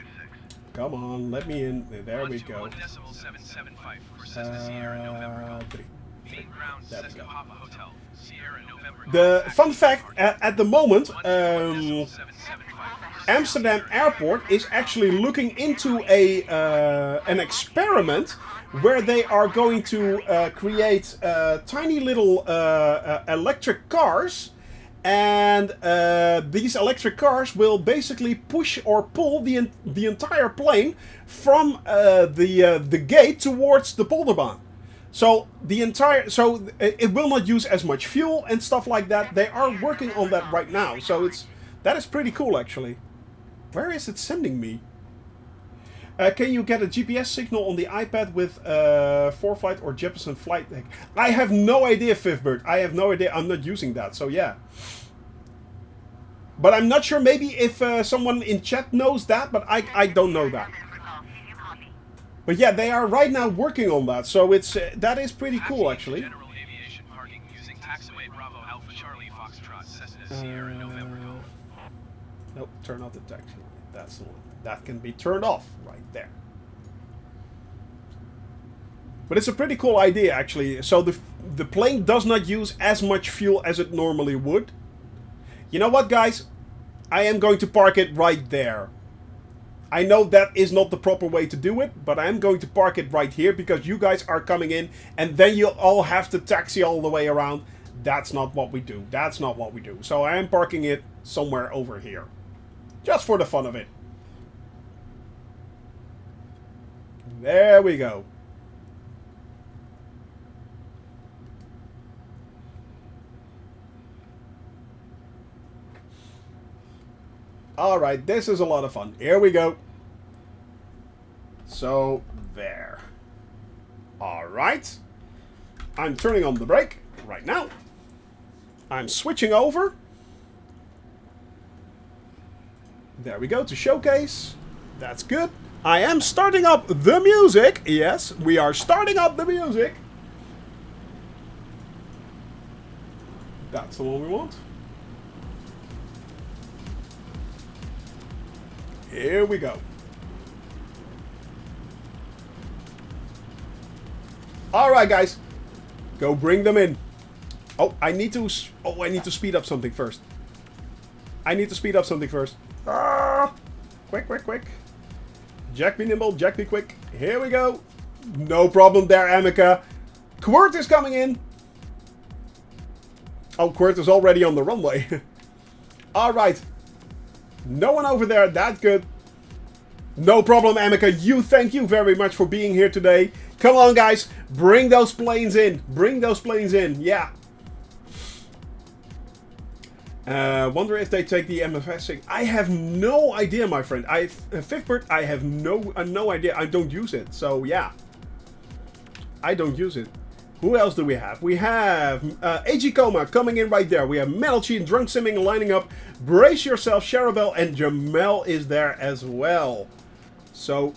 on, let me in. There we go. The fun fact, at the moment, Amsterdam Airport is actually looking into an experiment where they are going to create tiny little electric cars. And these electric cars will basically push or pull the entire plane from the gate towards the polderbaan. So it will not use as much fuel and stuff like that. They are working on that right now. So that is pretty cool actually. Where is it sending me? Can you get a GPS signal on the iPad with ForeFlight or Jeppesen flight deck? I have no idea, Fifbird. I have no idea. I'm not using that, so yeah. But I'm not sure. Maybe if someone in chat knows that, but I don't know that. But yeah, they are right now working on that, so that is pretty cool actually. Nope, turn off the taxi. That's the one. That can be turned off right there. But it's a pretty cool idea, actually. So the plane does not use as much fuel as it normally would. You know what, guys? I am going to park it right there. I know that is not the proper way to do it, but I am going to park it right here because you guys are coming in and then you'll all have to taxi all the way around. That's not what we do. That's not what we do. So I am parking it somewhere over here. Just for the fun of it. There we go. Alright, this is a lot of fun. Here we go. So, there. Alright. I'm turning on the brake right now. I'm switching over. There we go, to showcase. That's good. I am starting up the music. Yes, we are starting up the music. That's the one we want. Here we go. Alright, guys. Go bring them in. Oh, I need to speed up something first. Ah! Quick, quick, quick. Jack be nimble, Jack be quick. Here we go. No problem there, Amica. Quirt is coming in. Oh, Quirt is already on the runway. Alright. No one over there. That's good. No problem, Amica. Thank you very much for being here today. Come on, guys. Bring those planes in. Bring those planes in. Yeah. Wonder if they take the MFS. I have no idea, my friend. Fifthbird, I have no idea. I don't use it. So, yeah. I don't use it. Who else do we have? We have AG Coma coming in right there. We have Melchi and Drunk Simming lining up. Brace yourself, Charabelle, and Jamel is there as well. So,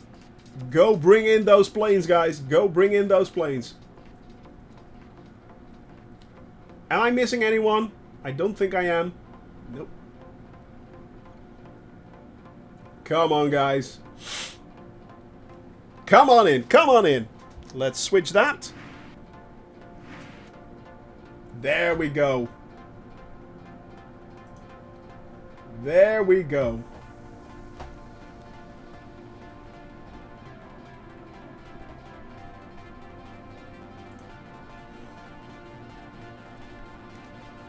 go bring in those planes, guys. Go bring in those planes. Am I missing anyone? I don't think I am. Nope. Come on, guys. Come on in. Come on in. Let's switch that. There we go. There we go.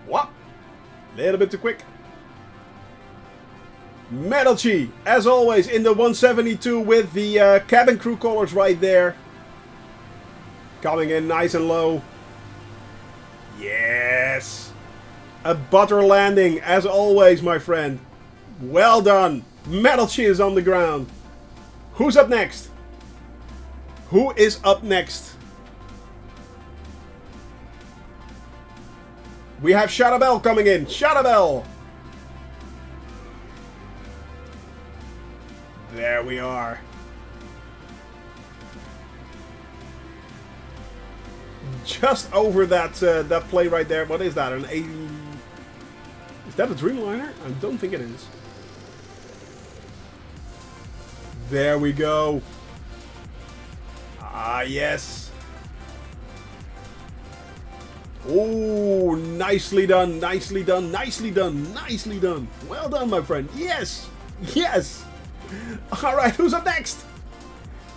What? Little bit too quick. Metalchi, as always, in the 172 with the cabin crew colors right there. Coming in nice and low. Yes! A butter landing, as always, my friend. Well done. Metalchi is on the ground. Who's up next? Who is up next? We have Charabelle coming in. Charabelle! There we are. Just over that that play right there. What is that? An 80? Is that a Dreamliner? I don't think it is. There we go. Ah, yes. Oh, nicely done, nicely done, nicely done, nicely done. Well done, my friend. Yes, yes. All right, who's up next?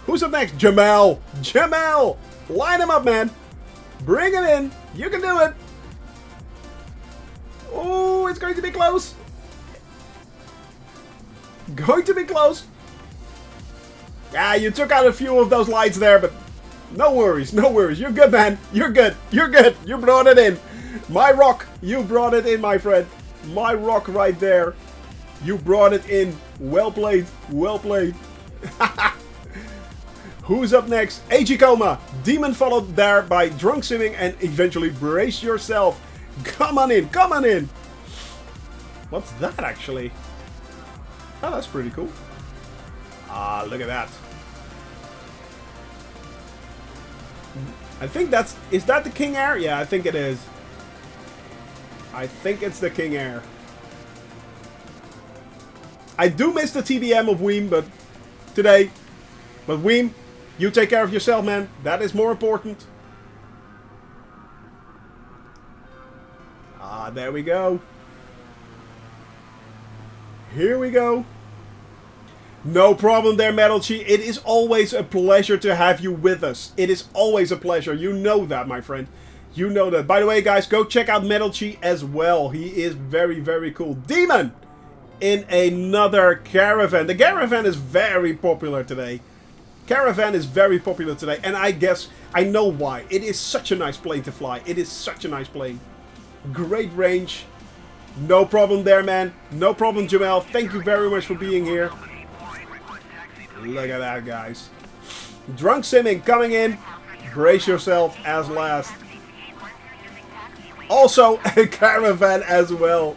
Who's up next? Jamel. Jamel. Line him up, man. Bring him in. You can do it. Oh, it's going to be close. Going to be close. Yeah, you took out a few of those lights there, but no worries, no worries. You're good, man. You're good. You're good. You brought it in. My rock. You brought it in, my friend. My rock right there. You brought it in. Well played. Well played. Who's up next? AG Coma. Demon followed there by Drunk Simming and eventually Brace Yourself. Come on in. Come on in. What's that, actually? Oh, that's pretty cool. Ah, look at that. I think that's... Is that the King Air? Yeah, I think it is. I think it's the King Air. I do miss the TBM of Weem, but today. But Weem, you take care of yourself, man. That is more important. Ah, there we go. Here we go. No problem there, Metalchi. It is always a pleasure to have you with us. It is always a pleasure. You know that, my friend. You know that. By the way, guys, go check out Metalchi as well. He is very, very cool. Demon in another caravan. The caravan is very popular today. Caravan is very popular today. And I guess I know why. It is such a nice plane to fly. It is such a nice plane. Great range. No problem there, man. No problem, Jamel. Thank you very much for being here. Look at that, guys. Drunk Simming coming in. Brace yourself as last. Also, a caravan as well.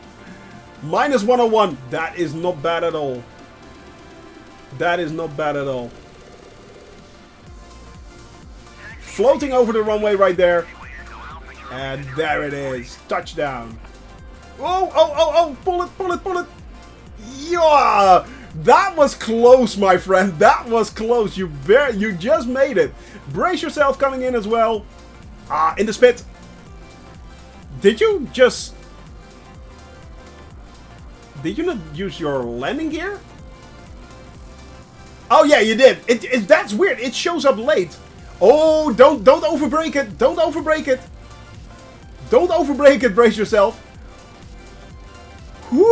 Minus 101. That is not bad at all. That is not bad at all. Floating over the runway right there. And there it is. Touchdown. Oh, oh, oh, oh. Pull it, pull it, pull it. Yeah. That was close, my friend. That was close. You just made it. Brace yourself coming in as well. In the spit. Did you just... Did you not use your landing gear? Oh, yeah, you did. That's weird. It shows up late. Oh, don't overbreak it. Don't overbreak it. Don't overbreak it. Brace yourself. Woo!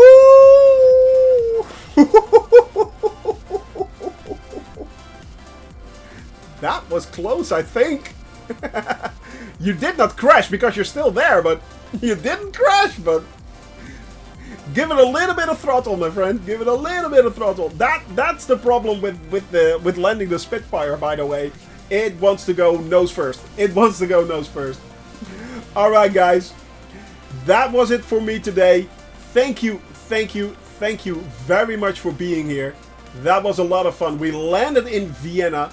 That was close, I think. You did not crash because you're still there, but you didn't crash, but give it a little bit of throttle, my friend. Give it a little bit of throttle. That's the problem with landing the Spitfire, by the way. It wants to go nose first. It wants to go nose first. All right, guys. That was it for me today. Thank you, thank you, thank you very much for being here. That was a lot of fun. We landed in Vienna,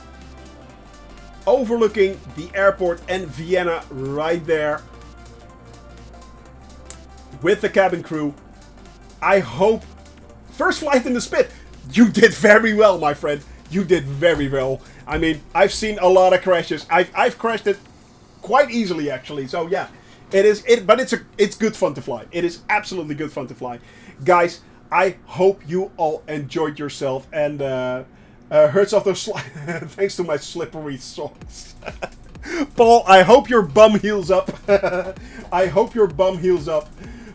overlooking the airport and Vienna right there with the cabin crew. I hope... First flight in the spit. You did very well, my friend. You did very well. I mean, I've seen a lot of crashes. I've crashed it quite easily, actually. So yeah, but it's good fun to fly. It is absolutely good fun to fly, guys. I hope you all enjoyed yourself and heard of those thanks to my slippery socks. Paul, I hope your bum heals up. I hope your bum heals up.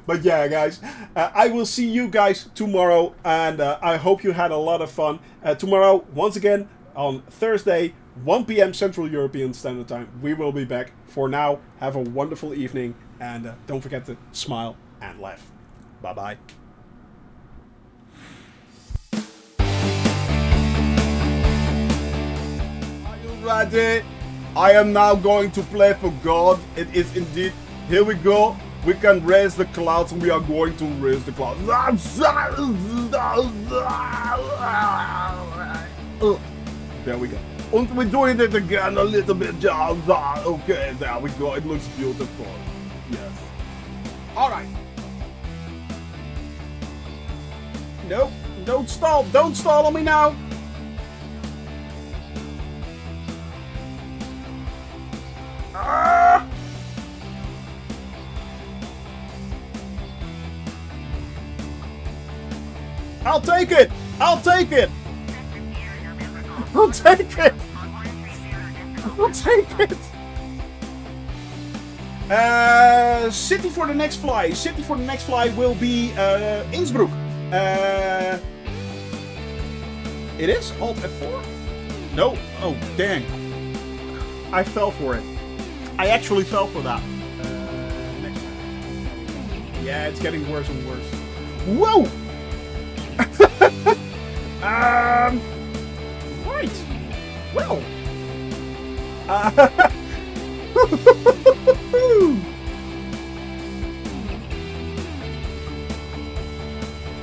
But yeah, guys, I will see you guys tomorrow, and I hope you had a lot of fun. Tomorrow, once again, on Thursday, 1 p.m. Central European Standard Time, we will be back. For now, have a wonderful evening, and don't forget to smile and laugh. Bye-bye. Are you ready? I am now going to play for God. It is indeed. Here we go. We can raise the clouds, and we are going to raise the clouds. There we go. And we're doing it again a little bit. Okay, there we go. It looks beautiful. Yes. All right. Nope. Don't stall. Don't stall on me now. Ah! I'll take it! I'll take it! I'll take it! I'll take it! City for the next fly. City for the next fly will be Innsbruck. It is? Alt F4? No? Oh, dang. I fell for it. I actually fell for that. Next one. Yeah, it's getting worse and worse. Whoa! Right. Well.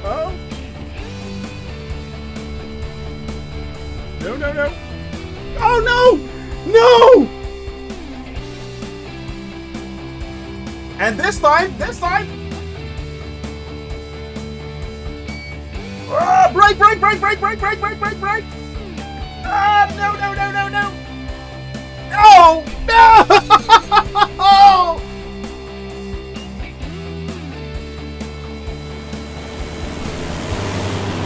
Oh. No, no, no. Oh, no! No! And this time. Oh, brake! Ah, no! No!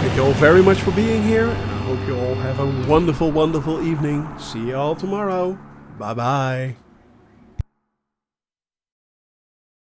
Thank you all very much for being here, and I hope you all have a wonderful, wonderful evening. See you all tomorrow. Bye-bye.